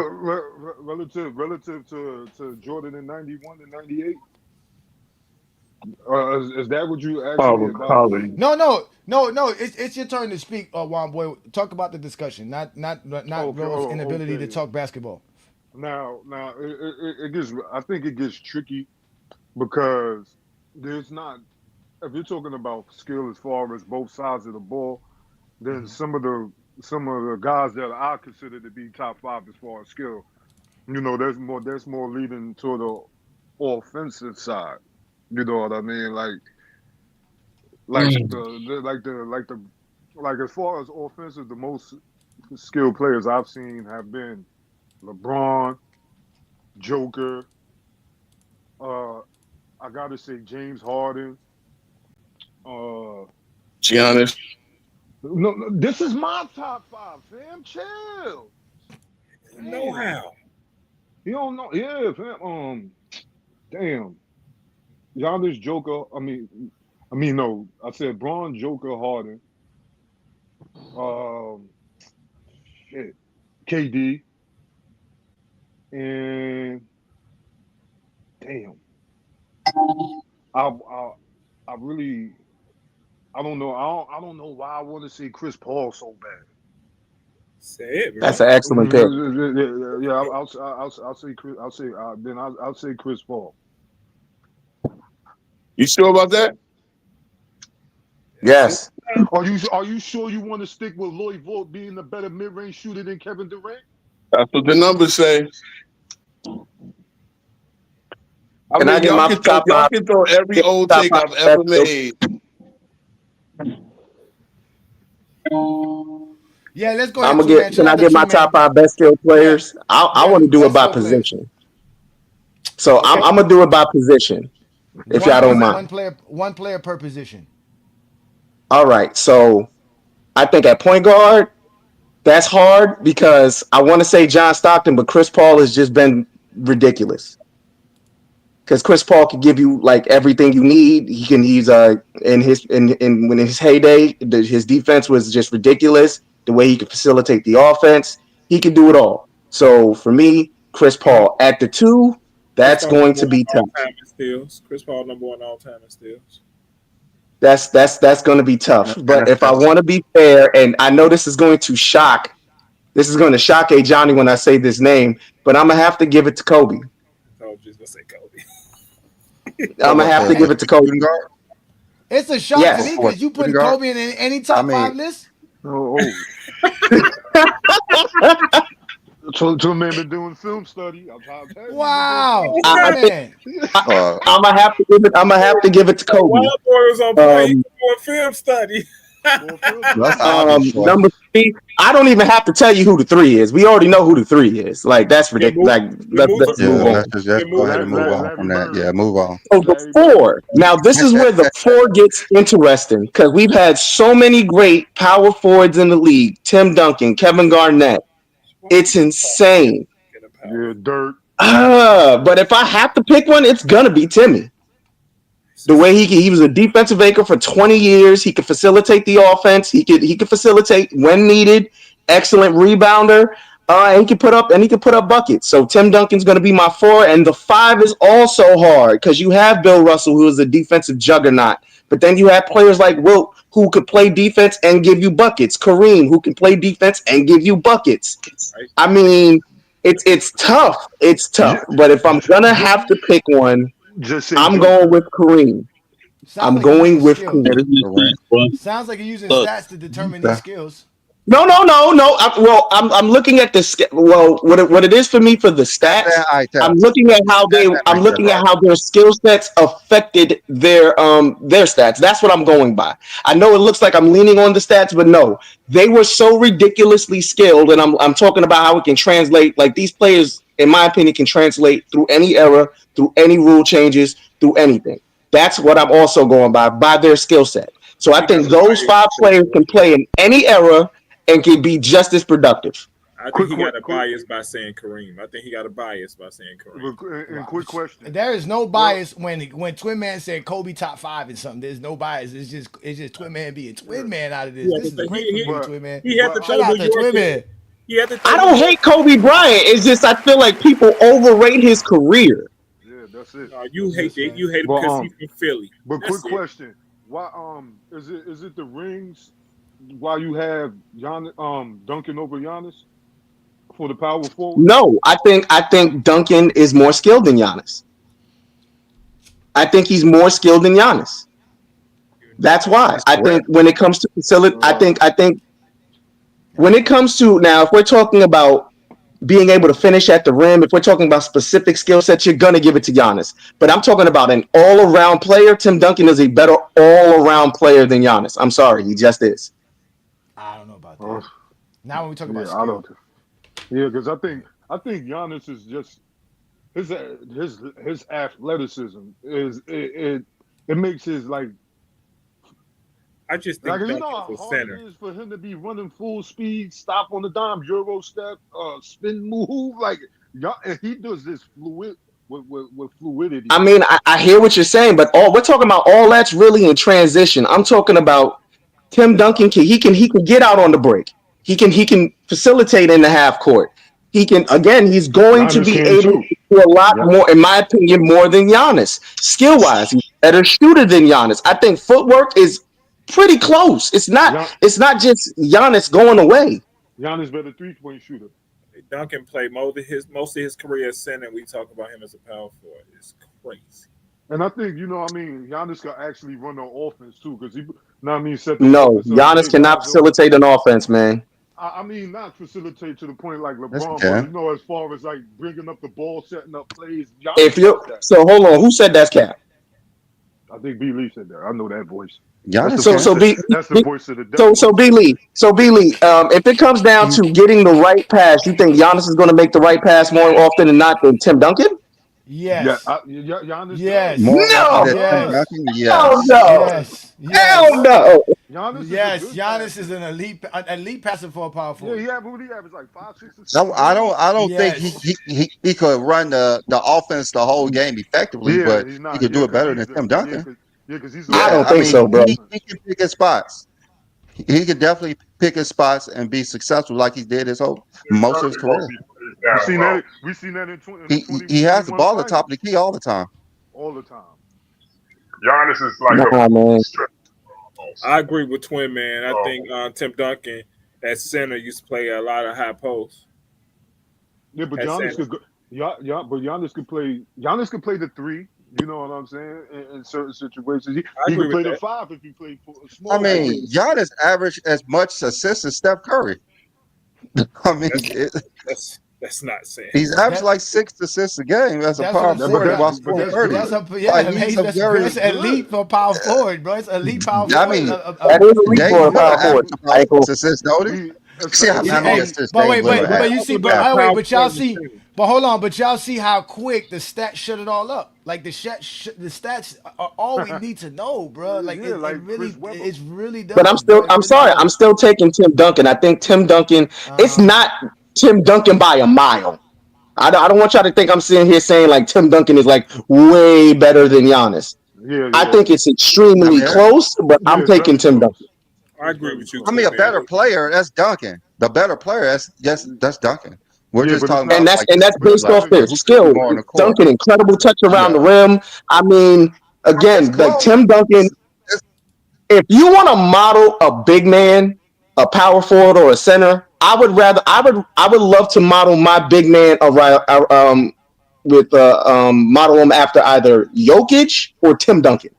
relative to Jordan in '91 and '98. Is that what you asked me Oh, about? colleague. No. It's your turn to speak, Juan Boy. Talk about the discussion, not Okay, Ro's inability to okay. talk basketball. Now it gets. I think it gets tricky because there's not. If you're talking about skill as far as both sides of the ball, then some of the guys that I consider to be top five as far as skill, there's more leading to the offensive side. You know what I mean? Like as far as offensive, the most skilled players I've seen have been LeBron, Joker. Uh, I gotta say James Harden. Uh, Giannis. no, this is my top five, fam. Chill. No Damn. how. You don't know? Yeah, fam. Damn. Giannis, Joker. No. I said Braun, Joker, Harden. Um, shit. KD and damn. I I really I don't know. I don't know why I want to see Chris Paul so bad. Say it, bro. That's an excellent pick. Yeah. I'll say Chris. I'll say Chris Paul. You sure about that? That's it. Yes. Are you sure you want to stick with Lloyd Vaught being the better mid range shooter than Kevin Durant? That's what the numbers say. I Can I mean, get my top y'all five? can throw every Get old my top take five I've best ever skilled. made. Yeah, let's go I'm ahead, gonna two get. man. Shout Can I out to get two my top man. five best skilled Yeah, players? I yeah. want to do it Best by skill players. position. So Okay. I'm gonna do it by position, if y'all don't mind. One player per position. All right. So I think at point guard, that's hard because I want to say John Stockton, but Chris Paul has just been ridiculous. Because Chris Paul can give you like everything you need. He's in when his heyday, his defense was just ridiculous. The way he could facilitate the offense, he could do it all. So for me, Chris Paul at the 2, Chris that's Paul going number to one be all tough. time in steals. Chris Paul number 1 all time in steals. That's going to be tough. But if I that's want to be fair, and I know this is going to shock Ajani when I say this name, but I'm gonna have to give it to Kobe. I was just gonna say Kobe. I'm gonna have to give it to Kobe. shooting guard. It's a shock to Yes. me because you putting Shooting guard? Kobe in any top I mean- 5 list. Oh. So man been doing film study. I'm trying to tell you. Wow, I man. Uh, I'm gonna have to give it to Kobe. Wild boy was on point. He was doing film study. Doing film study. that's the obvious choice. Number 3, I don't even have to tell you who the 3 is. We already know who the 3 is. Like that's ridiculous. Like let's Yeah, move on. let's go ahead and move on from that. Yeah, move on. So the 4. Now this is where the 4 gets interesting because we've had so many great power forwards in the league. Tim Duncan, Kevin Garnett. It's insane. Yeah, dirt. But if I have to pick one, it's gonna be Timmy. The way he was a defensive anchor for 20 years. He could facilitate the offense. He could facilitate when needed. Excellent rebounder. And he could put up buckets. So Tim Duncan's going to be my 4, and the 5 is also hard because you have Bill Russell, who is a defensive juggernaut, but then you have players like Wilt who could play defense and give you buckets. Kareem, who can play defense and give you buckets. I mean, it's tough. It's tough. But if I'm gonna have to pick one, Just say I'm Joker. going with Kareem. Sounds I'm like going you're with using skills. Kareem. Sounds like you're using Look. stats to determine these skills. No. I'm looking at the what it is for me for the stats. Yeah, all right, I'm looking at how their skill sets affected their stats. That's what I'm going by. I know it looks like I'm leaning on the stats, but no, they were so ridiculously skilled, and I'm talking about how it can translate. Like these players, in my opinion, can translate through any era, through any rule changes, through anything. That's what I'm also going by their skill set. So I think those 5 players can play in any era and can be just as productive. I think he got a bias by saying Kareem. I think he got a bias by saying Kareem. And quick question. There is no bias when Twin Man said Kobe top 5 and something. There's no bias. It's just Twin Man being Twin Man out of this. Yeah, This is but great he- for you, but- Twin Man. He had to Shout throw out New to Twin York Man. in. He had to throw I don't New York hate Kobe Bryant. It's just I feel like people overrate his career. Yeah, that's it. You hate it. You hate him Well, because he's from Philly. But That's quick it. question: why is it the rings? Why you have Duncan over Giannis for the power forward? No, I think Duncan is more skilled than Giannis. I think he's more skilled than Giannis. That's why. I think when it comes to facility, I think when it comes to now, if we're talking about being able to finish at the rim, if we're talking about specific skill sets, you're gonna give it to Giannis. But I'm talking about an all-around player. Tim Duncan is a better all-around player than Giannis. I'm sorry, he just is. I don't know about that. Now when we talk about Yeah, skill. I don't. Yeah, because I think Giannis is just his athleticism is it makes his like I just think you know Duncan's how a hard center. it is for him to be running full speed, stop on the dime, Euro step, spin move, and he does this with fluidity. I mean, I hear what you're saying, but we're talking about all that's really in transition. I'm talking about Tim Duncan. He can get out on the break. He can facilitate in the half court. He's going Giannis to be can able too. to do a lot more, in my opinion, more than Giannis. Skill wise, he's a better shooter than Giannis. I think footwork is pretty close. It's not just Giannis going away. Giannis better 3-point shooter. Duncan played most of his career as center. We talk about him as a power forward. It's crazy. And I think, Giannis can actually run the offense too, because set the No, offense up, Giannis give cannot guys facilitate an offense, man. I mean, not facilitate to the point like Yes, LeBron, he can. but as far as like bringing up the ball, setting up plays. Giannis If you does that. so, hold on. Who said that's cap? I think B. Lee said that. I know that voice. Giannis That's the voice of the devil. So B. Lee, if it comes down to getting the right pass, you think Giannis is going to make the right pass more often than not than Tim Duncan? Yes. Giannis. Yes. More No. often than Yes. Tim Duncan? Hell Yes. no. Yes. Yes. Hell no. Giannis is a Yes, good Giannis passer. is an elite passer for a power Yeah, forward. he had what he averaged like 5, 6 No, assists a game. I don't think Yes. he could run the offense the whole game effectively, Yeah, but he's he not. could Yeah, do it because better he's than the Tim Duncan. because he's the I Yeah, don't ball I think mean so, handler bro. on defense. he can pick his spots. He can definitely pick his spots and be successful like he did his whole most of his Duncan must career. be playing We down seen low. that. We seen that in the He has the 2021 ball at the top finals of the key all the time. all the time. Giannis is like a Nah, man. stretch almost. I agree with Twin Man. I Oh, think Tim Duncan at center used to play a lot of high posts Yeah, but at Giannis center. could go, yeah, but Giannis could play. Giannis could play the three. You know what I'm saying? In certain situations, I he agree could with play the that. five if he played I small I ball. agree mean, with Giannis averaged as much assists as Steph Curry. I mean, that. That's not saying he's much. averaged That like 6 assists a game as a that's what power I'm But forward saying. while but scoring that's 30. That's good. a Like yeah, man. he's a very That's elite Good. for a power forward, bro. It's elite power I forward. mean, That is elite Dame for a Lillard power forward. averaged about Michael. 6 assists, don't he? We See how Yeah, many hey, assists but Dame wait, Lillard wait, but but averaged. you see, also but the oh, wait, power but y'all forward see, center. but hold on, but y'all see how quick the stats shut it all up. Like the stats are all we need to know, bro. Like Yeah, it like really, Chris Webber. it's really But does, bro. It I'm really sorry, I'm does. still taking Tim Duncan. I think Tim Duncan, it's Uh-huh. not Tim Duncan by a mile. I don't want y'all to think I'm sitting here saying like Tim Duncan is like way better than Giannis. Yeah, I yeah, think it's I extremely mean, close, but yeah. I'm It's taking very Tim Duncan. close. I It's agree very with you, I close. mean, Twin a Man. better player, that's Duncan. The better player, that's Duncan. We're Yeah, just but it's talking not. And about that's like and that's But it's based not. off intellect their or who can do skill. more on the court. Duncan, incredible touch around Yeah, the rim. I mean, it's again, like close. Tim Duncan, It's, if you want to model a big man, a power forward, or a center, I would love to model my big man around with model him after either Jokic or Tim Duncan.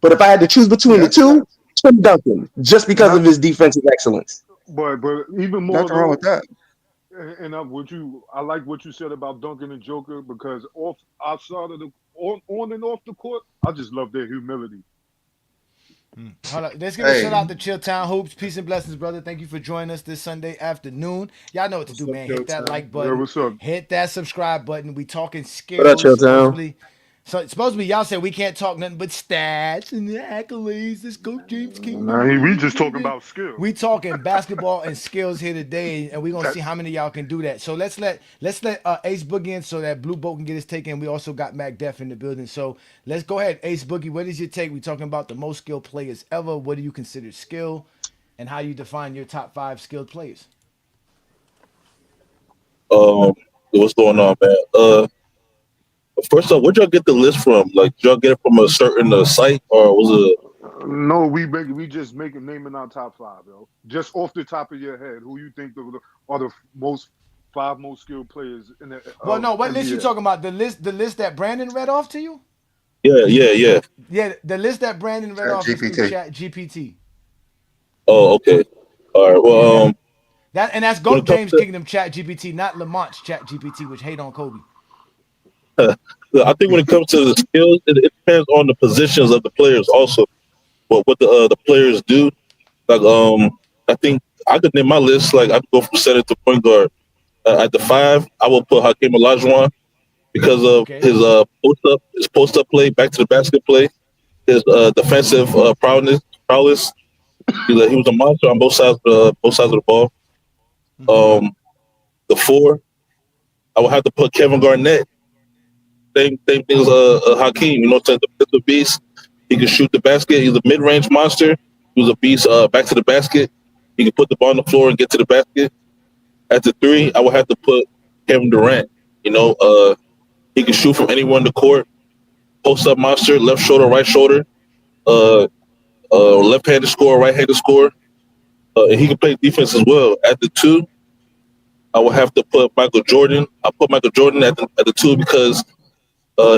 But if I had to choose between yeah, the two, Tim Duncan, just because not, of his defensive excellence. But even more nothing wrong with though, that. and I like what you said about Duncan and Joker because off outside of the on and off the court, I just love their humility. Hold on. Let's give a shout Hey, out to Chill Town Hoops. Peace and blessings, brother. Thank you for joining us this Sunday afternoon. Y'all know what to What's do, up, man. Hit that Showtime? like Yeah, button. what's up? Hit that subscribe button. We talking What up, skills. Chilltown? Supposedly y'all said we can't talk nothing but stats and accolades. Let's go, James Nah, Kingdom. we just talking about skill. We talking basketball and skills here today, and we're gonna see how many of y'all can do that. So let's let Ace Boogie in so that Blue Boat can get his take in. We also got Mac Def in the building. So let's go ahead, Ace Boogie. What is your take? We talking about the most skilled players ever. What do you consider skill, and how you define your top 5 skilled players? Um, what's going on, man? First off, where'd y'all get the list from? Like, did y'all get it from a certain site, or was it? No, we just naming our top five, yo. Just off the top of your head, who you think are the five most skilled players in the Well, no. What list you NBA? talking about? The list that Brandon read off to you? Yeah. Yeah, the list that Brandon read Chat off is through GPT. Chat GPT. Oh, okay. All right. Well, That's when Goat it comes James to, Kingdom Chat GPT, not Lamont's Chat GPT, which hate on Kobe. I think when it comes to the skills, it depends on the positions of the players, also. What the players do. Like, I think I could name my list. Like, I could go from center to point guard. At the 5, I will put Hakeem Olajuwon because of Okay. his post up play, back to the basket play, his defensive prowess. He was a monster on both sides of the ball. Um, the 4, I would have to put Kevin Garnett. Same thing as Hakeem. You know, the beast. He can shoot the basket. He's a mid range monster. He was a beast. Back to the basket. He can put the ball on the floor and get to the basket. At the 3, I would have to put Kevin Durant. You know, he can shoot from anywhere in the court. Post up monster, left shoulder, right shoulder. Uh, left handed score, right handed score. And he can play defense as well. At the 2, I would have to put Michael Jordan. I put Michael Jordan at the 2 because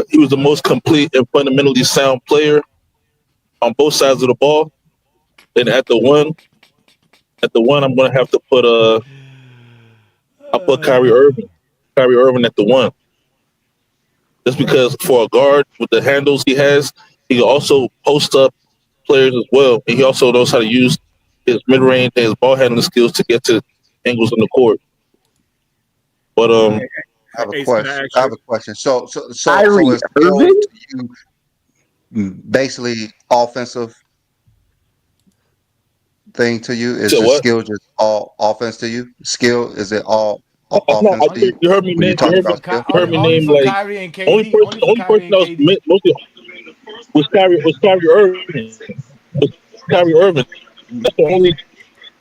he was the most complete and fundamentally sound player on both sides of the ball. And at the one, I'm gonna have to put I put Kyrie Irving. Kyrie Irving at the 1. Just because for a guard with the handles he has, he can also post up players as well. And he also knows how to use his mid range and his ball handling skills to get to angles on the court. But I have a Ace, can I question. ask I you? have a question. So Kyrie is skills Irving? to you basically offensive? thing to you? Is So the what? skill just all offense to you? Skill, is it all No, offense I to think you you heard me when you name. talk about skill? You heard me Only name for like Kyrie and KD. Only the for only person Kyrie that and was KD. mostly was Kyrie Irving. Was Kyrie Irving. That's the only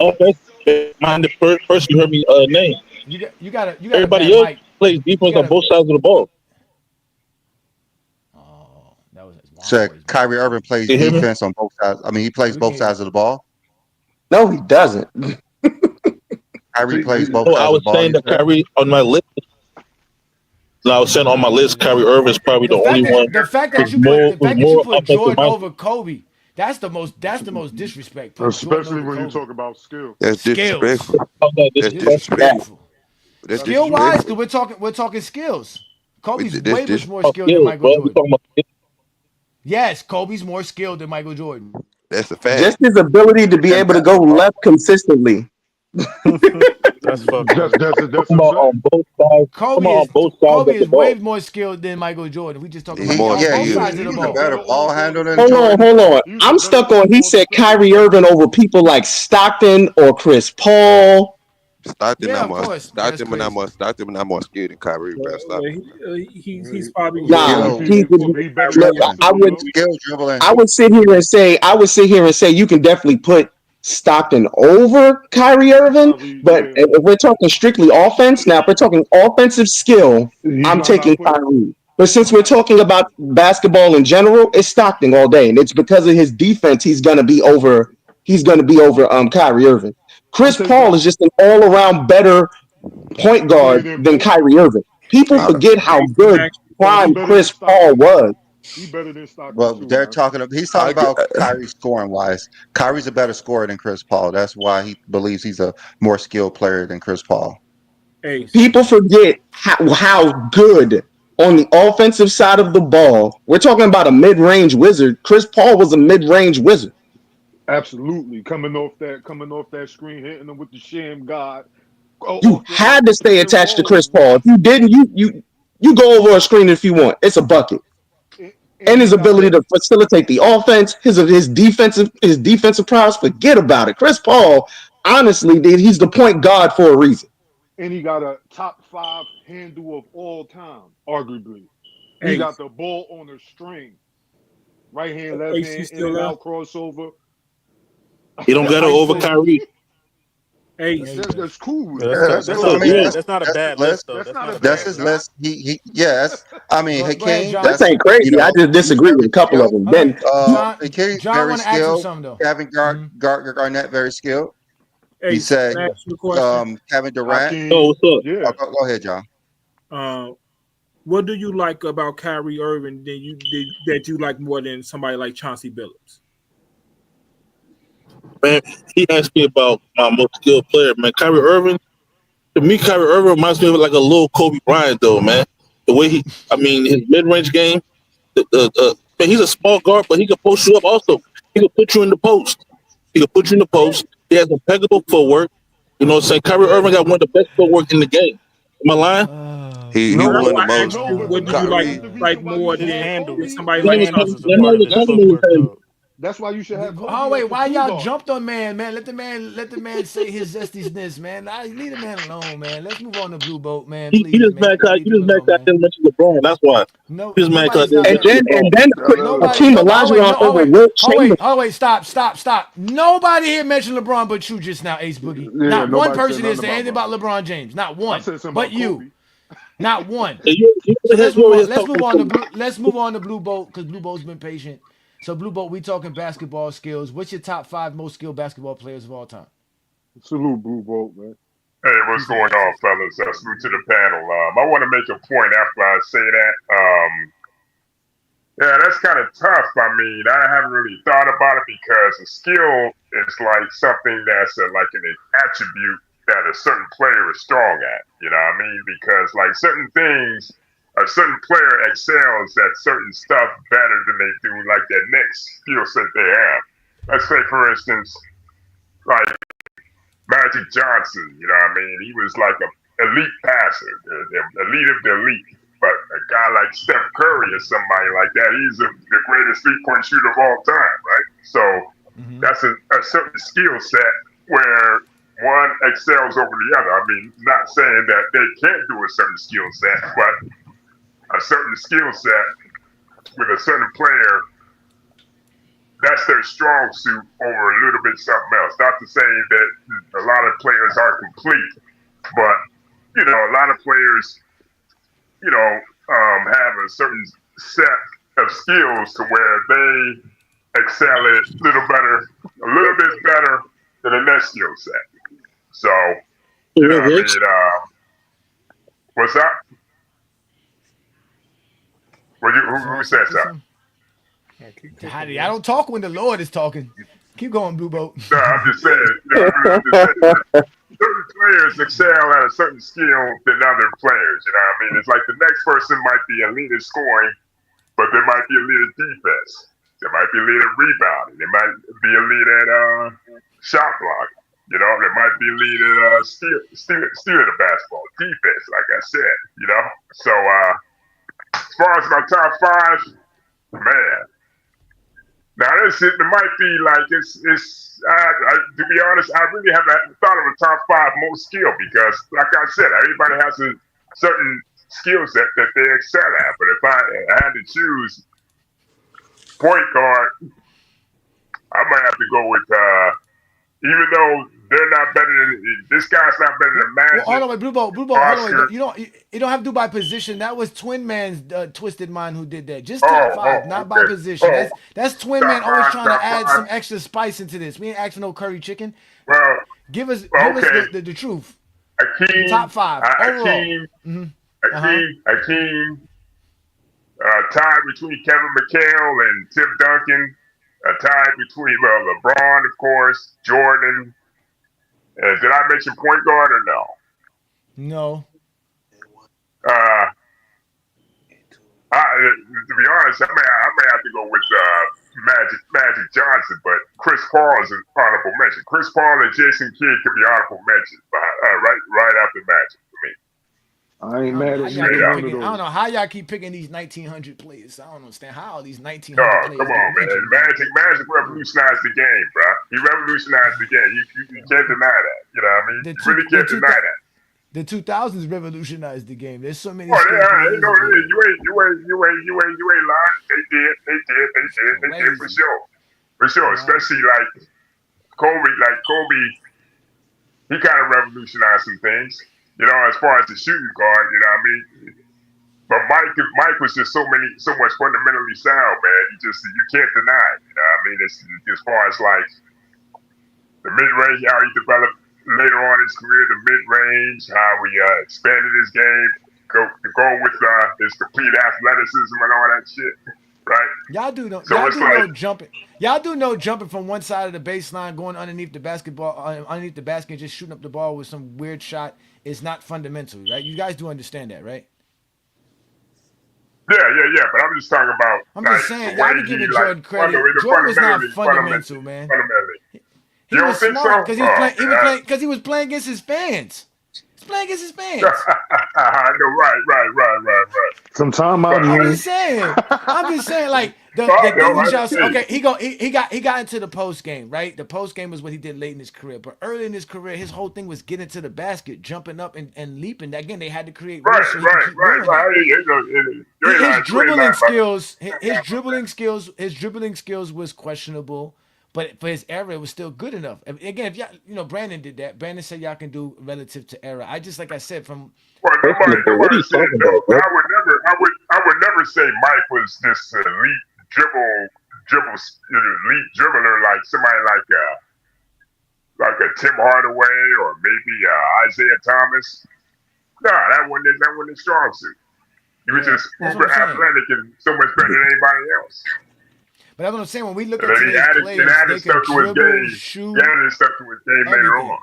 offensive-minded person you heard me name. You got a bad Everybody else mic. plays You defense got on a both sides of the ball. Oh, that was his wine So boy. Kyrie Irving plays You hear me? defense on both sides. I mean, he plays We can both hear you. sides of the ball. No, he doesn't. Kyrie plays both No, I sides of was the ball. saying You that said. Kyrie on my list. No, I was saying on my list, Kyrie Irving is probably The the only fact that one the fact that who's you put the fact that you more put offensive Jordan minded. over Kobe, that's the most disrespect. Putting Jordan Especially over when you Kobe. talk about skill. That's Skills. disrespectful. How's that That's disrespectful? Yeah. disrespectful. Disrespectful. That's Skill wise, disrespectful. because we're talking skills. Kobe's That's way much more Oh, skilled than skills, Michael bro. We Jordan. talking about Yes, Kobe's more skilled than Michael Jordan. That's a fact. Just his ability to be In able to go basketball, left consistently. That's fucked up. That's talking a about fact. on both sides. Talking Kobe about on is both sides Kobe of the is way ball. more skilled than Michael Jordan. We just talking He's about more on yeah, both He, skilled. sides of the he he's was a a ball. better better ball all-around handler than Hold defender. on, Jordan. hold on. He was a I'm better stuck on. He all-around said defender. Kyrie Irving over people like Stockton or Chris Paul. Stockton Yeah, not of more. course. That's crazy. Stockton not more skilled than Kyrie. Bro, stop it. He's probably just Nah, Skill, he's. He better Look, I defensively would. though. skill dribbling. I would sit here and say. I would sit here and say you can definitely put Stockton over Kyrie Irving, Kyrie, but yeah. if we're talking strictly offense, now if we're talking offensive skill, He's I'm not taking about to put. Kyrie. But since I'm we're not. talking about basketball in general, it's Stockton all day, and it's because of his defense. He's gonna be over. He's gonna be over Kyrie Irving. I'm Chris Paul taking is just an all around better point player guard than than both. Kyrie Irving. People I, forget how Ace, let me good ask you a He prime question. better than Chris Paul Stockton. was. He better than Stockton But too, they're man. talking. He's talking I, about Kyrie scoring wise. Kyrie's a better scorer than Chris Paul. That's why he believes he's a more skilled player than Chris Paul. Ace. People forget how good on the offensive side of the ball. We're talking about a mid range wizard. Chris Paul was a mid range wizard. Absolutely, coming off that screen, hitting him with the sham god, You off had to the stay pick and attached to Chris roll. Paul. If What? you didn't, you go over a screen if you want. It's a bucket. And And he his got ability the to facilitate the offense, his defensive prowess. Forget about it. Chris Paul, honestly, dude, he's the point guard for a reason. and he got a top 5 handle of all time, arguably. He got Ace. the ball on a string, right hand, left Ace, you hand, in still and there? out crossover. He don't got to over ISO. Kyrie. Ace. That's cool. Yeah, Yeah, that's that's That's cool. not I a mean, cool. bad. That's not a that's his bad list list. though. That's That's not not a a That's bad bad his list. knock. list. Yes. I mean, Go ahead, Hakeem. John. This That's ain't crazy. I just he's disagree very with a couple of skilled. them. Hold Then on, John. Hakeem's John very want to ask you skilled. something though. Kevin Mhm. Garnett very skilled. He Ace. said Can I ask you a question? Kevin Durant. Yo, Hakeem, what's up? yeah. Go ahead, John. What do you like about Kyrie Irving that you like more than somebody like Chauncey Billups? Man, he asked me about my most skilled player, man. Kyrie Irving, to me, Kyrie Irving reminds me of like a little Kobe Bryant, though, man. The way his mid range game, man, he's a small guard, but he can post you up also. He can put you in the post. He can put you in the post. He has impeccable footwork. You know what I'm saying? Kyrie Irving got one of the best footwork in the game. Am I lying? he No, That's won but the why I asked most. no, you but what do you but like Kyrie. that's the reason like why you more should His than have handle, somebody Kobe. like his That handles Chauncey is a man part Billups? of was his handling his footwork, handle. though. That's why you should have Kobe Oh wait, as the why two y'all guard. jumped on man? Let the man say his zestiness, man. Leave the man alone, man. Let's move on to Blue Boat, man. He Please, just man. mad Leave cause these he people just mad alone, 'cause I man. didn't mention LeBron. That's why. No, He just mad 'cause I nobody's didn't not. and mention then LeBron. and then Nobody. Hakeem No. Oh wait. Olajuwon No. Oh over wait. Wilt Oh Chamberlain. wait. Oh wait. Stop. Nobody here mentioned LeBron but you just now, Ace Boogie. Yeah, Not one nobody said person here nothing said about anything about Bron. LeBron James. Not I one. said something But about you. Kobe. Not one. Hey, you So let's over move here on. Let's talking move on to to Blue. Let's move on to Blue Boat because Blue Boat's been patient. So Blue Boat, we talking basketball skills. What's your top 5 most skilled basketball players of all time? Salute Blue Bolt, man. Hey, what's going on, fellas? Salute to the panel. I want to make a point after I say that. Yeah, that's kind of tough. I mean, I haven't really thought about it because a skill is like something that's like an attribute that a certain player is strong at. You know what I mean? Because like certain things, a certain player excels at certain stuff better than they do like their next skill set they have. Let's say, for instance, like Magic Johnson. You know what I mean? He was like an elite passer, the elite of the elite. But a guy like Steph Curry or somebody like that, he's the greatest three-point shooter of all time, right? So That's a certain skill set where one excels over the other. I mean, not saying that they can't do a certain skill set, but a certain skill set with a certain player, that's their strong suit over a little bit something else. Not to say that a lot of players are complete, but a lot of players, have a certain set of skills to where they excel at a little bit better than the next skill set. So, what's up? Who said something? I don't talk when the Lord is talking. Keep going, Blue Boat. No, I'm just saying. I'm just saying. Certain players excel at a certain skill than other players. You know what I mean? It's like the next person might be elite at scoring, but they might be elite at defense. They might be elite at rebounding. They might be elite at shot blocking. They might be elite at stealing the basketball, defense, like I said. So as far as my top five, man. Now it might be like to be honest, I really haven't thought of a top five most skill because, like I said, everybody has a certain skill set that they excel at. But if I had to choose point guard, I might have to go with even though they're not better than this guy's not better than Magic. Hold on, wait, Blue Boat. Hold on, you don't have to do by position. That was Twin Man's twisted mind who did that. Just top five, not by position. That's Twin Man always trying to add some extra spice into this. We ain't asking no curry chicken. Well, give us the truth. Hakeem, top five overall. Hakeem, tied between Kevin McHale and Tim Duncan. Tied between LeBron, of course, Jordan. Did I mention point guard or no? No. To be honest, I may have to go with Magic Johnson, but Chris Paul is an honorable mention. Chris Paul and Jason Kidd could be honorable mentions, right after Magic for me. I ain't mad at you. I don't know how y'all keep picking these 1900 players. I don't understand how all these 1900 players. Come on, man. Magic revolutionized the game, bro. He revolutionized the game. You can't deny that. You know what I mean? You really can't deny that. The 2000s revolutionized the game. There's so many. You ain't lying. They did for sure. Especially like Kobe. He kind of revolutionized some things. As far as the shooting guard, you know what I mean? But Mike was just so much fundamentally sound, man. You can't deny it, you know what I mean? It's, as far as like the mid-range, how he developed later on in his career, the mid-range, how he expanded his game, go with his complete athleticism and all that shit, right? Y'all do no jumping. Y'all do no jumping from one side of the baseline, going underneath the basket, and just shooting up the ball with some weird shot. It's not fundamental, right? You guys do understand that, right? Yeah. But I'm just talking about. I'm just saying, y'all be giving Jordan credit. Jordan was not fundamental, man. He was smart because he was playing against his fans. He's playing against his fans. I know, right. Some time out. I'm just saying, like the thing y'all say. Okay, he got into the post game, right? The post game was what he did late in his career, but early in his career, his whole thing was getting to the basket, jumping up and leaping. Again, they had to create right. His dribbling skills was questionable. But for his era, it was still good enough. Again, if y'all, Brandon did that. Brandon said y'all can do relative to era. Like I said, from. Well, nobody said no. I would never say Mike was this elite elite dribbler like somebody like a Tim Hardaway or maybe Isaiah Thomas. No, that wasn't his strong suit. He was just uber athletic and so much better than anybody else. But that's what I'm saying. When we look at today's players, they can dribble, shoot, stuff to his game later on.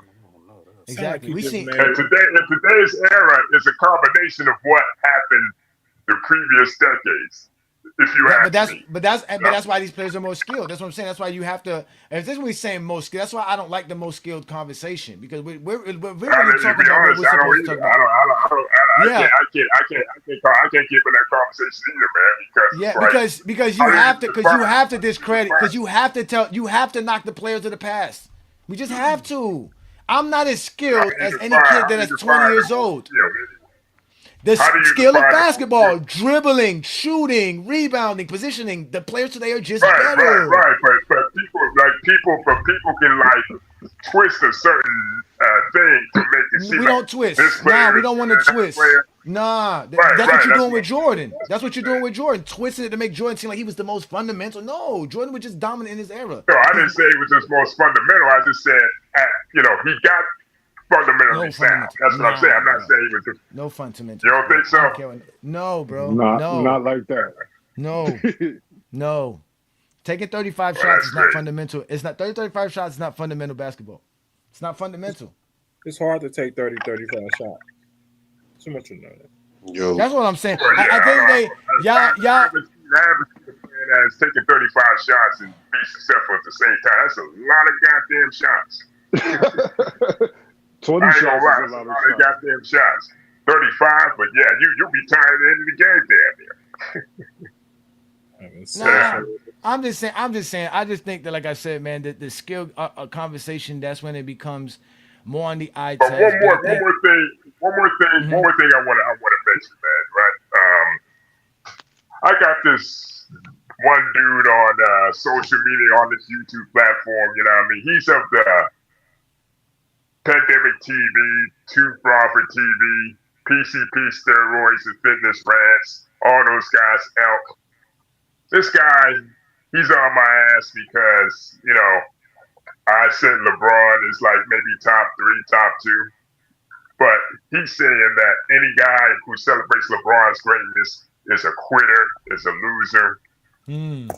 Exactly. We see. And today's era is a combination of what happened the previous decades. If you That, but ask that's me, but that's but no, that's why these players are more skilled. That's what I'm saying. That's why you have to. If this is what we're saying most skilled, that's why I don't like the most skilled conversation because we're really to talking be about what honest, we're I don't supposed to either. talk about. Yeah, I can't get in that conversation either, man. Because it's yeah, like, because how you do you have to define? discredit you have to knock the players of the past. We just have to. I'm not as skilled as any kid How do you that's 20 define the years most old. skilled anyway? The How do you skill of define the most basketball, skilled? dribbling, shooting, rebounding, positioning. The players today are just Right, right, better. right. But people can like twist a certain thing to make it seem We like don't this twist. Nah, player we is don't want to better than that twist. player. Nah, Right, that's what right. you're That's doing what with I'm saying. Jordan. That's That's what what I'm you're doing saying. with Jordan. Twisting it to make Jordan seem like he was the most fundamental. No, Jordan was just dominant in his era. No, I He's didn't say it was his most fundamental. I just said, he got fundamentally no sound. fundamental. That's what I'm saying. Nah, I'm not bro. saying he was just. No You fundamentals, don't bro. think I so? don't care what. No, bro. Not No. like that. No. No. Taking 35 Well, shots that's is not great. fundamental. It's not 35 shots is not fundamental basketball. It's not fundamental. It's hard to take 30, 35 shots. Too much you know that. Yo, That's what I'm saying. Well, yeah, I I think know. they I haven't seen a player that has taken 35 shots and be successful at the same time. That's a lot of goddamn shots. 20 I ain't gonna shots is lie, a that's a lot of lot of shots. goddamn shots. 35, but yeah, you'll be tired at the end of the game, damn near. Nah, I'm just saying. I just think that, like I said, man, the skill conversation. That's when it becomes more on the eye But test. But I think, one mhm. more thing I wanna mention, man. Right? I got this one dude on social media on this YouTube platform. You know what I mean? He's of the pandemic TV, Too Crawford TV, PCP steroids and fitness rants, all those guys elk. This guy, he's on my ass because, I said LeBron is like maybe top three, top two. But he's saying that any guy who celebrates LeBron's greatness is a quitter, is a loser, Hmm.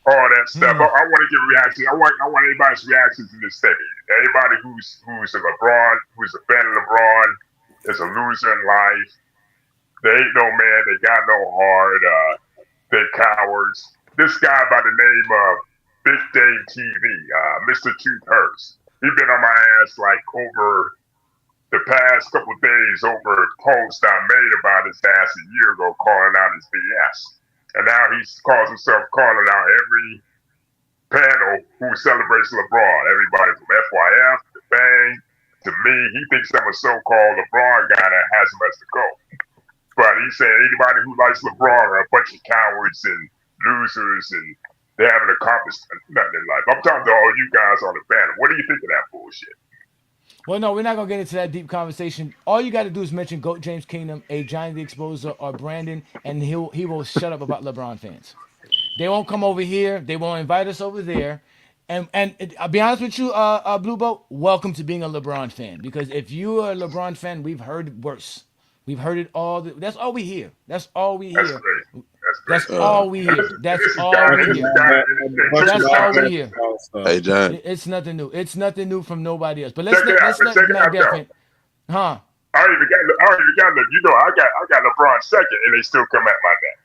all that stuff. Hmm. I want to get reactions. I want everybody's reactions to this statement. Everybody who's a LeBron, who's a fan of LeBron, is a loser in life. They ain't no man. They got no heart. They're cowards. This guy by the name of Big Dave TV, Mr. Tooth Hurst, he been on my ass like over the past couple of days over a post I made about his ass a year ago, calling out his BS. And now he calls himself calling out every panel who celebrates LeBron. Everybody from FYF to Bang to me. He thinks I'm a so-called LeBron guy that has him as the GOAT. But he said anybody who likes LeBron are a bunch of cowards and losers and they haven't accomplished nothing in life. I'm talking to all you guys on the panel. What do you think of that bullshit? Well, no, we're not gonna get into that deep conversation. All you got to do is mention Goat James Kingdom, a Johnny the Exposer, or Brandon, and he will shut up about LeBron fans. They won't come over here. They won't invite us over there. I'll be honest with you, Blue Boat. Welcome to being a LeBron fan because if you are a LeBron fan, we've heard worse. We've heard it all. That's all we hear. That's all we That's hear. great. That's That's great. all we And hear. That's this is all guy, we this is hear. guy, That's all we hear. Hey, John. It's nothing new. It's nothing new from nobody else. But check it out. let's let Check it out Mac though. Deff, huh? I don't even got you know, I got LeBron second, and they still come at my neck.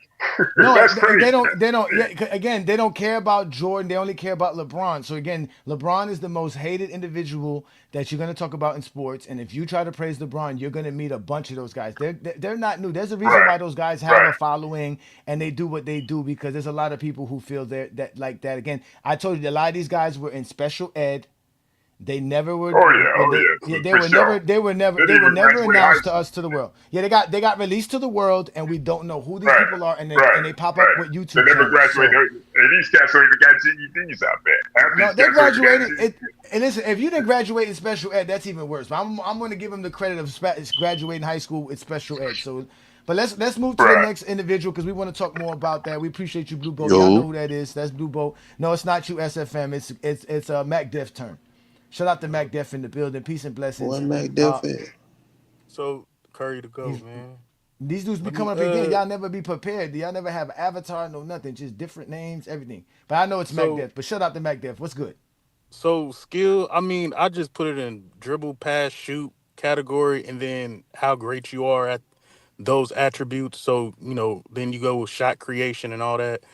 No, That's crazy. they don't. Yeah, again, they don't care about Jordan. They only care about LeBron. So again, LeBron is the most hated individual that you're going to talk about in sports. And if you try to praise LeBron, you're going to meet a bunch of those guys. They're not new. There's a reason why those guys have a following and they do what they do because there's a lot of people who feel that like that. Again, I told you a lot of these guys were in special ed. They never were. They were never. They were never. They were never announced to us to the world. Yeah, they got released to the world, and we don't know who these people are, and they pop up with YouTube They never channels. graduated. And these cats don't even got GEDs out there. Half No, these they cats don't even got graduated. And listen, if you didn't graduate in special ed, that's even worse. But I'm going to give them the credit of graduating high school with special ed. So, but let's move to the next individual because we want to talk more about that. We appreciate you, Blue Boat. Y'all know who that is. That's Blue Boat. No, it's not you, SFM. It's Mac Deff's turn. Shout out to Mac Deff in the building. Peace and blessings. what Mac Def at? So Curry to go, man. These dudes be Let me coming up again. Y'all never be prepared. Y'all never have an avatar, no nothing. Just different names, everything. But I know it's Mac so Deff. But shout out to Mac Deff. What's good? so skill. I mean, I just put it in dribble, pass, shoot category, and then how great you are at those attributes. So then you go with shot creation and all that.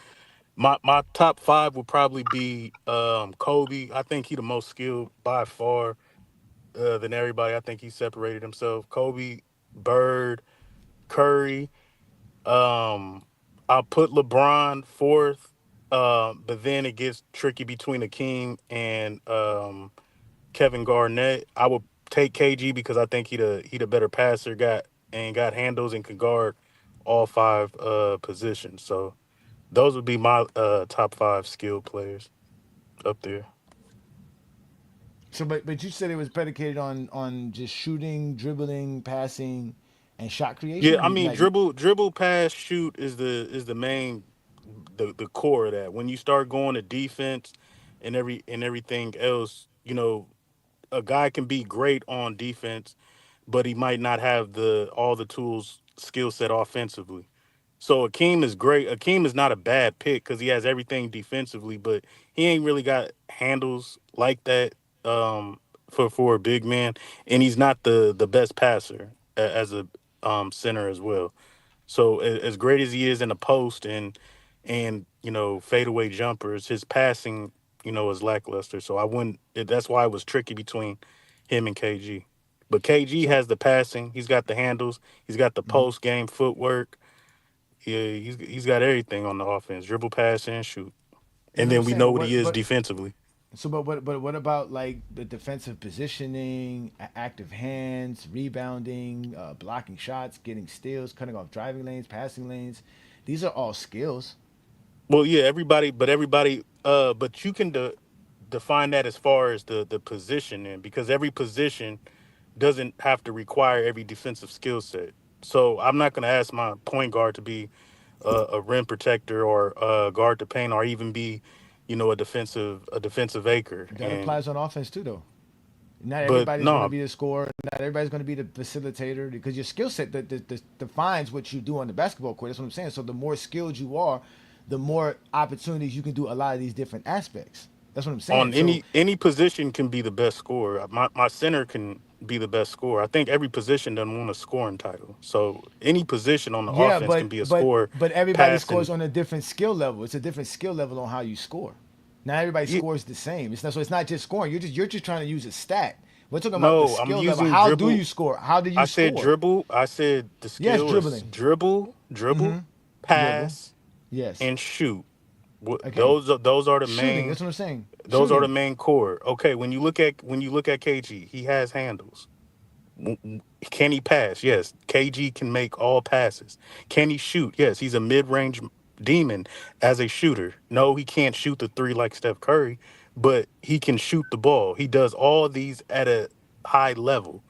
My top five would probably be Kobe. I think he the most skilled by far than everybody. I think he separated himself. Kobe, Bird, Curry. Um, I'll put LeBron fourth. But then it gets tricky between Hakeem and Kevin Garnett. I would take KG because I think he the better passer, got handles and can guard all five positions. So those would be my top five skilled players up there. So, but you said it was predicated on just shooting, dribbling, passing, and shot Yeah, creation. I You mean like dribble, pass, shoot is the main the core of that. When you start going to defense and everything else, a guy can be great on defense, but he might not have the all the tools skill set offensively. So Akeem is great. Akeem is not a bad pick because he has everything defensively, but he ain't really got handles like that for a big man, and he's not the best passer as a center as well. So as great as he is in the post and fadeaway jumpers, his passing is lackluster. So I wouldn't. That's why it was tricky between him and KG. But KG so. has the passing. He's got the handles. He's got the Mhm. post game footwork. Yeah, he's got everything on the offense: dribble, pass, and shoot. That's And what I'm then we saying. know But what he is but defensively. so but what about like the defensive positioning, active hands, rebounding, blocking shots, getting steals, cutting off driving lanes, passing lanes? These are all skills. Well, yeah, but you can define that as far as the position in because every position doesn't have to require every defensive skill set. So I'm not going to ask my point guard to be a rim protector or guard the paint or even be, a defensive anchor. That And applies on offense too, though. Not but everybody's going to no, be the scorer. Not everybody's going to be the facilitator because your skill set defines what you do on the basketball court. That's what I'm saying. So the more skilled you are, the more opportunities you can do a lot of these different aspects. That's what I'm saying. on So any position can be the best scorer. My center can be the best scorer. I think every position doesn't want a scoring title. So any position on the yeah, offense can but be a but scorer, but everybody scores passing. on a different skill level. It's a different skill level on how you score. Not everybody You, scores the same. It's not so. It's not just scoring. You're just trying to use a stat. We're talking about the no, I'm skill level. using How do dribble. you score? How do I you said score? dribble. I said the Yes, skill is dribbling. dribble, Dribble. pass, Yes. and shoot. Okay. Those are the Shooting. main That's what I'm saying. those are the Shooting. main core. Okay, when you look at KG, he has handles. Can he pass? Yes. KG can make all passes. Can he shoot? Yes. He's a mid-range demon as a shooter. No, he can't shoot the three like Steph Curry, but he can shoot the ball. He does all these at a high level.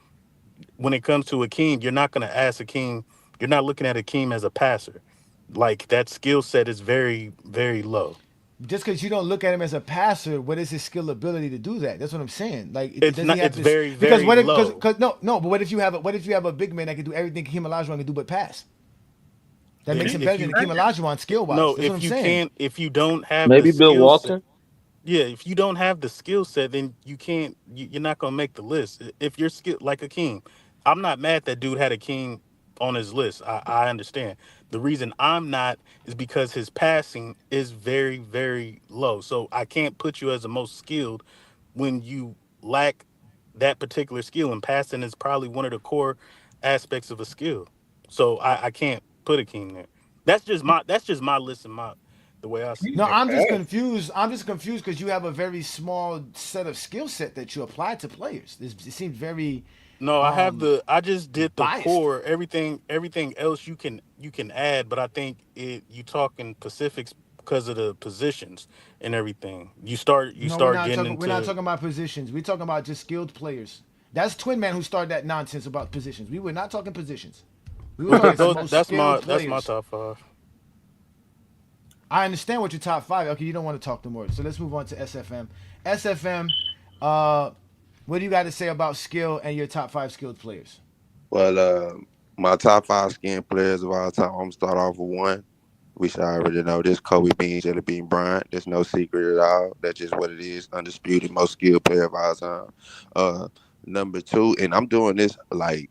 When it comes to Akeem, you're not going to ask Akeem. You're not looking at Akeem as a passer. Like that skill set is very, very low. Just because you don't look at him as a passer, what is his skill ability to do that? That's what I'm saying. Like, It's does he not. have It's this? very, Because very what if? low. Because no. But what if you have a big man that can do everything Hakeem Olajuwon can do but pass? That If makes you him if better than you Hakeem Olajuwon skill wise. no, That's what I'm if you saying. can't, if you don't have the Maybe Bill skill set. Walton. Yeah, if you don't have the skill set, then you can't. You're not gonna make the list. If you're skilled like Akeem, I'm not mad that dude had Akeem on his list. I understand. The reason I'm not is because his passing is very very low. So I can't put you as the most skilled when you lack that particular skill. And passing is probably one of the core aspects of a skill. So I can't put Akeem there. That's just my list and my the way I see No, it. Decent I'm just pass. confused. I'm just confused because you have a very small set of skill set that you apply to players. It seems very No, um I just did the biased. core. Everything else you can add, but I think you talking Pacifics because of the positions and everything. You No, we're start not getting talking. We're not into talking about positions. We're talking about just skilled players. That's Twin Man who started that nonsense about positions. We were not talking positions. We were okay. talking Those most that's skilled my players. top five. I understand what your top five. Okay, you don't want to talk no more. So let's move on to SFM. SFM, uh, what do you got to say about skill and your top five skilled players? Well, my top five skin players of all time. I'm gonna start off with one. We should already know this. Kobe Bean, Jelly Bean Bryant. There's no secret at all. That's just what it is. Undisputed, most skilled player of all time. Uh, number two, and I'm doing this like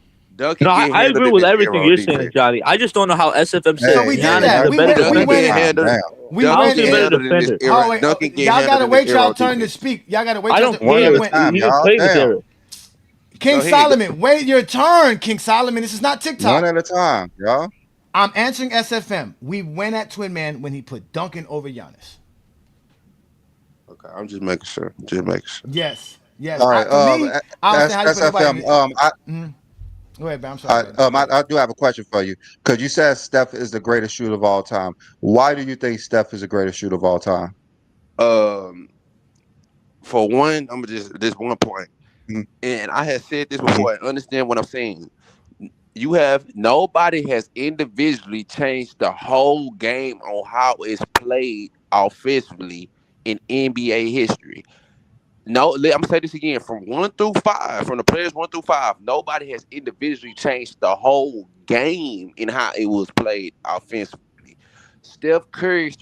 No, Duncan I, get I agree handled in with the everything air on you're saying, defense. Johnny. I just don't know how SFM So said we Hey, did Giannis hey, is that. a We better went. We Duncan went get defender. in. handled. damn. We How Duncan is went he a get better in. handled in this defender? Oh era. wait, Duncan get y'all gotta handled in the wait air y'all on turn to defense. speak. Y'all gotta wait I y'all. don't We One didn't at care. a went. time, He didn't y'all. play this Damn. era. King Go ahead. Solomon, wait your turn. King Solomon, this is not One TikTok. at a time, y'all. I'm answering SFM. We went at Twin Man when he put Duncan over Giannis. Okay, I'm just making sure. Just making sure. Yes, yes. All right. For me, I don't understand how you put SFM. nobody. Go ahead, man. I'm sorry. Go ahead. Go ahead. I do have a question for you because you said Steph is the greatest shooter of all time. Why do you think Steph is the greatest shooter of all time? Um, for one, I'm just this one point, Mhm, and I had said this mhm. before. I understand what I'm saying. You have nobody has individually changed the whole game on how it's played offensively in NBA history. No, I'm gonna say this again. From 1 through 5, from the players 1 through 5, nobody has individually changed the whole game in how it was played offensively. Steph Curry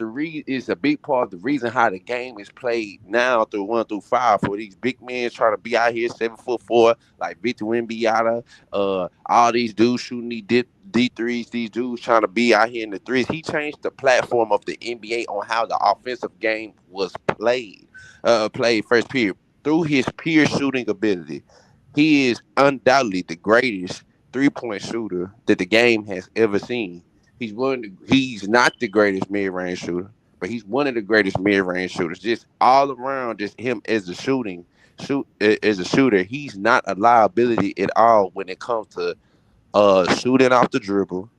is a big part of the reason how the game is played now through 1 through 5 for these big men trying to be out here 7'4" like Victor Wembanyama, all these dudes shooting these D3s, these dudes trying to be out here in the threes. He changed the platform of the NBA on how the offensive game was played first period through his pure shooting ability. He is undoubtedly the greatest 3-point shooter that the game has ever seen. He's not the greatest mid-range shooter, but he's one of the greatest mid-range shooters. Just all around, just him as as a shooter. He's not a liability at all when it comes to shooting off the dribble,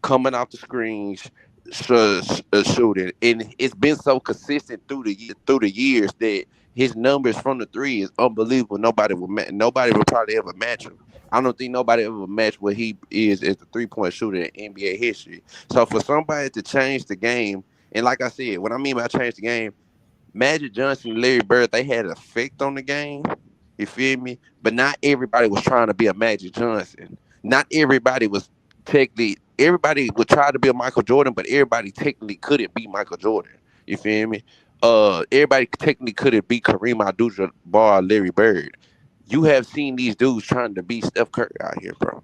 coming off the screens, shooting, and it's been so consistent through the years that his numbers from the three is unbelievable. Nobody will probably ever match him. I don't think nobody ever matched what he is as a 3-point shooter in NBA history. So for somebody to change the game, and like I said, what I mean by change the game, Magic Johnson and Larry Bird, they had an effect on the game. You feel me? But not everybody was trying to be a Magic Johnson. Not everybody was technically. Everybody would try to be a Michael Jordan, but everybody technically couldn't be Michael Jordan. You feel me? Everybody technically couldn't be Kareem Abdul-Jabbar, Larry Bird. You have seen these dudes trying to be Steph Curry out here, bro.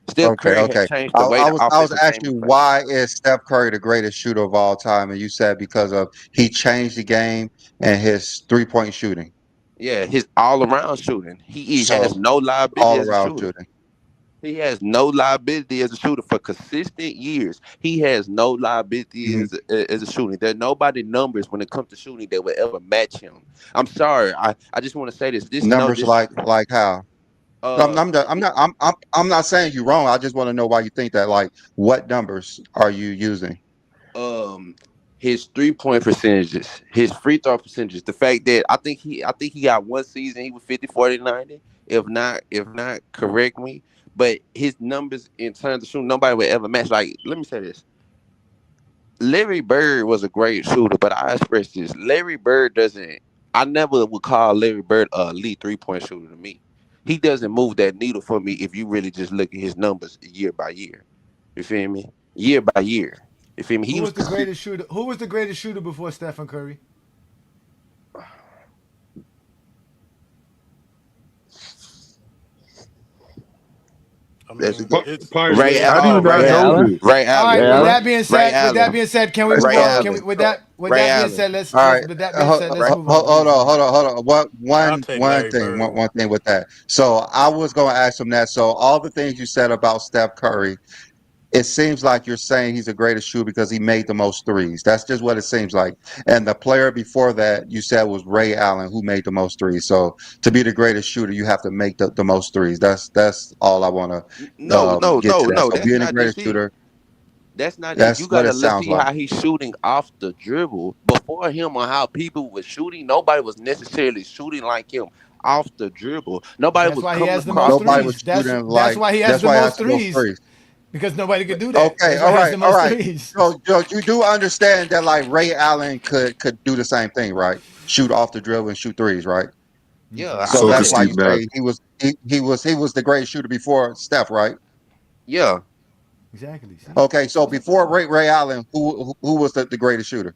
Steph Okay, Curry has okay. changed the way the I was offensive game asking is you played. why is Steph Curry the greatest shooter of all time, and you said because of he changed the game and his 3-point shooting. Yeah, his all-around shooting. He has So no liability all as a around shooter. shooting. He has no liability as a shooter for consistent years. He has no liability Mhm. as a shooting. There are nobody numbers when it comes to shooting that will ever match him. I'm sorry. I just want to say this. This is no Numbers dis. like how? Uh, I'm not saying you're wrong. I just want to know why you think that. Like, what numbers are you using? um, his 3-point percentages, his free throw percentages. The fact that I think he got one season he was 50, 40, 90. If not, correct me. But his numbers in terms of shooting, nobody would ever match. Like, let me say this. Larry Bird was a great shooter, but I express this. Larry Bird doesn't. I never would call Larry Bird a elite 3-point shooter to me. He doesn't move that needle for me if you really just look at his numbers year by year. You feel me? Year by year. You feel me? He Who was was the greatest shooter? Who was the greatest shooter before Stephen Curry? I that's a mean, good it's Ray. How do you not Ray know Allen. this? Ray All Allen. right. Ray With Allen. that being Ray said, Allen. can we move Ray on? Can we Allen. with Ray that being Allen. said, All right. with that being said, let's move on. Hold on. I'll take Larry Bird. One thing with that. So I was going to ask him that. So all the things you said about Steph Curry, it seems like you're saying he's the greatest shooter because he made the most threes. That's just what it seems like. And the player before that you said was Ray Allen, who made the most threes. So to be the greatest shooter, you have to make the most threes. That's all I want to No, no, get no, to that. no. So That's being the not just greatest it. shooter, That's not it. You that's what gotta it let's sounds see like. how he's shooting off the dribble. Before him on how people were shooting, nobody was necessarily shooting like him off the dribble. Nobody That's was why he coming has the most across Nobody the was threes. shooting That's like. why he has That's the why I most have the most threes threes. because nobody could but do that. Okay, That's why he has the all most right. threes. So you do understand that like Ray Allen could do the same thing, right? Shoot off the dribble and shoot threes, right? yeah, I So So know could that's that. why Steve you Nash. say he was the greatest shooter before Steph, right? Yeah. Exactly. See, Okay, so that's what I'm before talking about. Ray Allen, who was the greatest shooter?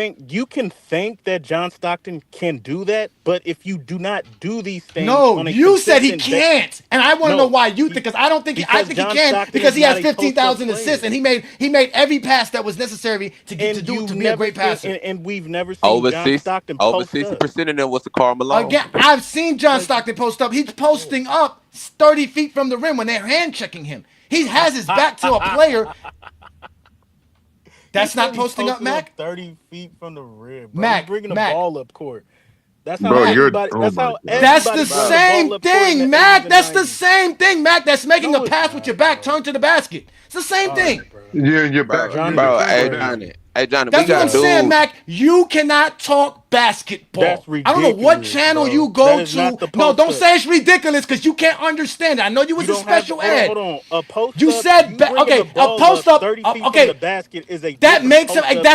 think that John Stockton can do that, but if you do not do these things No, on a you said he consistent can't, and I want to know No, why you think. Because I don't think I think John he can Stockton because is he has not a post-up 15,000 player. assists and he made every pass that was necessary to get and to be a great passer. and we've never seen Over John six, Stockton over post up. 60% of them was the Karl Malone. Again, I've seen John Stockton post up. He's posting up 30 feet from the rim when they're hand checking him. He has his back to a player. That's not posting up, Mac. 30 feet from the rim, bro. Mac, He's bringing the Mac. ball up court. That's how Bro, you're- everybody. oh That's my how God. everybody. That's the brings the ball same up court in thing, the Mac. 80s and That's the 90s. same thing, Mac. That's making No, a it's pass not, with your back bro. turned to the basket. It's the same thing. Bro. Yeah, and your back. Johnny, you're Bro, you're hey, defending. crazy. Johnny, Hey Johnny, we That's what I'm got saying, dudes. Mac. You cannot talk basketball. That's I don't know what ridiculous, channel bro. you go That is to. not the No, post don't up. say it's ridiculous because you can't understand it. I know you You was in don't have. special Hold on, ed. hold on. A post You up, said, you bringing the okay, a ball post up up. 30 feet from the Okay, basket is a that different makes him. post up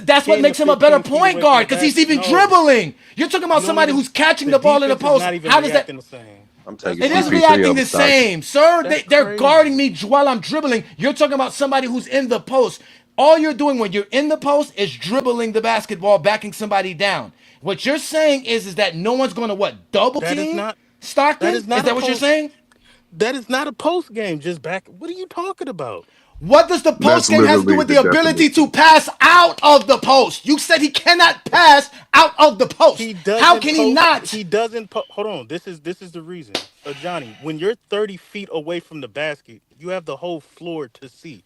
That's what 10 to makes him a better 15 feet point away from the guard because he's basket. even No, dribbling. You're talking about you don't somebody even. who's catching The the ball in the defense is post. not even How does that? reacting the same. I'm That's taking It is wild. CP3 reacting over the Stockton. same, sir. That's They're guarding crazy. me while I'm dribbling. You're talking about somebody who's in the post. All you're doing when you're in the post is dribbling the basketball, backing somebody down. What you're saying is that no one's going to what, double That is team not. That Stockton? is Is not a that what you're post. saying? That is not a post game. Just back. What are you talking about? What does the post That's game has to do literally with the the ability to definition. pass out of the post? You said he cannot pass out of the post. He How doesn't can he post. not? He doesn't. Hold on. This is the reason, Johnny. When you're 30 feet away from the basket, you have the whole floor to see.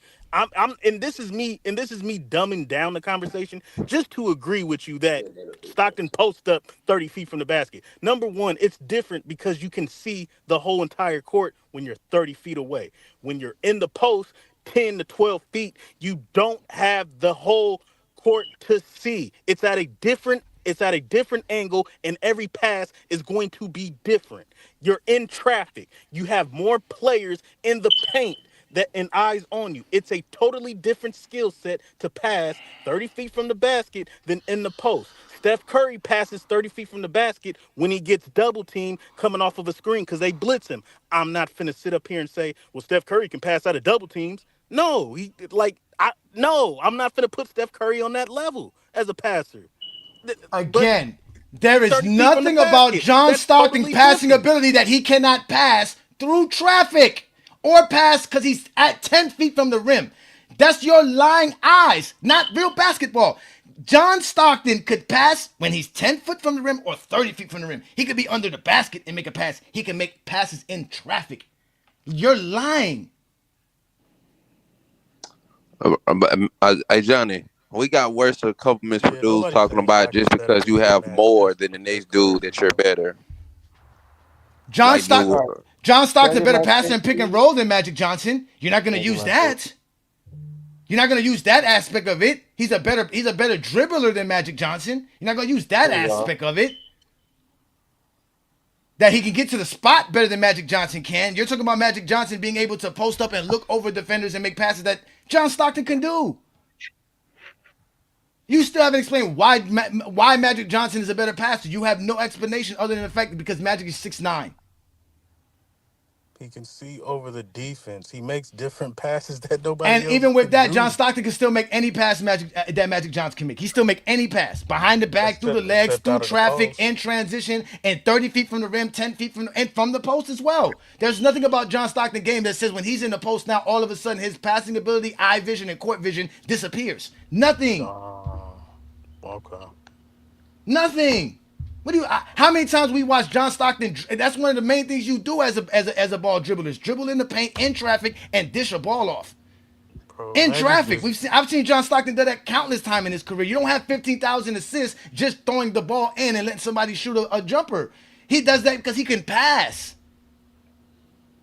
And this is me. And this is me dumbing down the conversation just to agree with you that Stockton post up 30 feet from the basket. Number one, it's different because you can see the whole entire court when you're 30 feet away. When you're in the post, 10 to 12 feet, you don't have the whole court to see. It's at a different angle, and every pass is going to be different. You're in traffic. You have more players in the paint that and eyes on you. It's a totally different skill set to pass 30 feet from the basket than in the post. Steph Curry passes 30 feet from the basket when he gets double teamed coming off of a screen because they blitz him. I'm not finna sit up here and say, well, Steph Curry can pass out of double teams. No, I'm not finna put Steph Curry on that level as a passer. But Again, there is 30 feet from the nothing about basket, John that's Stockton's totally passing different. ability that he cannot pass through traffic or pass because he's at 10 feet from the rim. That's your lying eyes, not real basketball. John Stockton could pass when he's 10 foot from the rim or 30 feet from the rim. He could be under the basket and make a pass. He can make passes in traffic. You're lying. Hey Johnny, we got worse compliments from Yeah, dudes nobody talking saying about Stockton's just better because than you have more Steph than the next dude Curry, that you're bro. better. John Like Stock, dude, All right. John Can I Stockton's a get better my passer take, in pick and please? roll than Magic Johnson. You're not going to Can I get use my take? that. You're not going to use that aspect of it. He's a better dribbler than Magic Johnson. You're not going to use that There you go. aspect of it. That he can get to the spot better than Magic Johnson can. You're talking about Magic Johnson being able to post up and look over defenders and make passes that John Stockton can do. You still haven't explained why Magic Johnson is a better passer. You have no explanation other than the fact that because Magic is 6'9". He can see over the defense. He makes different passes that nobody And else even with could that, John do. Stockton can still make any pass that Magic Johnson can make. He still make any pass behind the back, through the legs, Except through out of the traffic, post. in transition, and 30 feet from the rim, 10 feet from the post as well. There's nothing about John Stockton game that says when he's in the post now, all of a sudden his passing ability, eye vision, and court vision disappears. Nothing. Okay. Nothing. What do you? How many times we watch John Stockton? That's one of the main things you do as a ball dribbler is dribble in the paint, in traffic, and dish a ball off. Bro, In Magic traffic, just I've seen John Stockton do that countless time in his career. You don't have 15,000 assists just throwing the ball in and letting somebody shoot a jumper. He does that because he can pass.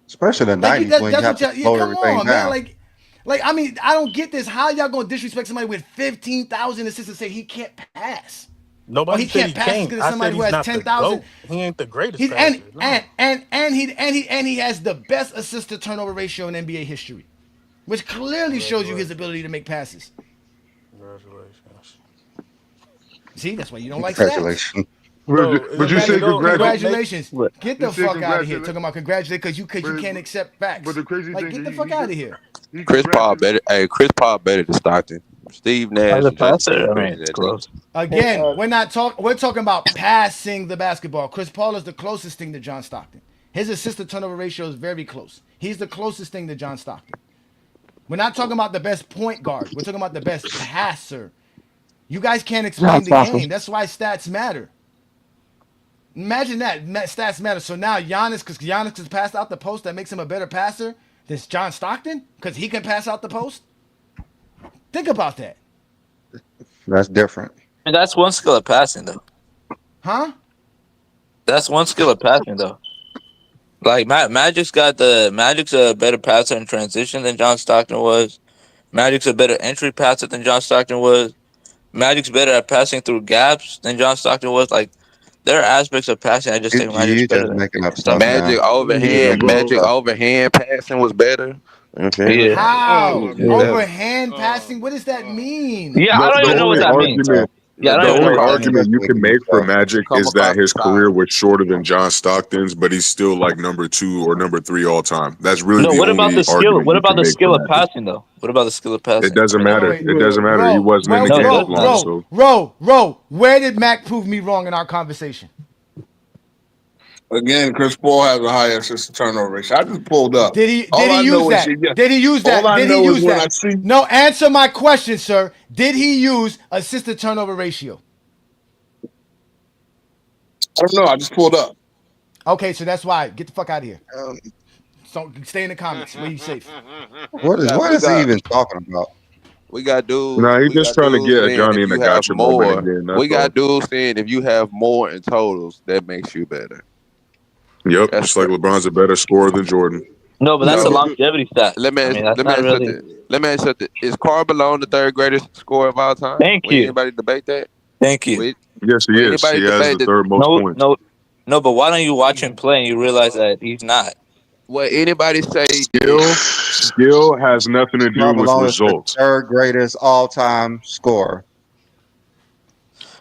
Especially in the Like you, 90s when you that's have what to y'all. Yeah, slow come everything on, man. down. Like I mean, I don't get this. How y'all gonna disrespect somebody with 15,000 assists and say he can't pass? Or nobody he said can't he pass as can't. good as I said somebody who he's has not the 10,000. GOAT. He ain't the greatest He's passer. No. and he has the best assist to turnover ratio in NBA history, which clearly shows you his Congratulations. ability to make passes. Congratulations. See, that's why you don't like stats. Congratulations. But you said congratulations. Congratulations. What? Get You the said fuck out of here. congratulations. Talking about congratulate because you But, can't accept but facts. the crazy Like, thing, get the fuck out of here. he Chris Paul congratulated. better. Hey, Chris Paul better than Stockton. Steve As Nash a and Jason passer, Kidd I better mean, than it's that nigga. close. Hey, Again, we're talking about passing the basketball. Chris Paul is the closest thing to John Stockton. His assist to turnover ratio is very close. He's the closest thing to John Stockton. We're not talking about the best point guard. We're talking about the best passer. You guys can't John explain the Stockton. game. That's why stats matter. Imagine that. Stats matter. So now because Giannis has passed out the post, that makes him a better passer than John Stockton? Because he can pass out the post? Think about that. That's different. And that's one skill of passing, though. Huh? That's one skill of passing, though. Like Magic's a better passer in transition than John Stockton was, Magic's a better entry passer than John Stockton was. Magic's better at passing through gaps than John Stockton was. Like, there are aspects of passing I just think Magic's You better just than making up stuff Stockton. now. Yeah, bro. Magic overhand passing was better. Okay. Yeah. Oh How? my Yeah. god. Overhand passing? What does that mean? Yeah, I don't The even know what only that means. argument Yeah, I don't the even know only what that That's means. argument you what can you make for say. Magic Come is that across his the side. career was shorter than John Stockton's, but he's still like number 2 or number 3 all time. That's really No, the what about only the skill? argument What you about can the make for skill of Magic. passing though? What about the skill of It passing? doesn't Wait, wait, matter. wait. It doesn't matter. He Ro, wasn't in well, the No, it game does as long. matter. Ro, where did Mac prove me wrong in our conversation? Again, Chris Paul has a higher assist to turnover ratio. I just pulled up. Did All he I use know is that? Did he use all that? I Did he know is use when I that? see. No, answer my question, sir. Did he use assist to turnover ratio? I don't know. I just pulled up. Okay, so that's why. Get the fuck out of here. Um, So stay in the comments where you safe. What is We he got even talking about? we got dudes. Nah, he's We just got trying to dudes get saying Johnny if in a you have gotcha moment more. again. That's We all. got dudes saying if you have more in totals, that makes you better. Yep, That's just like LeBron's a better scorer than Jordan. No, but that's a so. longevity stat. Let me I ask, mean, that's let me not ask really. something. Let me ask something. Is Karl Malone the third greatest scorer of all time? Thank Will you. anybody debate that? Thank you. Will, Yes, he will is. anybody He has debate the that? third most No, points. no, no. But why don't you watch him play and you realize that he's not? Will anybody say that? Skill has nothing to do Karl with Malone is the results. third greatest all-time scorer.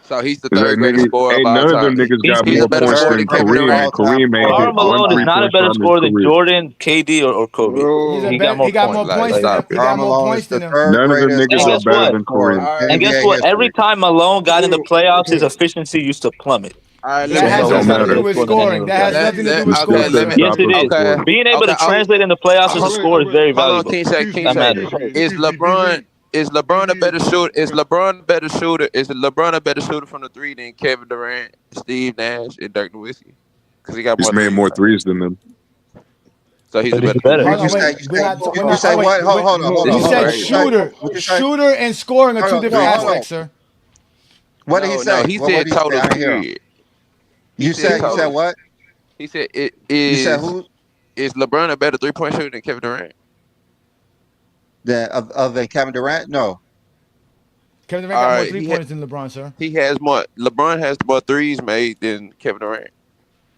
So he's the Is that third greatest nigga? scorer of Ain't all none of them time. niggas He's got He's he's more a a better better points scorer scorer. than than Kevin Third Kareem. Durant. all-time Kareem ain't Karl hit scorer. one Malone is not a 3-point better shot in his scorer than career. Jordan, KD, or Kobe. Bro, He got more More points. like points than him. stop He it. Karl got more Malone is points the than him. third None of them greatest niggas And are guess better what? than scorer Kareem. All in right. And guess NBA what? Every history. time Malone got in the playoffs, his Okay. efficiency used to plummet. All right. Let That me Even has though ask he's Don't y'all nothing not to a do matter. better something. with scorer than any scoring. of those That guys. has nothing to do He with still Okay. scoring. Let couldn't me. Yes, stop it his is. Okay. footwork. Being able to Okay. translate in the playoffs as a Hold, scorer is very Hold hold on, valuable. on. 10 seconds. 10 That seconds. matters. Is LeBron? Is LeBron a better shooter? Is LeBron a better shooter? Is LeBron a better shooter from the three than Kevin Durant, Steve Nash, and Dirk Nowitzki? Because he got He's more made threes, more right? threes than them. So he's a But he's better shooter. better. Hold on, You wait. say We're not. We're you not. say Oh wait. what? Hold on, You This is hold on. said What you crazy. say? shooter, What you say? shooter, and scoring are two different Hold on. aspects, sir. What did he No. say? He What said did he say? totals. I didn't hear him. Period. He You said said totals. what? He said it You said who? is LeBron a better 3-point shooter than Kevin Durant? Other than Kevin Durant? No. Kevin Durant All got more right. three pointers than LeBron, sir. He has more. LeBron has more threes made than Kevin Durant.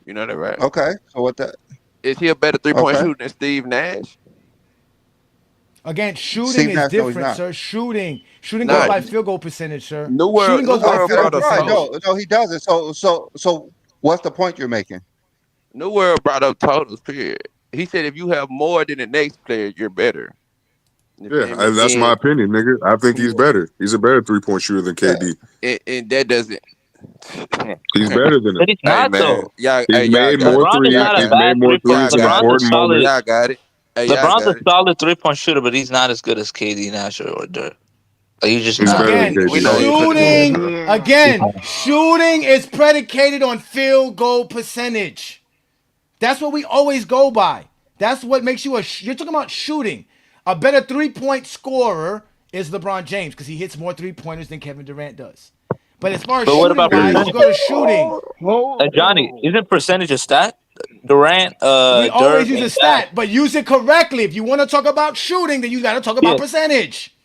You know that, right? Okay. So what that? Is he a better 3-point Okay. shooter than Steve Nash? Again, shooting Steve is Nash? No, he's different, not. sir. Shooting goes Not by field goal percentage, sir. New Shooting World. New goes by World field goal brought up Right. percentage. totals. No, he doesn't. So what's the point you're making? New World brought up totals. Period. He said if you have more than the next player, you're better. You Yeah, feel me? that's my opinion, nigga. I think he's better. He's a better 3-point shooter than Yeah. KD. And that doesn't. He's better than him. But he's Hey not man, though. y'all Made got more it. LeBron is threes. Y'all not a He's got it. made bad more 3-point. threes Y'all in got LeBron's a it. important solid. moments. Y'all got it. Hey, y'all LeBron's a got it. solid 3-point shooter, but he's not as good as KD, Nash, or Dirk. Like, he's just He's not. better than Again, We KD. know he couldn't do that, bro. He's shooting. not. Shooting is predicated on field goal percentage. That's what we always go by. That's what makes you you're talking about shooting. A better 3-point scorer is LeBron James because he hits more 3-pointers than Kevin Durant does. But as far as But what shooting about wise, you percentage? go to shooting. Johnny, isn't percentage a stat? Durant, We always Dirk, use a and Nash. stat, but use it correctly. If you want to talk about shooting, then you got to talk about Yeah. percentage.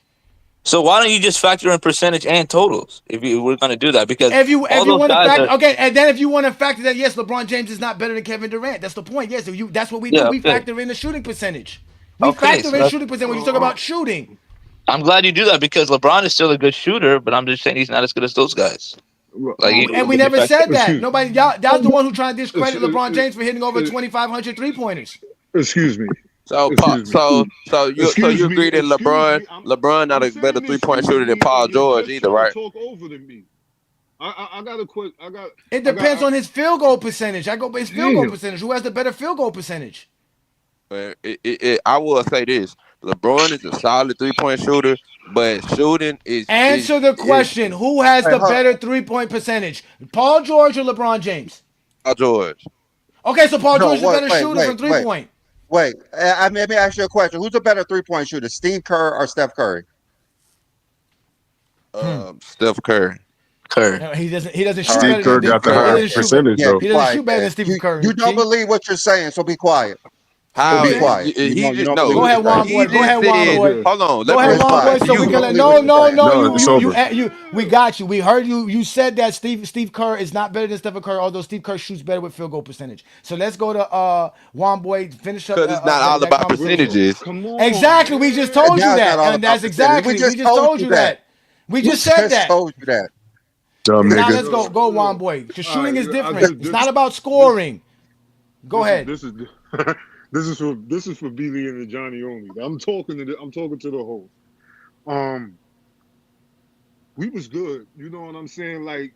So why don't you just factor in percentage and totals if you were going to do that? Because If you all those want to guys factor, are. okay, and then if you want to factor that, yes, LeBron James is not better than Kevin Durant. That's the point. Yes, that's what we do. Yeah, We okay. factor in the shooting percentage. We Okay, factor so in shooting percentage when you talk about shooting. I'm glad you do that because LeBron is still a good shooter, but I'm just saying he's not as good as those guys. Like, And we never said that. Excuse, Nobody, y'all the one who trying to discredit excuse, LeBron James for hitting over 2,500 3-pointers. excuse me. So, Excuse me. so you agree that Excuse me. LeBron not I'm a better saying 3-point excuse shooter than me, Paul and you're George just either, trying to right? talk over to me. I got a quick. It depends on his field goal percentage. I go by his field goal Damn. percentage. Who has the better field goal percentage? But I will say this: LeBron is a solid 3-point shooter, but shooting Answer the is question. Who has Hey, the hold on. better 3-point percentage? Paul George or LeBron James? Paul George. Okay, so Paul No, George is a better shooter from 3-point. Let me ask you a question. Who's a better 3-point shooter, Steve Kerr or Steph Curry? Steph Curry. Curry. He doesn't shoot Steve better Kerr than got Steve the Curry. higher percentage Yeah, though. He be doesn't quiet, shoot better man. than Stephen Curry. You don't See? believe what you're saying, so be quiet. What How you Be saying? quiet. he You just don't no? Go believe ahead, the Juan facts. He boy. Go just ahead, Juan said, boy. Yeah. "Hold on, Go let me ahead, It's Juan boy. fine. So You we don't can believe no, the no, facts. no. No, You, it's you, you, over. you. We got you. We heard you. You said that Steve Kerr is not better than Stephen Curry, although Steve Kerr shoots better with field goal percentage. So let's go to Juan boy. Finish up because it's not all that about conversation. percentages." Come on, Exactly. We just man. told you Now it's not that, all and about that's percentage. We exactly. We just just told told you you that. that. We We just said just that. told you that. Dumb Now nigga. let's go. Go, Juan Look. boy. Because All shooting is right. I different. It's not about this scoring. Go ahead. this is this is for Billy and Johnny only. I'm talking to the host. Um, we was good. You know what I'm saying? Like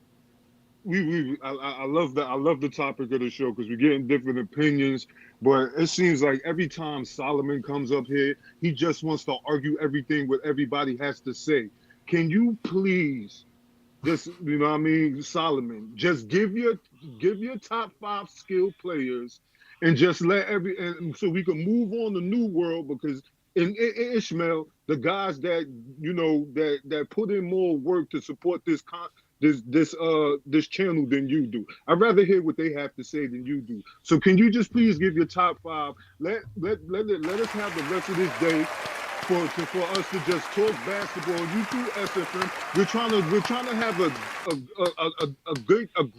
I love that. I love the topic of the show because we're getting different opinions. But it seems like every time Solomon comes up here, he just wants to argue everything what everybody has to say. Can you please just, you know what I mean, Solomon, just give your top five skill players and just let and so we can move on to New World because in Ishmael, the guys that that put in more work to support this channel than you do. I'd rather hear what they have to say than you do. So can you just please give your top five? Let us have the rest of this day for us to just talk basketball. You too, SFM. We're trying to have a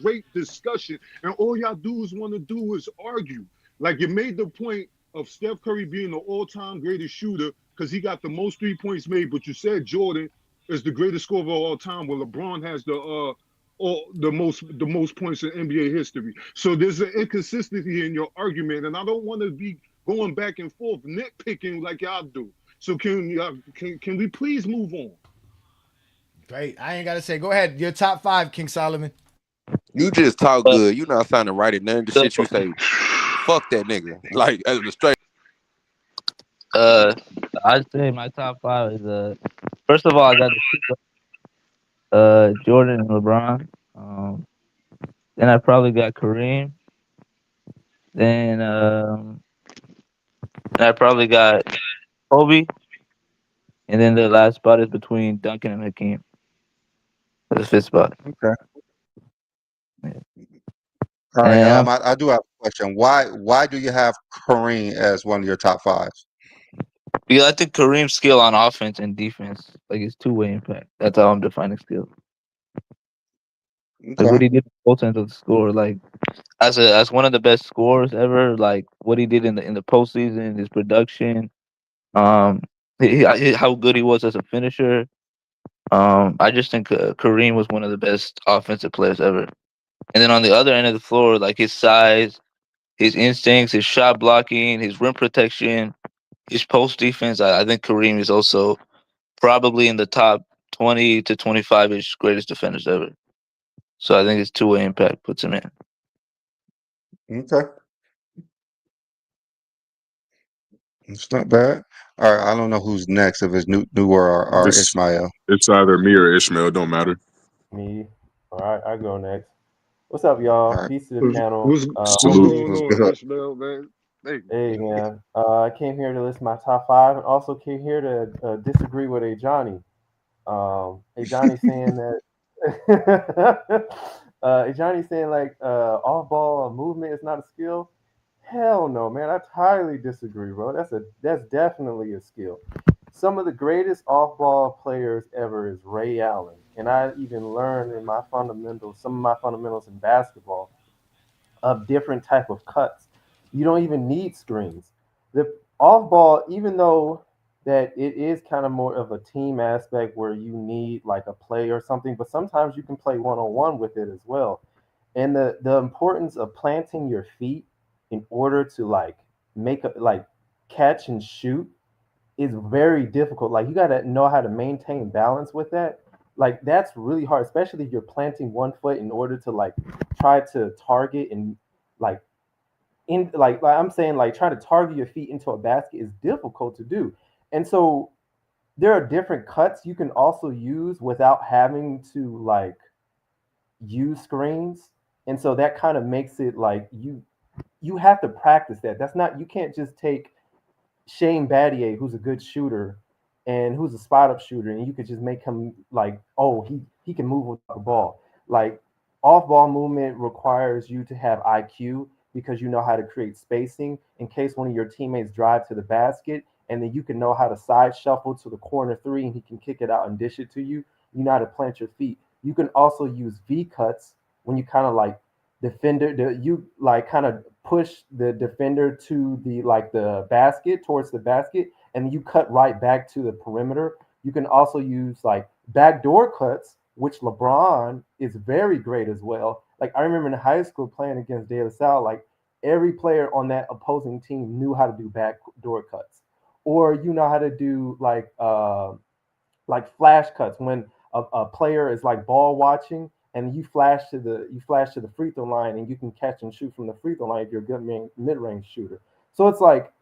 great discussion, and all y'all dudes want to do is argue. Like you made the point of Steph Curry being the all-time greatest shooter because he got the most 3 points made, but you said Jordan is the greatest scorer of all time. Well, LeBron has the most points in NBA history. So there's an inconsistency in your argument, and I don't want to be going back and forth nitpicking like y'all do. So can we please move on? Great. I ain't got to say. Go ahead. Your top five, King Solomon. You just talk Uh, good. You not sounding right at none of the so, shit you say. Fuck that nigga. Like as a straight. uh, I'd say my top five is first of all, I got Jordan and LeBron. Then I probably got Kareem. Then then I probably got Kobe. And then the last spot is between Duncan and Hakeem. That's the fifth spot. Okay. Yeah. All right. And I do have a question. Why do you have Kareem as one of your top fives? because I think Kareem's skill on offense and defense, like his two-way impact. That's how I'm defining skill. Like what Okay. he did both ends of the score, like as one of the best scorers ever. Like what he did in the postseason, his production, um, how good he was as a finisher. I just think Kareem was one of the best offensive players ever. And then on the other end of the floor, like his size, his instincts, his shot blocking, his rim protection, his post defense. I think Kareem is also probably in the top 20 to 25 ish greatest defenders ever. So I think his two-way impact puts him in. Okay. It's not bad. All right. I don't know who's next. If it's New or It's Ishmael. it's either me or Ishmael. Don't matter. Me. All right, I go next. What's up, y'all? All right. Peace to the What's panel. what's, what's Salute. going Hopefully, What's on, good? Ishmael, man? Hey, hey man, I came here to list my top five, and also came here to disagree with Ajani. Ajani saying that Ajani saying like off-ball movement is not a skill. Hell no, man. I highly disagree, bro. That's definitely a skill. Some of the greatest off-ball players ever is Ray Allen, and I even learned in my fundamentals, some of my fundamentals in basketball, of different type of cuts. You don't even need screens. The off-ball, even though that it is kind of more of a team aspect where you need like a play or something, but sometimes you can play one-on-one with it as well. And the importance of planting your feet in order to like make a like catch and shoot is very difficult. Like you got to know how to maintain balance with that. Like that's really hard, especially if you're planting one foot in order to like try to target and like like I'm saying like trying to target your feet into a basket is difficult to do. And so there are different cuts you can also use without having to like use screens. And so that kind of makes it like you have to practice that. That's not you can't just take Shane Battier, who's a good shooter and who's a spot up shooter, and you could just make him like, oh, he can move with the ball. Like off ball movement requires you to have IQ, because you know how to create spacing in case one of your teammates drive to the basket, and then you can know how to side shuffle to the corner three, and he can kick it out and dish it to you. You know how to plant your feet. You can also use V cuts when you kind of like you like kind of push the defender to the like the basket towards the basket, and you cut right back to the perimeter. You can also use like backdoor cuts, which LeBron is very great as well. Like I remember in high school playing against De La Salle, like every player on that opposing team knew how to do backdoor cuts, or you know how to do like flash cuts when a player is like ball watching and you flash to the free throw line and you can catch and shoot from the free throw line if you're a good mid range shooter. So it's like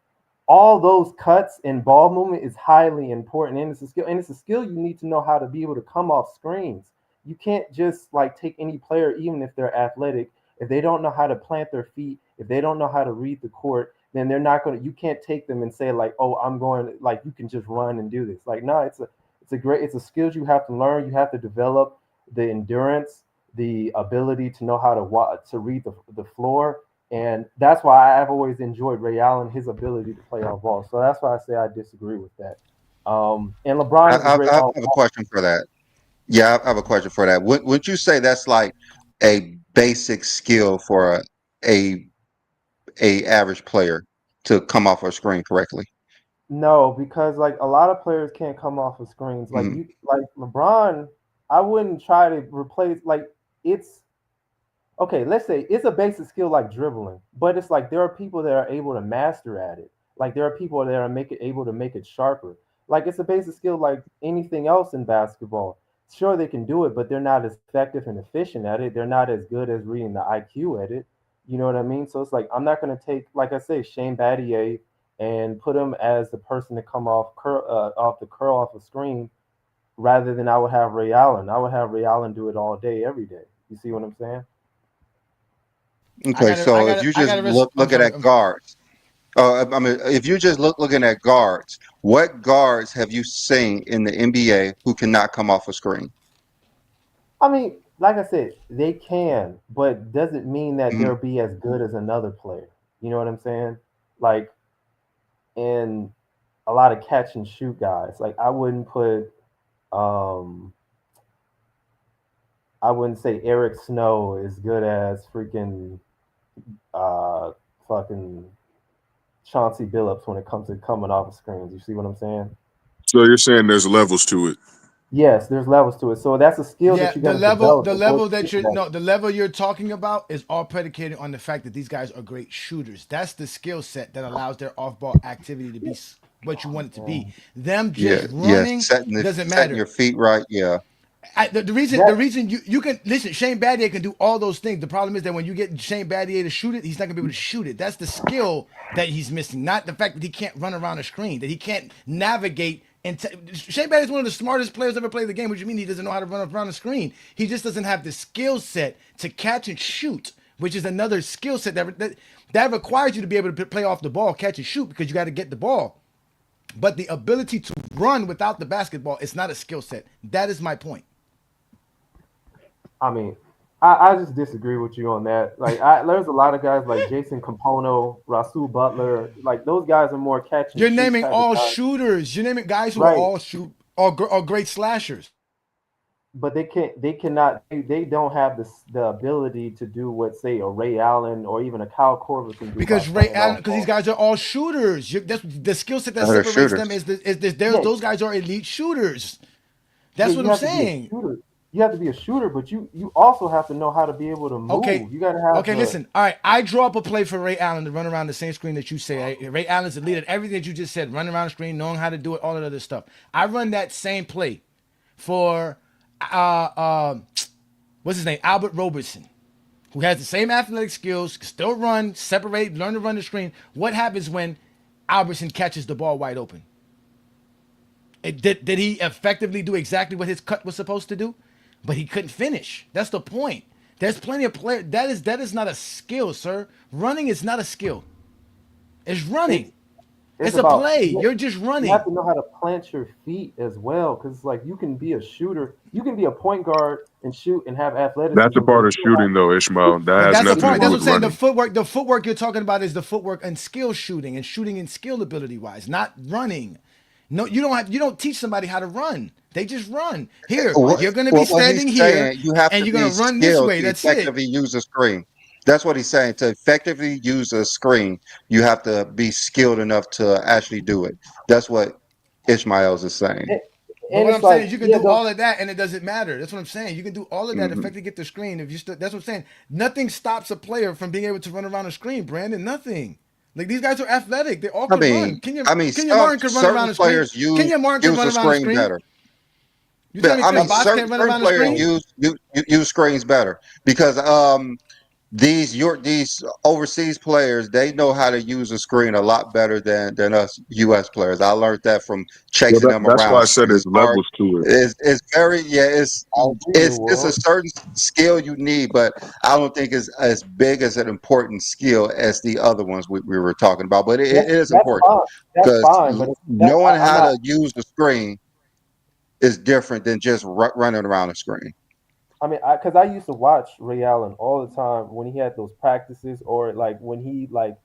all those cuts and ball movement is highly important, and it's a skill you need to know how to be able to come off screens. You can't just like take any player, even if they're athletic, if they don't know how to plant their feet, if they don't know how to read the court, then they're not going to, you can't take them and say like, oh, I'm going, like you can just run and do this. Like no, it's a skills you have to learn. You have to develop the endurance, the ability to know how to read the floor. And that's why I've always enjoyed Ray Allen, his ability to play off ball. So that's why I say I disagree with that. And LeBron is a great I have a question for that. Yeah, I have a question for that. Would you say that's like a basic skill for a a average player to come off a screen correctly? No, because like a lot of players can't come off of screens. Like Mm, you, like LeBron, I wouldn't try to replace. Like it's okay, let's say it's a basic skill like dribbling, but it's like there are people that are able to master at it. Like there are people that are able to make it sharper. Like it's a basic skill like anything else in basketball. Sure, they can do it, but they're not as effective and efficient at it. They're not as good as reading the IQ at it. You know what I mean? So it's like I'm not going to take, like I say, Shane Battier and put him as the person to come off the curl off a screen rather than I would have Ray Allen. I would have Ray Allen do it all day, every day. You see what I'm saying? okay, so if you just I'm looking sorry. at guards, I mean, if you just looking at guards, what guards have you seen in the NBA who cannot come off a screen? I mean, like I said, they can, but doesn't mean that Mhm. they'll be as good as another player. You know what I'm saying? Like in a lot of catch and shoot guys. Like um I wouldn't say Eric Snow is good as freaking uh fucking Chauncey Billups when it comes to coming off of screens. You see what I'm saying? So you're saying there's levels to it. Yes, there's levels to it. So that's a skill Yeah, that you got to develop the and go level through that you're that. no, the level you're talking about is all predicated on the fact that these guys are great shooters. That's the skill set that allows their off-ball activity to be what you want it to be. Them just Yeah, yeah, running doesn't setting matter. your feet right. Yeah. The That reason you can listen, Shane Battier can do all those things. The problem is that when you get Shane Battier to shoot it, he's not gonna be able to shoot it. That's the skill that he's missing, not the fact that he can't run around a screen, that he can't navigate. And Shane Battier is one of the smartest players ever played the game. What do you mean he doesn't know how to run around the screen? He just doesn't have the skill set to catch and shoot, which is another skill set that requires you to be able to play off the ball, catch and shoot, because you got to get the ball. But the ability to run without the basketball is not a skill set. That is my point. I mean, I just disagree with you on that. Like, there's a lot of guys like Jason Compono, Rasul Butler, like those guys are more catch and You're shoot naming type of all guys, shooters. You're naming guys who are right? all shoot are great slashers. But they cannot, they don't have the ability to do what say a Ray Allen or even a Kyle Korver can do by Because Ray playing Allen, off because these ball. guys are all shooters. That's the skill set that They're separates them. shooters. There's Yeah, those guys are elite shooters. yeah, That's what you I'm have to be a saying. shooter. You have to be a shooter, but you also have to know how to be able to Okay, move. You got to have okay. the Listen, all right. I draw up a play for Ray Allen to run around the same screen that you say. Ray Allen's the lead at everything that you just said. Running around the screen, knowing how to do it, all that other stuff. I run that same play for uh, uh, what's his name, Albert Robertson, who has the same athletic skills, can still run, separate, learn to run the screen. What happens when Albertson catches the ball wide open? Did he effectively do exactly what his cut was supposed to do? But he couldn't finish. That's the point. There's plenty of players. That is not a skill, sir. Running is not a skill. It's running. it's It's a about play. You're just you have running. to know how to plant your feet as well, because like you can be a shooter, you can be a point guard and shoot and have That's a athleticism, but part of shooting, though, Ishmael. That But has that's the nothing to point. do That's what with I'm saying. running. The footwork you're talking about is the footwork and skill shooting and shooting and skill ability wise, not running. No, you don't teach somebody how to run. They just run. Here, you're gonna be What he's standing here saying, you have and to you're be gonna run this skilled way. to That's it. effectively use a screen. That's what he's saying. To effectively use a screen, you have to be skilled enough to actually do it. That's what Ishmael's is saying. and, But and what it's I'm saying like is you can yeah, do all of that and it doesn't matter. That's what I'm saying. You can do all of that Hmm. effectively get the screen if you still that's what I'm saying. Nothing stops a player from being able to run around a screen, Brandon. Nothing. Like these guys are athletic. They all I can run. mean, I mean, Kenya some Martin could run certain around a screen. players use Kenya Martin could use run the around a screen screen. better. You But telling me I Chris mean, Bosh certain can't run certain around a players screen? use screens better because these overseas players, they know how to use a screen a lot better than us U.S. players. I learned that from Well, chasing them that's why around I said screens there's hard. levels to it. It's very I agree, New it's a World. certain skill you need, but I don't think it's as big as an important skill as the other ones we were talking about. But it is That's important fine. That's because fine, but that knowing I'm how not. to use the screen is different than just running around a screen. I mean, because I used to watch Ray Allen all the time when he had those practices, or like when he like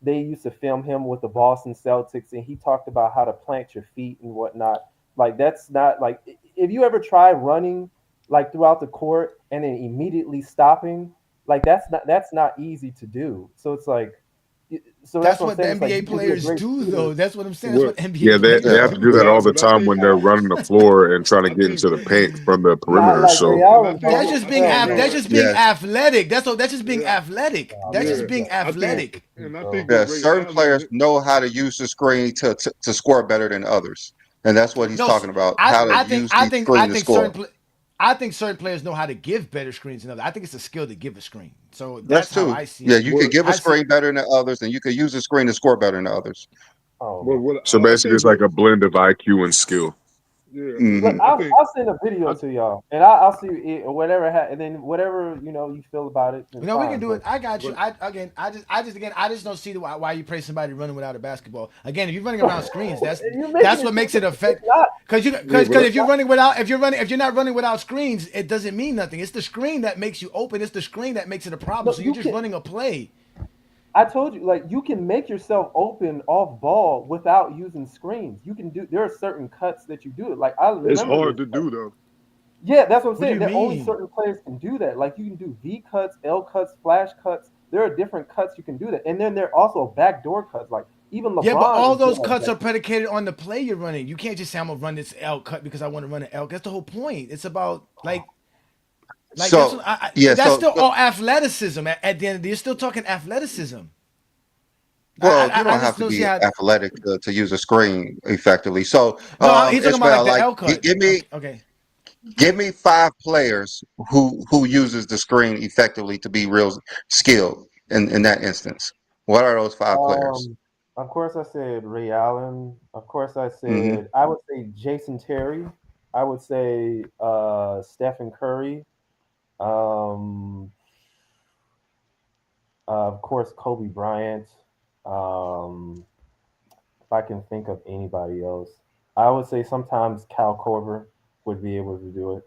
they used to film him with the Boston Celtics, and he talked about how to plant your feet and whatnot. Like that's not like if you ever try running like throughout the court and then immediately stopping, like that's not easy to do. So it's like, so that's That's what I'm what the saying. It's like NBA you can be a players great do shooter. though. That's what I'm saying. That's What? what NBA Yeah, they players have Yeah, to do do. that all the But I time think when they're running the floor and trying to I get think into the paint from the Not perimeter. like Ray So and I Allen's think That's always just I being think hell, you know that's man. what just being yes. athletic. That's just being yeah athletic. Oh That's man, just yeah being I think athletic. and I bro. think with Yeah, Ray certain players Allen know how to use the screen to score better than others, and that's what he's No, talking about. How to use the I screen to think score. I think certain players know how to give better screens than others. I think it's a skill to give a screen. So That's that's how too. I see Yeah, it. you could what? give a I see. screen better than others, and you could use the screen to score better than others. Oh but my. what So I basically, think it's like what a blend of IQ and skill. yeah Look, Hmm. I I'll, think I'll send a video I to y'all, and I'll see it, or whatever, and then whatever you feel about it, then No, we can fine. do it. But I got you. but I just don't see why you praise somebody running without a basketball. Again, if you're running around screens, you're making that's it what seem makes like it it's affect. not. yeah but If you're running without if you're not running without screens, it doesn't mean nothing. It's the screen that makes you open. It's the screen that makes it a problem. No, So you're you just can. running a play. I told you, like you can make yourself open off ball without using screens. You can do. There are certain cuts that you do it. Like I Yeah. it's remember hard this. to do though. Yeah, that's what I'm What do saying. you That only mean? certain players can do that. Like you can do V cuts, L cuts, flash cuts. There are different cuts you can do that, and then there are also backdoor cuts. Like even Yeah, but LeBron all is good those at cuts that. are predicated on the play you're running. You can't just say I'm gonna run this L cut because I want to run an L. That's the whole point. It's about like that's So what yeah, that's so still all athleticism. At the end of the day, you're still talking athleticism. well, you I don't have just to don't see be how. athletic to use a screen effectively. So No, he's talking about like Ishmael, the like L cut. Okay, okay. give me five players who uses the screen effectively to be real skilled in that instance. What are those five players? Um, of course, I said Ray Allen. Of course, I Hmm. said I would say Jason Terry. I would say Stephen Curry. Um, of course, Kobe Bryant. Um, if I can think of anybody else, I would say sometimes Cal Korver would be able to do it.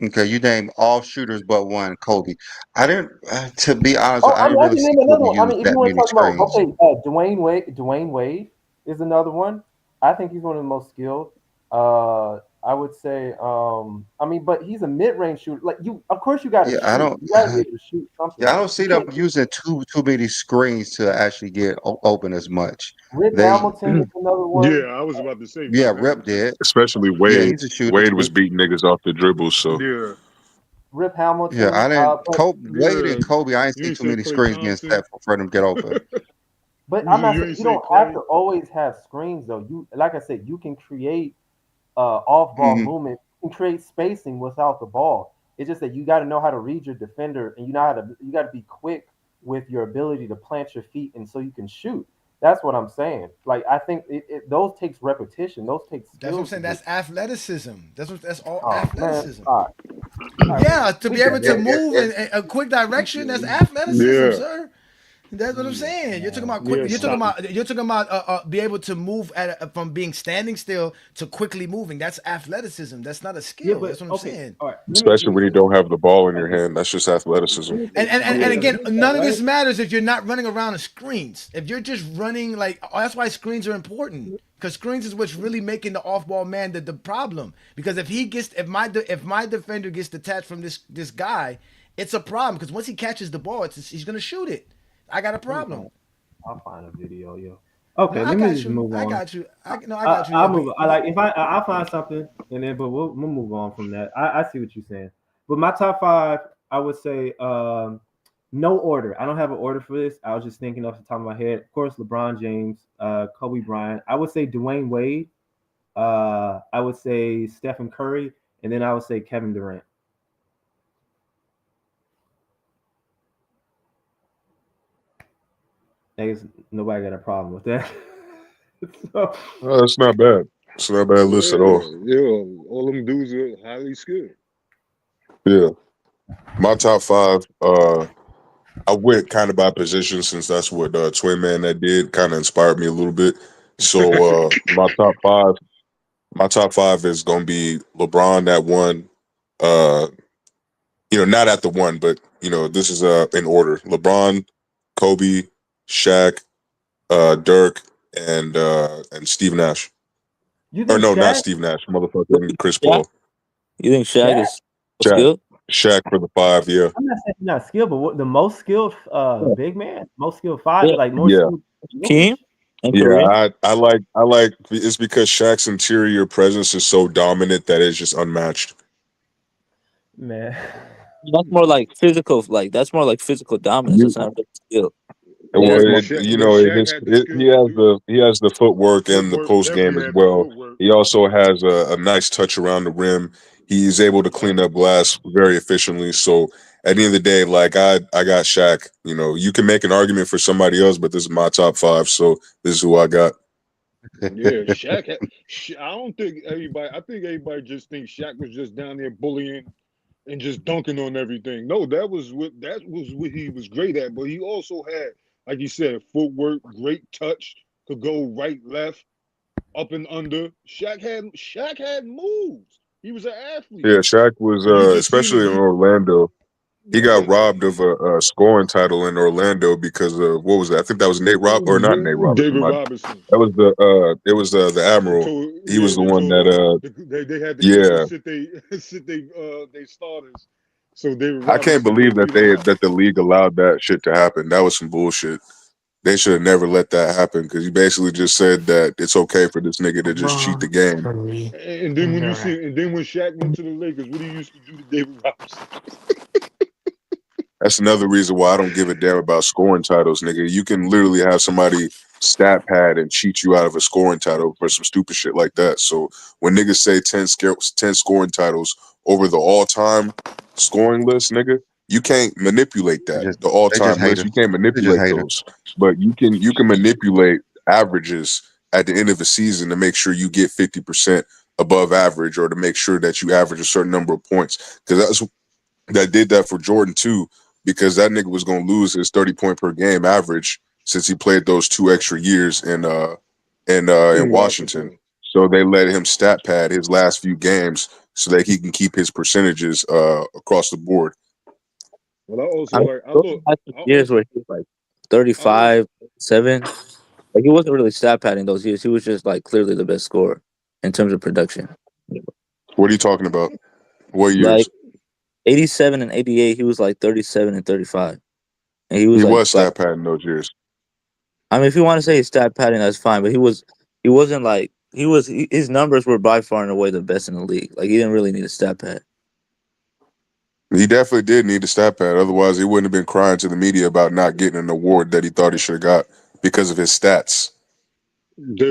Okay, you name all shooters but one, Kobe. I didn't, to be honest, Oh, I didn't I really can see name another Kobe one. I use mean, if you that want to many talk about screens. okay, Dwayne Wade is another one. I think he's one of the most skilled. I would say, I mean, but he's a mid-range shooter. Like you, of course, you got to Yeah, I shoot. don't. You got to be able to shoot Yeah, I something. don't You see them can't. using too many screens to actually get open as much. Rip They, Hamilton is another Yeah, one. I was about to say yeah, Rip Rip Hamilton. did. Especially Yeah, Wade. he's a shooter Wade too. was beating niggas off the dribble. So Yeah, Rip Yeah, Hamilton. I didn't. But Kobe, Wade and yeah. Kobe, I ain't You see ain't too say many Clay screens being Thompson. set for them to get open. I'm not You saying ain't you say don't have Clay. to always have screens though. You like I said, you can create off-ball Hmm. movement and create spacing without the ball. It's just that you got to know how to read your defender, and you got to be quick with your ability to plant your feet, and so you can shoot. That's what I'm saying. Like I think those takes repetition. Those take That's what I'm skills to saying. do. That's athleticism. That's all Oh man, athleticism. all right, Yeah, to we be can able Yeah, to go. move in a quick direction, that's athleticism, Yeah, sir. That's what I'm saying. You're talking about quick. Yeah, You're talking stop. about. You're talking about be able to move from being standing still to quickly moving. That's athleticism. That's not a Yeah, skill. but That's what I'm okay, saying. all right. Let Especially me when you say don't have the ball in your okay. hand. That's just athleticism. Let me say And okay. So again, this none of right. this matters if you're not running around in screens. If you're just running like that's why screens are important because screens is what's really making the off-ball man the problem. Because if my defender gets detached from this guy, it's a problem because once he catches the ball, he's gonna shoot it. I got a Let me problem. find. I'll find a video, yo. No, Okay, I let me got just you. move I on. got you. I got you. I'll Yeah, but move. I like if I'll find something and then, but we'll move on from that. I see what you're saying. But my top five, I would say, no order. I don't have an order for this. I was just thinking off the top of my head. Of course, LeBron James, Kobe Bryant. I would say Dwayne Wade. I would say Stephen Curry, and then I would say Kevin Durant. I guess nobody got a problem with that. So, That's not bad. It's not a bad list at all. Yeah, all them dudes are highly skilled. Yeah. My top five, I went kind of by position since that's what Twin Man that did kind of inspired me a little bit. So my top five is gonna be LeBron at one. Uh, not at the one, but this is in order: LeBron, Kobe, Shaq, Dirk, and Steve Nash. you Or think no, not Shaq? Steve Nash, motherfucking Chris Shaq? Paul. You think Shaq Shaq? is Shaq, skilled? Shaq for the five. Yeah, I'm not saying he's not skilled, but the most skilled Yeah. big man, most skilled five, Yeah. like more yeah. skilled than Jokic. Keem and Yeah, Kareem. I like it's because Shaq's interior presence is so dominant that it's just unmatched. Man, That's more like physical. Like that's more like physical dominance. You, That's not really skill. Like well, that's more. But Shaq had the he skill to has do the footwork and the footwork. post game Definitely as had the well. footwork. He also has a nice touch around the rim. He's able to clean up glass very efficiently. So at the end of the day, like I got Shaq. You can make an argument for somebody else, but this is my top five. So this is who I got. Yeah, Shaq. I don't think everybody. I think everybody just thinks Shaq was just down there bullying and just dunking on everything. No, that was what he was great at. But he also had, like you said, footwork, great touch, could go right, left, up and under. Shaq had moves. He was an athlete. Yeah, Shaq was But you just seen especially him. in Orlando. He Yeah, got robbed of a scoring title in Orlando because of what was that? I think that was Nate Rob or not Nate Robinson. David Robinson. That was the He Admiral. told He was yeah, the he one told that them they had the coaches yeah. sit they starters. So David I can't Robinson believe went that beat him up. the league allowed that shit to happen. That was some bullshit. They should have never let that happen because he basically just said that it's okay for this nigga to just cheat the LeBron, game. Curry, And then and when you Durant. see and then when Shaq went to the Lakers, what he used to do to David Robinson? That's another reason why I don't give a damn about scoring titles, nigga. You can literally have somebody stat pad and cheat you out of a scoring title for some stupid shit like that. So when niggas say 10 scoring titles over the all-time scoring list, nigga, you can't manipulate They that. just The they just all-time list, you haters. can't They just manipulate haters. those. But you can manipulate averages at the end of the season to make sure you get 50% above average or to make sure that you average a certain number of points. Because that did that for Jordan too, because that nigga was gonna lose his 30 point per game average since he played those 2 extra years in In Washington. Washington. So they let him stat pad his last few games so that he can keep his percentages across the board. Well, I also I mean, like. I Jordan thought. had some I years also. where he was like I also. 35, 7. Like he wasn't really stat padding those years. He was just like clearly the best scorer in terms of production. What are you talking about? What Like years? 87 and 88, he was like 37 and 35. And he was He like was by stat padding those years. I mean, if you want to say his stat padding, that's fine. But he wasn't like his numbers were by far and away the best in the league. Like he didn't really need a stat pad. He definitely did need a stat pad. Otherwise, he wouldn't have been crying to the media about not getting an award that he thought he should have got because of his stats.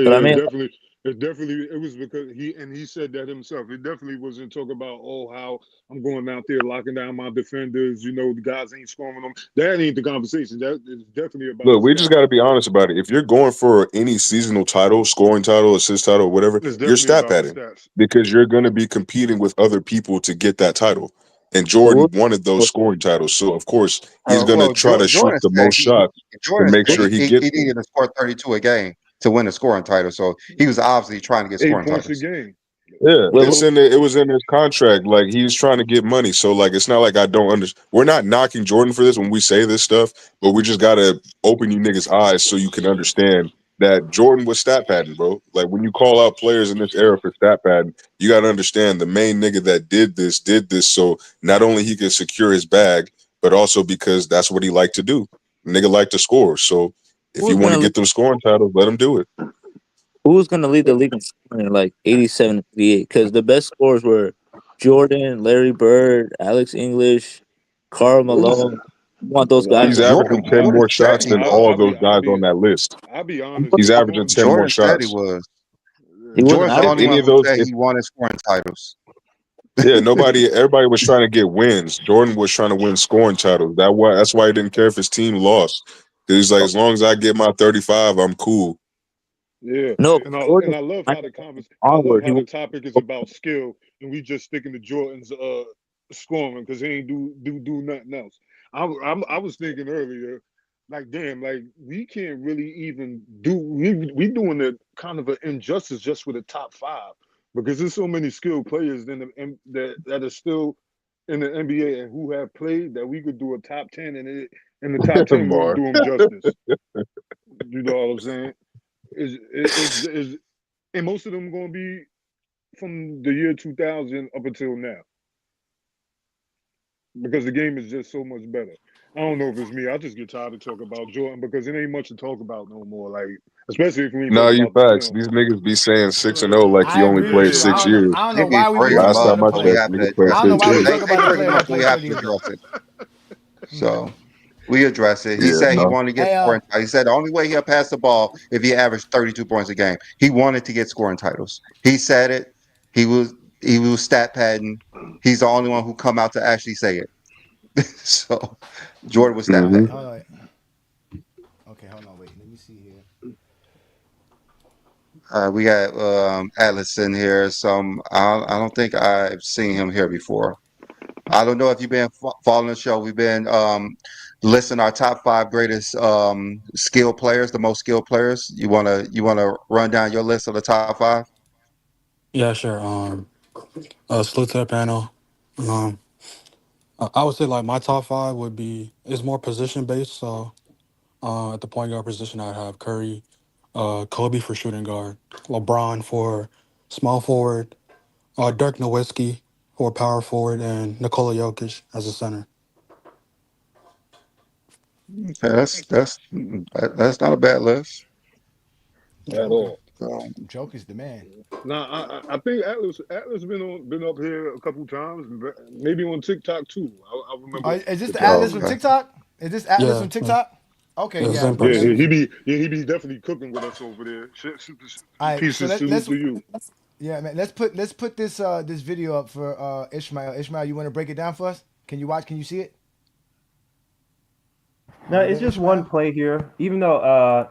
But I Yeah, mean, definitely. It was because he said that himself. It definitely wasn't talk about how I'm going out there locking down my defenders. The guys ain't scoring them. That ain't the conversation. That is definitely about Look, his we just stats. got to be honest about it. If you're going for any seasonal title, scoring title, assist title, whatever, It's you're definitely stat about the padding stats. because you're going to be competing with other people to get that title. and So Jordan wanted those scoring titles. So of course he's gonna Well, try to shoot Jordan the said most shots to Jordan make said sure he gets he them. needed to score 32 a game to win the scoring title. So he was obviously trying to get 8 scoring points a titles. game. Yeah, well, it was in his contract. Like he's trying to get money. So like it's not like I don't understand. We're not knocking Jordan for this when we say this stuff, but we just gotta open you niggas' eyes so you can understand that Jordan was stat padding, bro. Like when you call out players in this era for stat padding, you gotta understand the main nigga that did this so not only he could secure his bag, but also because that's what he liked to do. Nigga liked to score. So if who you was want gonna to lead, get them scoring titles, let him do it. who was gonna lead the league in scoring in like 87, 88? Because the best scorers were Jordan, Larry Bird, Alex English, Karl Malone. You want those guys He's to Wow. averaging 10 Jordan more said shots he than I, all I'll of was. those be I'll guys on be that list. I'll be honest He's with averaging Jordan. 10 more Jordan said he shots. was. he wasn't Jordan's the If only averaging. one any of who those, said if he wanted scoring titles. yeah, everybody was trying to get wins. Jordan was trying to win scoring titles. That's why he didn't care if his team lost. 'Cause he's like, as long as I get my 35, I'm cool. Yeah, No, and Jordan I love how the I love onward. how the topic is about skill, and we just sticking to Jordan's scoring because he ain't do nothing else. I was thinking earlier, like damn, like we can't really even we doing it kind of an injustice just with the top five because there's so many skilled players that are still in the NBA and who have played that we could do a top 10 and in the top 10 wouldn't Mar. do them justice. You know what I'm saying? Is and most of them going to be from the year 2000 up until now because the game is just so much better. I don't know if it's me. I just get tired of talking about Jordan because it ain't much to talk about no more. Like, especially if we ain't No, talking you about the facts. film. These niggas be saying 6-0 like he I only agree with played you. 6 years. I don't know They be why we bringing even them talk Last up, about time the I so we player. checked, have to nigga played I address don't know it. why we 6 years. talk They about the bring player them up, that so we played have 30 to years address ago. it. So we address it. He Yeah, said he no. wanted to get Hey, scoring titles. He said the only way he'll pass the ball if he averaged 32 points a game. He wanted to get scoring titles. He said it. He was stat padding. He's the only one who come out to actually say it. So Jordan was stat all hmm right, padding. hold on. Okay, hold on, wait. Let me see here. We got Atlas in here. I don't think I've seen him here before. I don't know if you've been following the show. We've been listing our top five greatest skilled players, the most skilled players. You wanna run down your list of the top five? Yeah, sure. Salute to the panel. Um, I would say like my top five would be is more position based. So, at the point guard position, I'd have Curry, Kobe for shooting guard, LeBron for small forward, Dirk Nowitzki for power forward, and Nikola Jokic as a center. Okay, that's not a bad list. At Joker. all. So, Joker's the man. Now I think Atlas been up here a couple times, maybe on TikTok too. I remember Is this the the time Atlas he from okay. was. TikTok? Is this Atlas Yeah, from TikTok? Okay, yeah, yeah. same Yeah, Okay. person. he be definitely cooking with us over there. All right. So Pieces salute let's to you. yeah, man. Let's put this video up for Ishmael. Ishmael, you want to break it down for us? Can you watch? Can you see it? No, Are you it's there, just one Ishmael? play here. Even though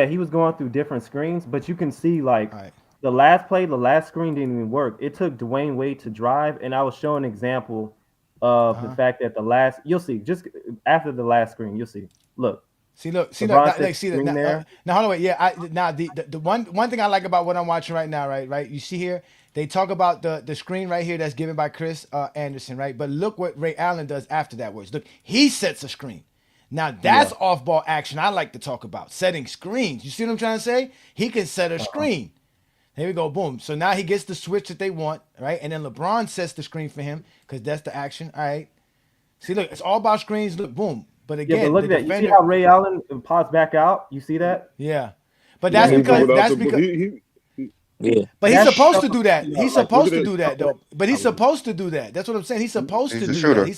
he was going through different screens, but you can see like All right. the last play, the last screen didn't even work. It took Dwayne Wade to drive, and I was showing an example of the fact that the last you'll see just after the last screen, you'll see. Look, See, look, LeBron now, set like, the see that screen now, there. now. Hold on, wait. Yeah, now the one thing I like about what I'm watching right now, right. You see here, they talk about the screen right here that's given by Chris Anderson, right. But look what Ray Allen does after that. Words. Look, he sets a screen. Now that's Yeah. off ball action. I like to talk about setting screens. You see what I'm trying to say? He can set a screen. Here we go, boom. So now he gets the switch that they want, right? And then LeBron sets the screen for him because that's the action. All right. See, look, it's all about screens. Look, boom. But Yeah, but again, look the at that. You see defender, how Ray Allen pops back out? You see that? yeah. But He that's That moving because without that's the because he Yeah, but he's that's supposed showing to do that. He's like look supposed at to it. do that though. But he's supposed to do that. That's what I'm saying. He's supposed to He's a do that. shooter.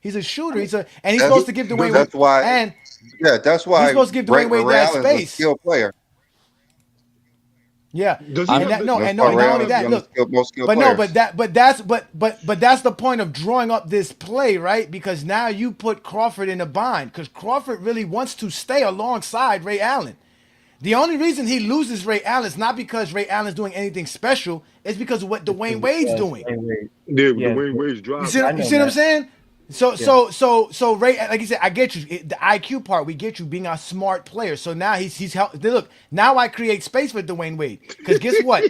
He's a shooter. And he's That's supposed to give Dwayne Does Wade that's why and yeah, that's he's why supposed to give Dwayne Wade Ray that Allen's a space. skilled player. Yeah. does he I And have that the no, That's and no, why and Ray not only Allen's that, one of look, the most skilled but no, players. but that's the point of drawing up this play, right? Because now you put Crawford in a bind because Crawford really wants to stay alongside Ray Allen. The only reason he loses Ray Allen is not because Ray Allen's doing anything special. It's because of what It's Dwayne because Wade's doing. Dwayne Wade. Yeah, Yeah, Dwayne Wade's You driving. see, I you know see what I'm that. saying? So, Yeah. so Ray, like you said, I get you. The IQ part, we get you being a smart player. So now he's helped. Look, now I create space for Dwayne Wade. Because guess what?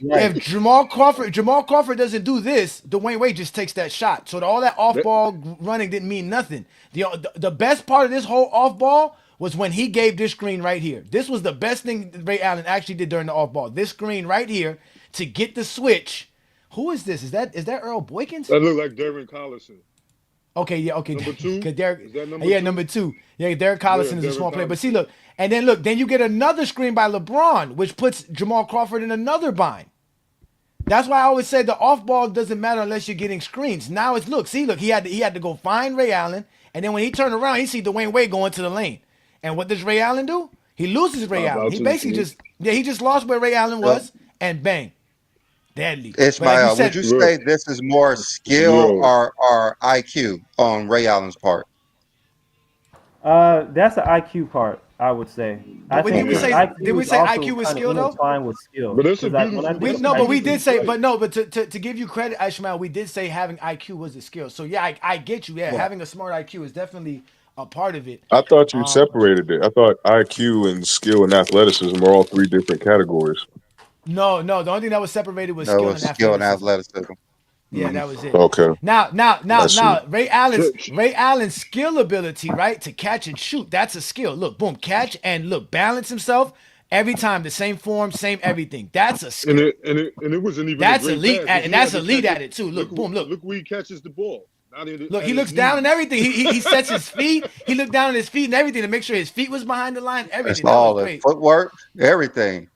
Right. If Jamal Crawford doesn't do this, Dwayne Wade just takes that shot. So all that off That- ball running didn't mean nothing. The best part of this whole off ball was when he gave this screen right here. This was the best thing Ray Allen actually did during the off ball. This screen right here to get the switch. Who is this? Is that Earl Boykins? That look like Darren Collison. Okay, yeah, okay. Number 2? Cause Derek, Is that number yeah, 2? number 2. Yeah, Derek Yeah, Collison is a Darren small player. But Collison. see, look, and then look, then you get another screen by LeBron, which puts Jamal Crawford in another bind. That's why I always say the off ball doesn't matter unless you're getting screens. Now it's look, he had to go find Ray Allen, and then when he turned around, he see Dwayne Wade going to the lane. And what does Ray Allen do? He loses Ray Allen. He basically he just lost where Ray Allen was, and bang, deadly. But like you Ishmael, said, would you say this is more skill Yo. or IQ on Ray Allen's part? That's the IQ part, I would say. I But think did we say IQ did we is say also IQ was kind of skill though? intertwined with skill. But that's a 'Cause I- beautiful. when I We, did no, but we IQ did say, right. but no, but to give you credit, Ishmael, we did say having IQ was a skill. So yeah, I get you. Yeah, Yeah. having a smart IQ is definitely a part of it. I thought you Um, separated it. I thought IQ and skill and athleticism are all three different categories. no, the only thing that was separated was No, skill it's and skill and athleticism. athleticism. Yeah, Mhm. that was it. Okay, I see. Now, Ray Allen's skill ability, right, to catch and shoot, that's a skill. Look, boom, catch and look, balance himself every time, the same form, same everything. That's a And skill. it wasn't even That's a great elite, pass. at, But and he had that's to elite catch at it. it too. Look, boom, look. Look where he catches the ball. Not Look, at he his looks down and knees. everything. He sets his feet. He looked down at his feet and everything to make sure his feet was behind the line. It's Everything. That was all the great. footwork, everything.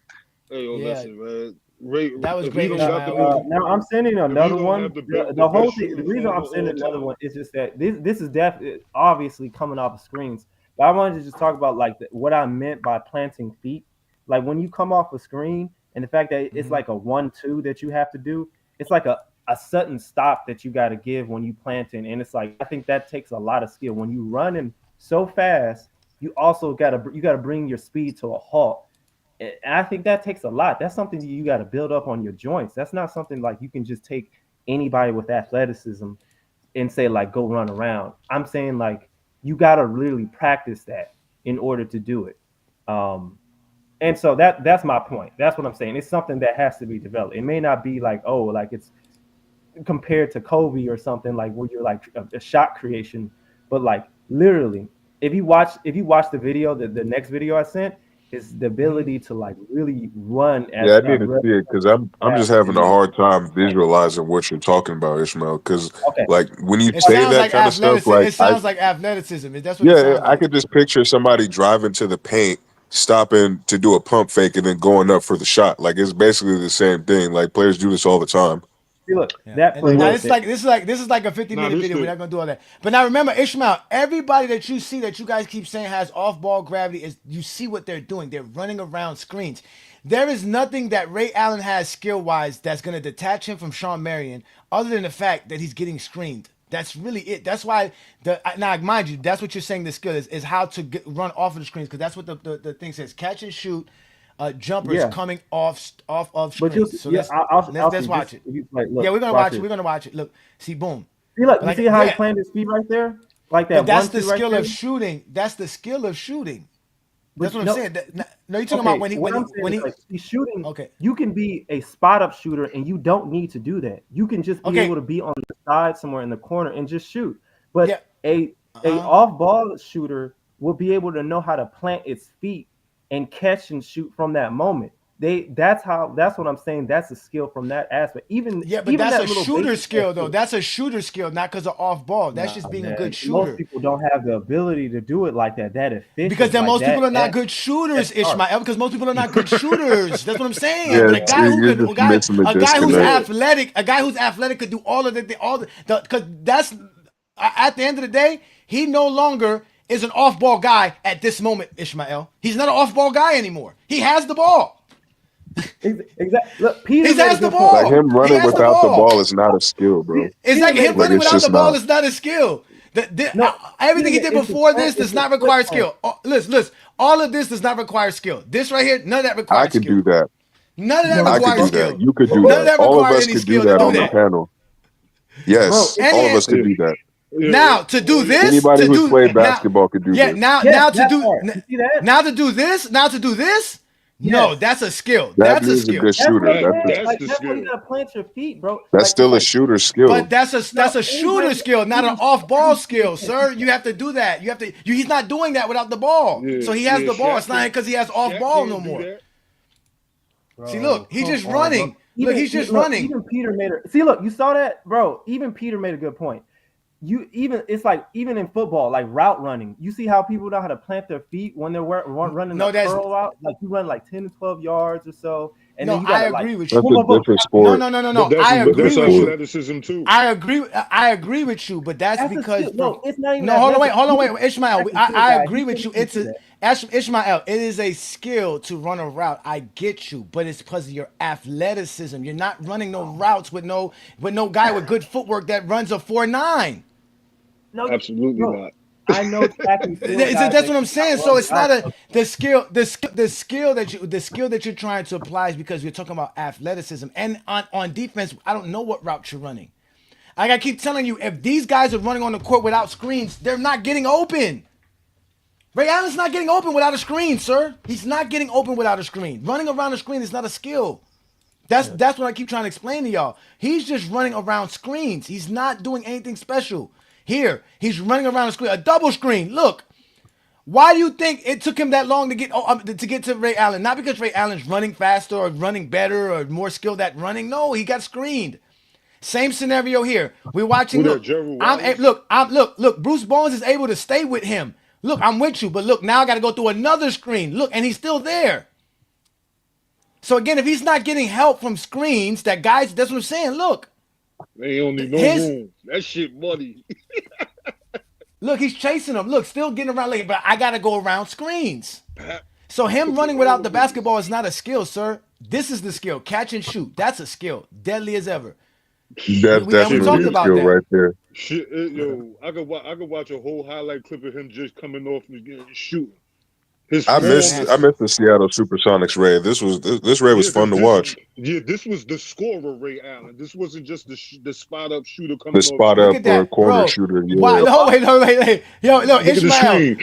Hey, yo, Yeah, listen, man. Ray, that was if he great, don't got the Ishmael. most, Now I'm sending if he another don't have one. the The whole best thing, the shooting reason form I'm of sending all another time. one is just that this is definitely obviously coming off of screens. But I wanted to just talk about like what I meant by planting feet. Like when you come off a screen and the fact that it's like a 1-2 that you have to do. It's like a sudden stop that you got to give when you planting, and it's like I think that takes a lot of skill. When you running so fast, you also gotta bring your speed to a halt. And I think that takes a lot. That's something you got to build up on your joints. That's not something like you can just take anybody with athleticism and say like go run around. I'm saying like you got to really practice that in order to do it. And so that's my point. That's what I'm saying. It's something that has to be developed. It may not be like like it's compared to Kobe or something like where you're like a shot creation, but like literally, if you watch the video, the next video I sent is the ability to like really run as Yeah, I need to see it because I'm just having a hard time visualizing what you're talking about, Ishmael. Because okay. like when you It say sounds that like kind of stuff, athleticism. like It sounds like athleticism. That's what it yeah, sounds I like. could just picture somebody driving to the paint, stopping to do a pump fake, and then going up for the shot. Like it's basically the same thing. Like players do this all the time. See, look, Yeah. that And play now right this is there. like a 50-minute this video. We're the not gonna do all that. But now remember, Ishmael, everybody that you see that you guys keep saying has off-ball gravity is you see what they're doing. They're running around screens. There is nothing that Ray Allen has skill-wise that's gonna detach him from Sean Marion, other than the fact that he's getting screened. That's really it. That's why now mind you, that's what you're saying. The skill is how to run off of the screens because that's what the thing says: catch and shoot. Jumpers Yeah, coming off of but you'll screens. So yeah, I'll let's see. watch Just it. if you, like, Yeah, look, we're gonna watch watch it. it. We're gonna watch it. Look, see, boom. See, look, But you like, see how he yeah, planted his feet right there, like but that that's 1-2 the right skill there. of shooting. That's the skill of shooting. That's But what I'm no, saying. No, you're talking about okay, what I'm saying when is he. like he's shooting. Okay, You can be a spot up shooter, and you don't need to do that. You can just be able okay, to be on the side somewhere in the corner and just shoot. But yeah. a Uh-huh. off ball shooter will be able to know how to plant its feet and catch and shoot from that moment. That's what I'm saying. That's a skill from that aspect. Even Yeah, but even that's a that little shooter basic skill though. skill. That's a shooter skill, not because of off ball. That's Nah, just being a man. good Most shooter. people don't have the ability to do it like that. That Because efficient, then like most people are not that. good That's shooters, sharp. Ishmael. Because most people are not good shooters. That's what I'm saying. Yeah, But a see, guy who you're could, just missing the a guy who's disconnect. yeah. athletic could do all of because that's at the end of the day, he no longer is an off-ball guy at this moment, Ishmael. He's not an off-ball guy anymore. He has the ball. Exactly. Look, He Peter made a has the good point. Like ball. him He running has the without the ball. ball is not a skill, bro. It's Peter like made a him Like running good it's without the just ball not. is not a skill. no. Everything he Peter, did it's before the this does it's the not foot require plant. skill. Listen. All of this does not require skill. This right here, none of that I requires could skill. do that. None of that No, I could requires do skill. that. You could do None of that. that All of requires us any could do skill to that do on the that. panel. bro. Yes, And all of us could Yeah. do that. now to do this, Anybody to who's do played now, basketball could do yeah, this. now Yes, now to that do part. You see that? now to do this. No, Yes. that's a skill. That That's a means a skill. good That's what shooter. I'm That saying. that's Like the that's what you skill. gotta plant your feet, bro. That's Like it's still a like shooter But skill. that's a shooter anybody skill, not an shooting off ball skill, everybody sir. You have to do that. You have to. He's not doing that without the ball. Yeah, So he has yeah. the ball. It's Shaq not can because he has off Shaq ball no can't do more. that. See, bro. look, he's Come just on, bro. running. Look, he's just running. Even Peter made it. See, look, you saw that, bro. Even Peter made a good point. It's like even in football, like route running. You see how people know how to plant their feet when they're running No, a that's curl route. Like you run like 10 to 12 yards or so, and no. then you I gotta like agree with That's you. a boom, boom, boom. different No, sport. no, no, no, But no. that's I It's a but agree different that's with sport. you. athleticism too. I agree with you, but that's That's a because skill. No, it's not even no, hold on, wait, athletic. Ishmael. That's a skill I guy. agree He with couldn't you. even It's do a that. Ishmael. It is a skill to run a route. I get you, but it's because of your athleticism. You're not running no routes with no guy with good footwork that runs a 4.9. No, Absolutely bro. not. I know tackling skill guys That's that what I'm cannot saying. run So it's not routes. a the skill that you're trying to apply is because we're talking about athleticism. And on defense, I don't know what route you're running. Like I keep telling you, if these guys are running on the court without screens, they're not getting open. Ray Allen's not getting open without a screen, sir. He's not getting open without a screen. Running around a screen is not a skill. That's what I keep trying to explain to y'all. He's just running around screens. He's not doing anything special. Here, he's running around a screen, a double screen. Look, why do you think it took him that long to get to Ray Allen? Not because Ray Allen's running faster or running better or more skilled at running. No, he got screened. Same scenario here. We're watching. Who that? Look, Gerald I'm Wallace? look. Bruce Bones is able to stay with him. Look, I'm with you, but look, now I got to go through another screen. Look, and he's still there. So again, if he's not getting help from screens, that's what I'm saying. Look, They don't need no his room. That shit muddy. look, he's chasing him. Look, still getting around late, but I got to go around screens. Pat So him took it running all without the business. basketball is not a skill, sir. This is the skill. Catch and shoot. That's a skill. Deadly as ever. That's We Shit, talked definitely a about skill that. right there. shit, yo, I could watch a whole highlight clip of him just coming off and shooting. His I form missed is the Seattle Supersonics raid. This raid was yeah, fun because to watch. this was the scorer Ray Allen. This wasn't just the spot up shooter The coming off spot Look up at screen. that, corner bro. shooter. Why? Yeah, No, wait. Yo, Look at the screen.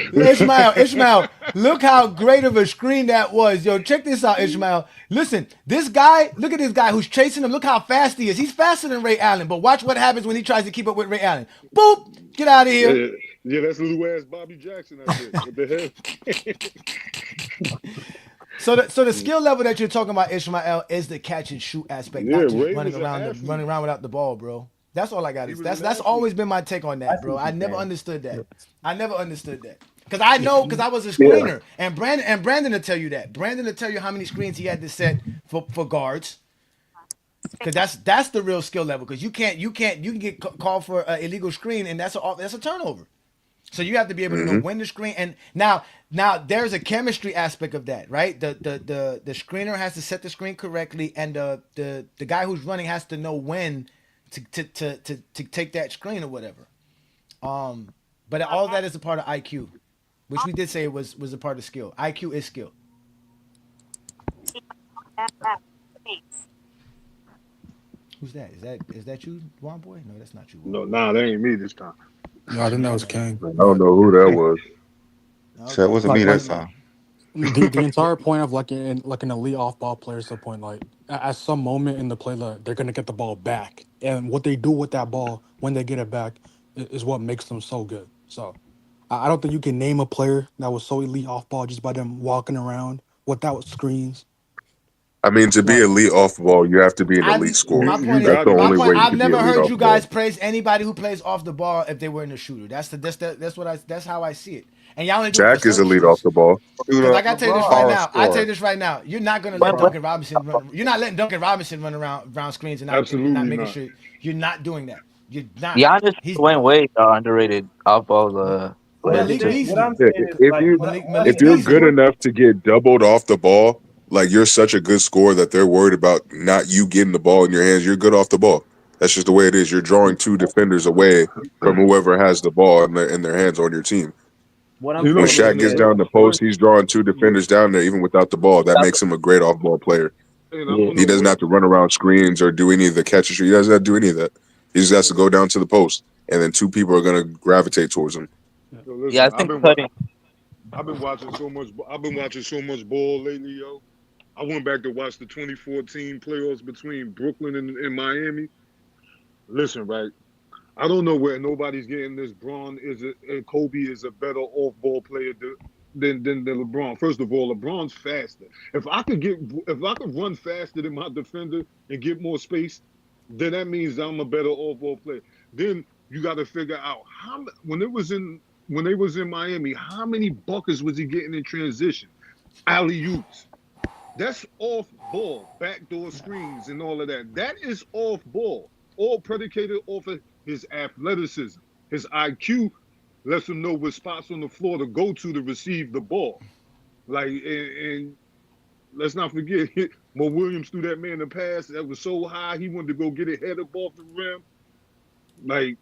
Ishmael. Look how great of a screen that was. Yo, check this out, Ishmael. Listen, this guy. Look at this guy who's chasing him. Look how fast he is. He's faster than Ray Allen. But watch what happens when he tries to keep up with Ray Allen. Boop! Get out of here. Yeah, that's little ass Bobby Jackson out there with the head. So the skill level that you're talking about, Ishmael, is the catch and shoot aspect, Yeah, not just Ray was an athlete. running around without the ball, bro. That's all I got. He was That's an that's athlete. always been my take on that, I see bro. what I you're never saying. understood that. I never understood that. Because I know, because I was a screener, and Brandon will tell you that. Brandon will tell you how many screens he had to set for guards. Because that's the real skill level. Because you can get called for an illegal screen, and that's a turnover. So you have to be able to know when to screen. And now there's a chemistry aspect of that, right? The screener has to set the screen correctly, and the guy who's running has to know when to take that screen or whatever. But all of that is a part of IQ, which we did say was a part of skill. IQ is skill. Who's that? Is that you, Juan Boy? No, that's not you. Juan No, Boy. nah, that ain't me this time. Yeah, I think that was King. I don't know who that was. So that wasn't me Like that time. the entire point of like an elite off ball player is the point like at some moment in the play like, they're gonna get the ball back, and what they do with that ball when they get it back is what makes them so good. So I don't think you can name a player that was so elite off ball just by them walking around without screens. I mean, to be Like elite off ball, you have to be an elite My scorer. You point is, That's the gotta my only be. point. way you I've can be never elite heard off you ball. guys praise anybody who plays off the ball if they were in the shooter. That's how I see it. And y'all only do it for Shaq is certain elite off shooters. the ball. Because Shooter, like I tell you this right power now, scorer. you're not gonna let But Duncan Robinson run. You're not letting Duncan Robinson run around screens and you're not Absolutely making not. sure you're not doing that. You're not. Giannis and He's Dwayne Wade are underrated off ball What I'm players Malik too. saying, what I'm Beasley. Yeah, saying is if like you what if Malik you're Beasley. good enough to get doubled off the ball, like you're such a good scorer that they're worried about not you getting the ball in your hands. You're good off the ball. That's just the way it is. You're drawing two defenders away from whoever has the ball in their hands on your team. what I'm You When know, saying is Shaq gets this. down the post, he's drawing two defenders down there, even without the ball. That makes him a great off ball player. And I Yeah. don't He know doesn't what. have to run around screens or do any of the catches. He doesn't have to do any of that. He just has to go down to the post, and then two people are going to gravitate towards him. Yo, Yeah, I listen, think cutting. I've been watching so much. I've been watching so much ball lately, yo. I went back to watch the 2014 playoffs between Brooklyn and Miami. Listen, right. I don't know where nobody's getting this. Kobe is a better off-ball player than LeBron. First of all, LeBron's faster. If I could run faster than my defender and get more space, then that means I'm a better off-ball player. Then you got to figure out when they was in Miami, how many buckets was he getting in transition? Alley-oops. That's off ball, backdoor screens, and all of that. That is off ball, all predicated off of his athleticism. His IQ lets him know what spots on the floor to go to receive the ball. Like, and let's not forget, Mo Williams threw that man the pass that was so high, he wanted to go get it head above the rim. Like,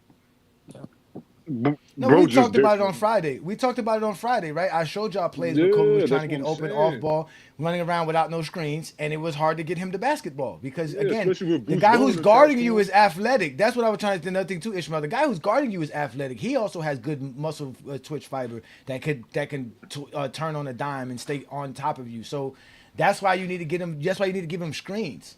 No, we bro, just talked about it on different. Friday. We talked about it on Friday, right? I showed y'all plays where Kobe was Yeah, trying that's to what get I'm open off saying. ball, running around without no screens, and it was hard to get him the basketball because Yeah, again, especially with the Bruce guy Bowen who's attached guarding to you him. is athletic. That's what I was trying to do. Another thing too, Ishmael. The guy who's guarding you is athletic. He also has good muscle twitch fiber that can turn on a dime and stay on top of you. So that's why you need to get him. That's why you need to give him screens.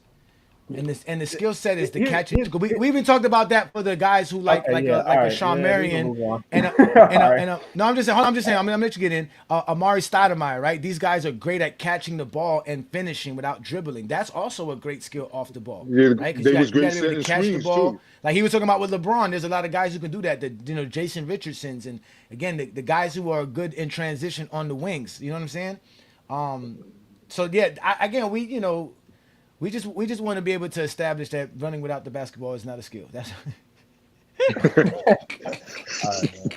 And the skill set is to catch it. We even talked about that for the guys who Okay, yeah, all a right, Sean yeah, we can Marion move on. and a, All right. no, I'm just saying. Hold on, I'm just saying. I'm gonna let you get in. Amari Stoudemire, right? These guys are great at catching the ball and finishing without dribbling. That's also a great skill off the ball, Yeah, right? Because they was you got great to be able to setting catch the screens ball. too. Like he was talking about with LeBron. There's a lot of guys who can do that. Jason Richardsons and again the guys who are good in transition on the wings. You know what I'm saying? So yeah, again we just want to be able to establish that running without the basketball is not a skill. That's All right, man.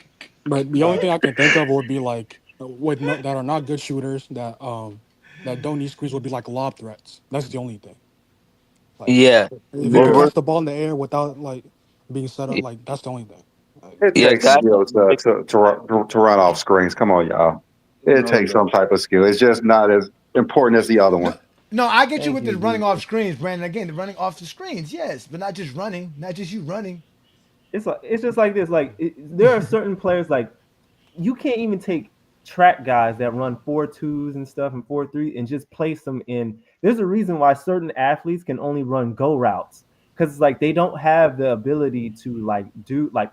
But the All only right. thing I can think of would be like that are not good shooters that don't need screens would be like lob threats. That's the only thing. Like Yeah. if you We're, can we're catch the ball in the air without like being set up, like that's the only thing. Like, It yeah, takes guys. skill to run off screens. Come on, y'all. It No, it takes some don't. type of skill. It's just not as important as the other no, one. no. I get you Thank with the you, running Jesus. off screens, Brandon. Again, the running off the screens, yes, but not just running, not just you running. It's just like this. There are certain players like you can't even take track guys that run 4.2s and stuff and 4.3 and just place them in. There's a reason why certain athletes can only run go routes because it's like they don't have the ability to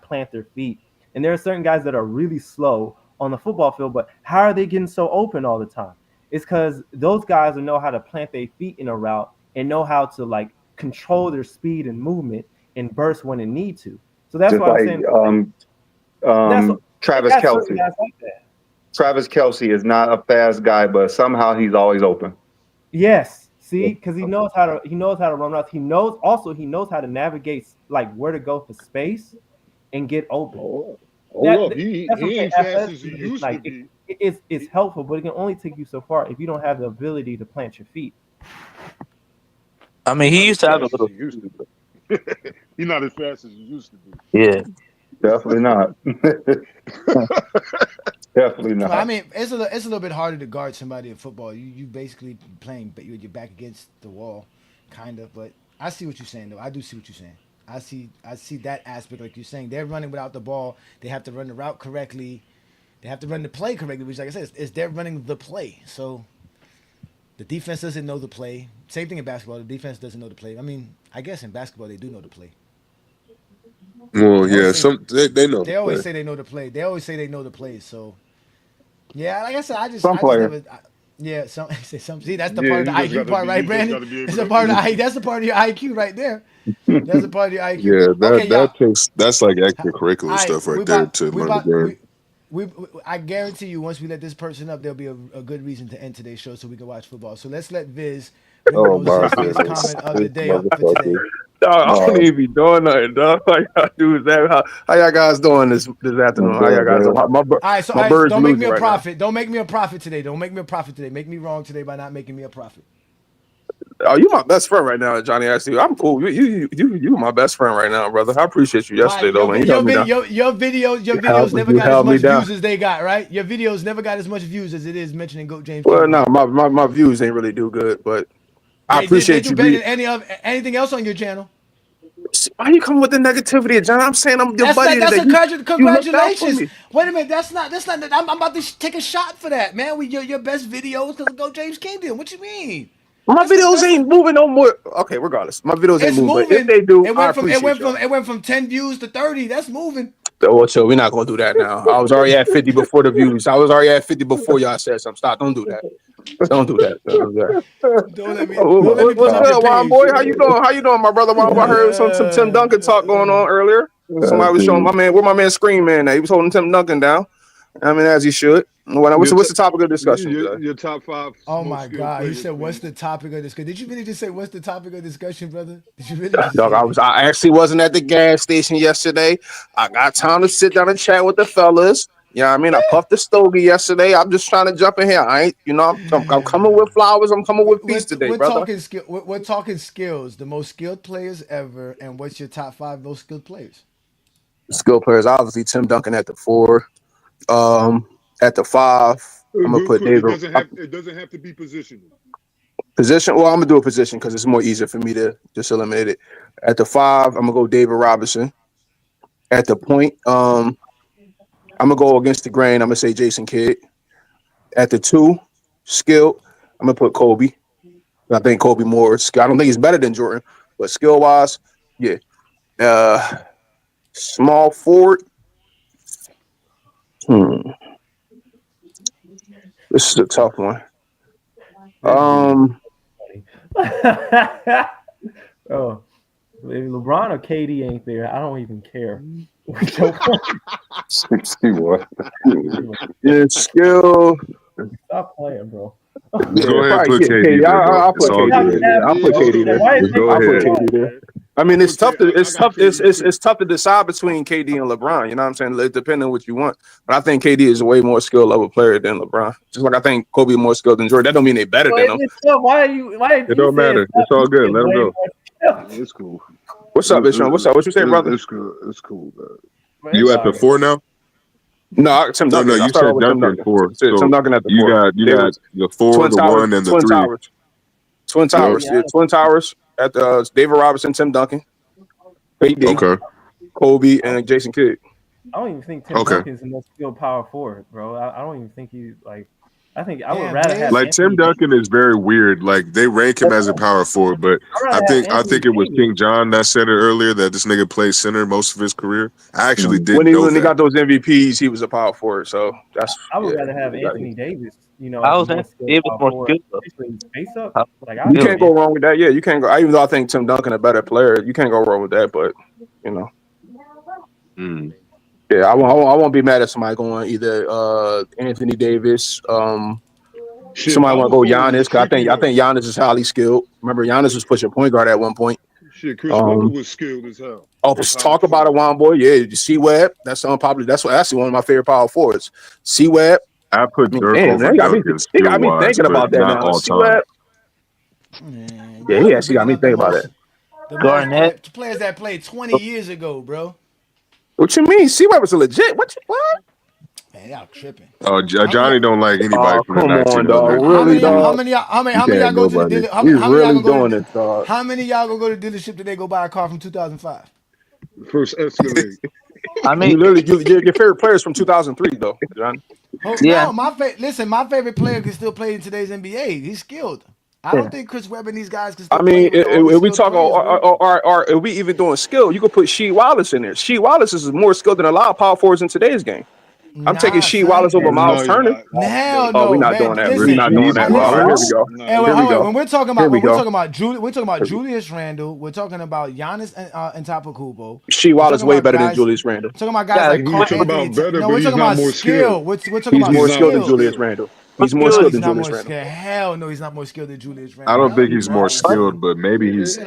plant their feet. And there are certain guys that are really slow on the football field, but how are they getting so open all the time? It's because those guys know how to plant their feet in a route and know how to like control their speed and movement and burst when it need to. So that's Just what I'm like saying. That's what they Travis got certain Kelsey. guys like that. Travis Kelsey is not a fast guy, but somehow he's always open. Yes, see, because he knows how to run routes. He knows how to navigate like where to go for space and get open. Hold That up. that's what I'm He saying. ain't fast as he Athleticism is used to like be. it's helpful, but it can only take you so far if you don't have the ability to plant your feet. I mean, He's he not as used to have a fast as little. he used to be. He's not as fast as he used to be. Yeah. Definitely not. Definitely I not. mean, it's a little bit harder to guard somebody in football. You basically playing, but you're back against the wall, kind of. But I see what you're saying, though. I do see what you're saying. I see that aspect, like you're saying. They're running without the ball. They have to run the route correctly. They have to run the play correctly, which, like I said, is they're running the play. So the defense doesn't know the play. Same thing in basketball. The defense doesn't know the play. I mean, I guess in basketball they do know the play. Well, They always yeah, say they know the they always play. say they know the play. They always say they know the plays. So yeah, like I said, Some I just player. never. Yeah, some say some. See, that's the Yeah, part of the IQ part, right, he just Brandon? gotta be able That's a to part of the I. That's the part of your IQ right there. That's a part of your IQ. Yeah, Okay, y'all. that's like All extracurricular right, stuff right there to learn the game. I guarantee you, once we let this person up, there'll be a good reason to end today's show so we can watch football. So let's let Viz bring the Oh most my sensiest goodness, comment of this the day up for today. motherfucker. Dog, I don't No, even be doing nothing, dog. How y'all do that? How y'all guys doing this I'm afternoon? How y'all good, guys doing? man. All right, so My all right, bird's don't make me losing a right now. prophet. Don't make me a prophet today. Don't make me a prophet today. Make me wrong today by not making me a prophet. Oh, you my best friend right now, Johnny. Actually, I'm cool. You my best friend right now, brother. I appreciate you Why yesterday, though, man. You held me down. your videos never You got as held me much down. views as they got, right? Your videos never got as much views as it is mentioning Goat James Well, Kingdom no, right now. my views ain't really do good, but I They appreciate do you. better than anything else on your channel. Why you come with the negativity, John? I'm saying I'm your buddy That's today. a You looked out for congratulations. me. Wait a minute, that's not. I'm about to take a shot for that, man. Your best videos because Go James Kingdom. What you mean? My videos ain't moving no more. Okay, regardless, my videos ain't It's moving. But if moving. they do, I appreciate y'all. It went from 10 views to 30. That's moving. Oh, so we're not gonna do that now. I was already at 50 before the views. I was already at 50 before y'all said something. Stop. Don't do that. Don't do that. Don't do that. Don't let me pull What's up your good, Juan page. boy? How you doing? How you doing, my brother Juan boy? I heard some Tim Duncan talk going on earlier. Somebody was showing my man where my man Screen Man at. He was holding Tim Duncan down. I mean, as he should. What's the topic of discussion today? Your top 5 Oh most my skilled God! He players, said, "What's please. the topic of discussion?" Did you really just say, "What's the topic of discussion, brother"? Did you really just Dog, say that? I actually wasn't at the gas station yesterday. I got time to sit down and chat with the fellas. You know what I mean? I puffed the stogie yesterday. I'm just trying to jump in here. I ain't, I'm coming with flowers. I'm coming with peace today, We're brother. talking skill. We're talking skills. The most skilled players ever, and what's your top 5 most skilled players? Skill players, obviously Tim Duncan at the 4. At the 5, I'm gonna Real put quick, David. it doesn't have to be positional. Position. Well, I'm gonna do a position because it's more easier for me to just eliminate it. At the 5, I'm gonna go David Robinson. At the point, I'm gonna go against the grain. I'm gonna say Jason Kidd. At the 2, skill, I'm gonna put Kobe. I think Kobe more. I don't think he's better than Jordan, but skill wise, yeah. Small forward. This is a tough one. Oh, if LeBron or KD ain't there, I don't even care. See what? Yeah, skill. Stop playing, bro. Just go ahead and Probably put KD there, bro. I'll It's put all KD good. there. Yeah, I'll put KD there. Just go I'll put ahead. KD there. I mean, it's tough to it's tough to decide between KD and LeBron. You know what I'm saying? Depending on what you want. But I think KD is a way more skilled level player than LeBron. Just like I think Kobe is more skilled than Jordan. That don't mean they're better than him. Why are you? It don't matter. It's all good. Let him go. It's cool. What's up, Ishon? What's up? What you say, brother? It's cool. It's cool, man. You at the 4 now? No, Tim Duncan. No, I you started said with Tim Duncan Duncan. 4. Tim So Duncan at the you 4. got the 4, the 1, and the Twin 3. Towers. Twin Towers. Yeah, Twin Towers at the David Robinson, Tim Duncan, KD, Okay. Kobe, and Jason Kidd. I don't even think Tim Duncan's the most skilled power forward, bro. I don't even think he's like. I think I would rather have Like Tim Anthony Duncan is very weird. Like they rank him as a power forward, but I think it was King John that said it earlier that this nigga played center most of his career. I actually didn't know When he that. got those MVPs, he was a power forward. So that's I would rather have Anthony Davis, How as is a more Anthony skilled Davis power more forward, skilled though? especially face up. How Like you can't go wrong with that. Yeah, you can't go. Even though I think Tim Duncan a better player, you can't go wrong with that. But yeah, I won't be mad at somebody going either Anthony Davis. Somebody want to go Giannis because I think Giannis is highly skilled. Remember, Giannis was pushing point guard at one point. Shit, Chris Booker was skilled as hell. Talk about it, Juan boy. Yeah, C Webb. That's unpopular. That's actually one of my favorite power forwards. C Webb. I put Dirk Damn, over Duncan they got me skill-wise, thinking but about that not now. all C time. Webb. Yeah, he actually got me thinking about it. The most players that played 20 years ago, bro. What you mean? C Webb was a legit. What? Man, y'all tripping. Oh, Johnny don't like anybody from the come on, 1900s. dog. Really, dog? How many y'all go to the dealer? How many y'all gonna go to? How many y'all gonna go to the dealership today? Go buy a car from 2005. First Escalade. I mean, your favorite players from 2003, though, John. No, my favorite player can still play in today's NBA. He's skilled. I don't think Chris Webber and these guys can still play with all if we these talk skilled players, or if we even doing skill, you could put Shea Wallace in there. Shea Wallace is more skilled than a lot of power forwards in today's game. I'm taking Shea Wallace over Miles Turner. Hell Oh, we're no, not man. doing that. Listen, We're not doing that. Here we go. Here we go. When we're talking about Julius Randle, we're talking about Giannis and Antetokounmpo. Shea Wallace way better than Julius Randle. Talking about guys like Carl Anthony. No, we're talking about skill. We're talking about more skilled skill. than Julius Randle. He's more skilled than Julius Randle. Hell no, he's not more skilled than Julius Randle. I don't think he's more skilled, but maybe he's. Is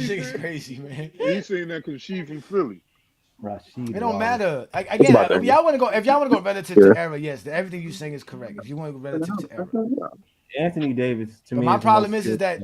Shit's crazy, man. He's saying that because she's from Philly. It don't matter. Again, if y'all want to go relative to era, yes, everything you're saying is correct. If you want to go relative to era, Anthony Davis to but me. My problem is that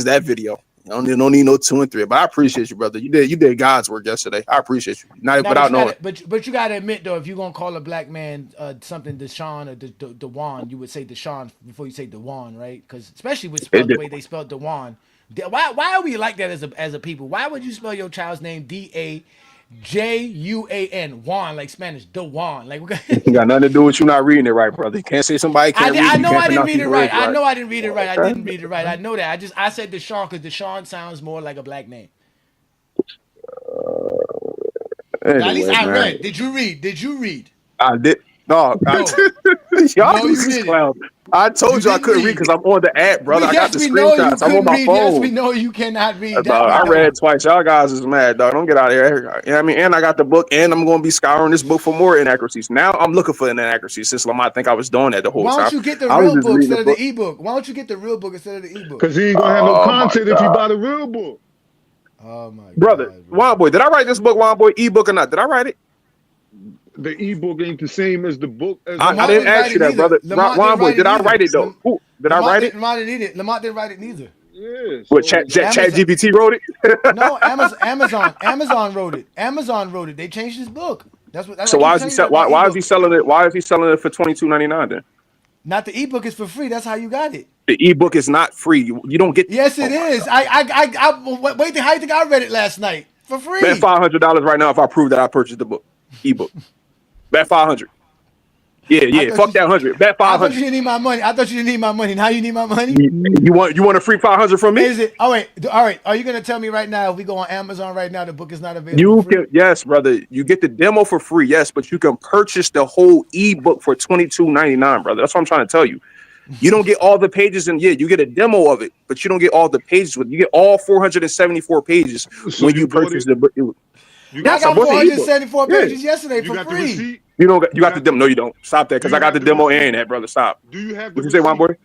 just that video. Don't need no 2 and 3. But I appreciate you, brother. You did God's work yesterday. I appreciate you. Not Now, but without you knowing. gotta, but you gotta admit though, if you're gonna call a black man something Deshaun or Dewan, you would say Deshaun before you say Dewan, right? Because especially with spelled the way they spelled Dewan. Why are we like that as a people? Why would you spell your child's name DA Juan, Juan, like Spanish, the Juan. Like It got nothing to do with you not reading it right, brother. You can't say somebody can't read. I You know can't I didn't pronounce read these it right. words I right. know I didn't read it right. I Okay. didn't read it right. I know that. I said Deshaun because Deshaun sounds more like a black name. At least Anyway, I man, read. Did you read? Did you read? I did. No, No. y'all No, was you these didn't. clowns. I You told you I didn't couldn't read read. because I'm on the app, brother. I got Yes, the we know you screenshots. I'm on couldn't my read. Yes, we phone. know you cannot read. That Dog, we I know. read twice. Y'all guys is mad, dog. Don't get out of here. You know what I mean? And I got the book, and I'm going to be scouring this book for more inaccuracies. Now I'm looking for inaccuracies since Lamont think I was doing that the whole Why don't time. you get the I was real just book reading the instead of book. the ebook? Why don't you get the real book instead of the ebook? Cause he ain't gonna have no Oh my content if he god, buy the real book. Oh my brother, God, bro. Wild Boy, did I write this book, Wild Boy, ebook or not? Did I write it? The ebook ain't the same as the book as a I Lamont didn't didn't hard write ask it you that, copy. neither. brother. Lamont didn't Wild Boy, write it did I neither. write it though? Who did I Lamont write it? didn't write it neither. Lamont didn't write it neither. Yeah, What so Chat Amazon. GPT wrote it? No, Amazon wrote it. Amazon wrote it. They changed his book. That's what So I keep why is he telling you about the why is he ebook. selling it? Why is he selling it for $22.99 then? Not the ebook is for free. That's how you got it. The ebook is not free. You don't get. Yes, it Oh my is. god! Wait. How you think I read it last night for Bet free? $500 right now if I prove that I purchased the book ebook. Bet 500. Yeah, I yeah. thought Fuck you. that 100. Bet I thought you 500. didn't need my money. I thought you didn't need my money. Now you need my money. You want a free 500 from me? Is it? Oh wait. All right. Are you gonna tell me right now if we go on Amazon right now the book is not available for You free? can, yes, brother. You get the demo for free, yes, but you can purchase the whole ebook for $22.99, brother. That's what I'm trying to tell you. You don't get all the pages, and yeah, you get a demo of it, but you don't get all the pages with. You get all 474 pages so when you you bought purchase it? the book. You I got Yes, I the got bought the receipt? ebook. 474 Yeah, pages yesterday You for got the free. receipt? you You got the got the demo. No, you don't. Stop that, do because I you got have the the demo receipt? and that, brother. Stop. Do you have the What you say, my receipt? boy?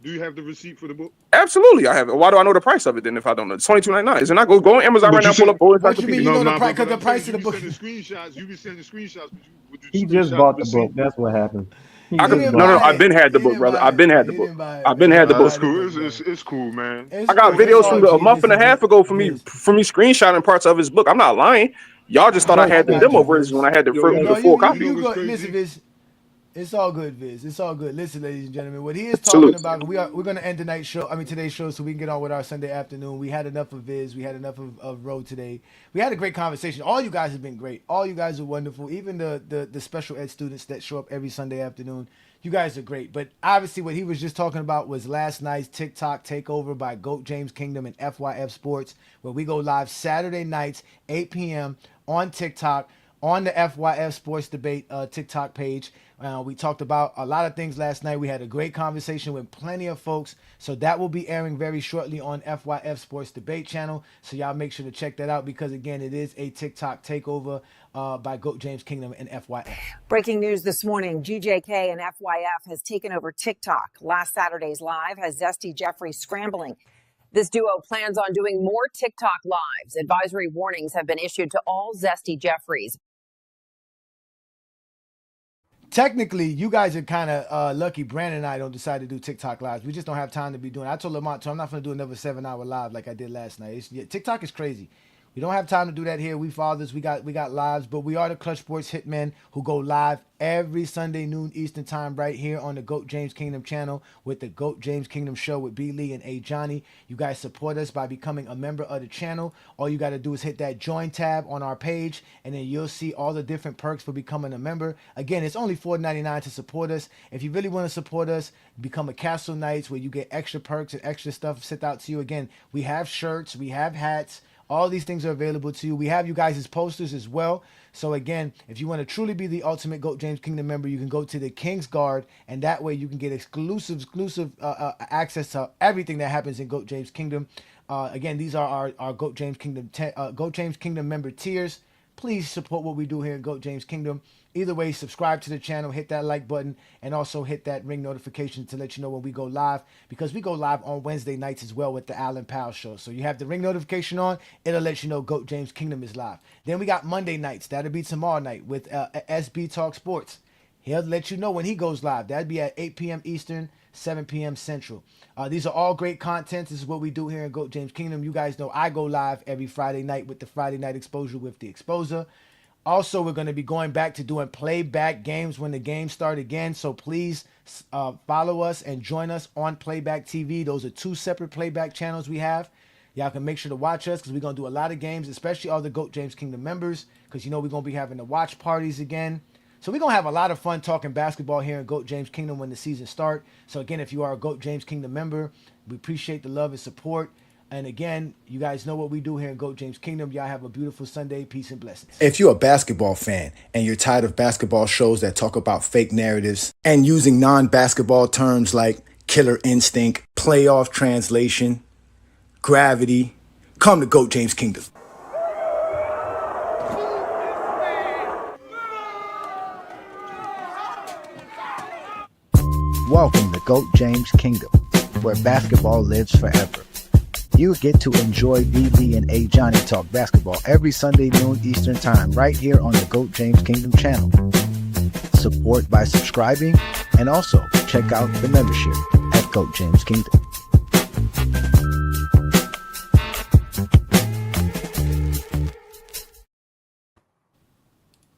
Do you have the receipt for the book? Absolutely, I have it. Why do I know the price of it then if I don't know? It's $22.99. Is it not? Go on Amazon right But you now. Pull said up Full What you mean Encyclopedia. you no, know the no, price? Because but the I'm saying price of you the be book. sending screenshots. You be sending screenshots, but would you He just screenshot the bought the receipt? book. That's what happened. He I He could just didn't no bought no. it. buy I've it. been had the He book, didn't brother. buy I've it. been had the He book. didn't buy it, I've been man. He had the didn't book. That's buy the cool. book, It's man. it's cool, man. It's I got cool. It's videos all from the a G. month and a Listen, half ago for me Viz. screenshotting parts of his book. I'm not lying. Y'all just thought I I had the got you, demo version Viz. when I had Yo, the No, full copy. you what's go. Listen, crazy? Viz. It's all good, Viz. It's all good. Listen, ladies and gentlemen, what he is talking Salute. about, we're gonna end tonight's show. I mean today's show, so we can get on with our Sunday afternoon. We had enough of Viz. We had enough of Road today. We had a great conversation. All you guys have been great. All you guys are wonderful. Even the special ed students that show up every Sunday afternoon. You guys are great. But obviously, what he was just talking about was last night's TikTok takeover by GOAT James Kingdom and FYF Sports, where we go live Saturday nights, 8 p.m. on TikTok, on the FYF Sports Debate TikTok page. We talked about a lot of things last night. We had a great conversation with plenty of folks. So that will be airing very shortly on FYF Sports Debate channel. So y'all make sure to check that out because, again, it is a TikTok takeover by GOAT James Kingdom and FYF. Breaking news this morning, GJK and FYF has taken over TikTok. Last Saturday's live has Zesty Jeffrey scrambling. This duo plans on doing more TikTok lives. Advisory warnings have been issued to all Zesty Jeffries. Technically, you guys are kind of lucky. Brandon and I don't decide to do TikTok lives. We just don't have time to be doing it. I told Lamont, I'm not going to do another 7-hour live like I did last night. TikTok is crazy. We don't have time to do that here. We fathers, we got lives, but we are the Clutch Sports Hitmen who go live every Sunday noon Eastern time right here on the GOAT James Kingdom channel with the GOAT James Kingdom show with B. Lee and Ajani. You guys support us by becoming a member of the channel. All you got to do is hit that join tab on our page, and then you'll see all the different perks for becoming a member. Again, it's only $4.99 to support us. If you really want to support us, become a Castle Knights where you get extra perks and extra stuff sent out to you. Again, we have shirts, we have hats. All these things are available to you. We have you guys' posters as well. So again, if you want to truly be the ultimate GOAT James Kingdom member, you can go to the King's Guard, and that way you can get exclusive access to everything that happens in GOAT James Kingdom. Again, these are our GOAT James Kingdom GOAT James Kingdom member tiers. Please support what we do here in GOAT James Kingdom. Either way, subscribe to the channel, hit that like button, and also hit that ring notification to let you know when we go live, because we go live on Wednesday nights as well with the Alan Powell show. So you have the ring notification on, it'll let you know GOAT James Kingdom is live. Then we got Monday nights. That'll be tomorrow night with SB Talk Sports. He'll let you know when he goes live. That'd be at 8 p.m. Eastern, 7 p.m. Central. These are all great content. This is what we do here in GOAT James Kingdom. You guys know I go live every Friday night with the Friday Night Exposure with the Exposer. Also, we're going to be going back to doing playback games when the games start again. So please follow us and join us on Playback TV. Those are two separate playback channels we have. Y'all can make sure to watch us because we're going to do a lot of games, especially all the GOAT James Kingdom members, because we're going to be having the watch parties again. So we're going to have a lot of fun talking basketball here in GOAT James Kingdom when the season starts. So again, if you are a GOAT James Kingdom member, we appreciate the love and support. And again, you guys know what we do here in GOAT James Kingdom. Y'all have a beautiful Sunday. Peace and blessings. If you're a basketball fan and you're tired of basketball shows that talk about fake narratives and using non-basketball terms like killer instinct, playoff translation, gravity, come to GOAT James Kingdom. Welcome to GOAT James Kingdom, where basketball lives forever. You get to enjoy BB and Ajani talk basketball every Sunday noon Eastern Time right here on the GOAT James Kingdom channel. Support by subscribing and also check out the membership at GOAT James Kingdom.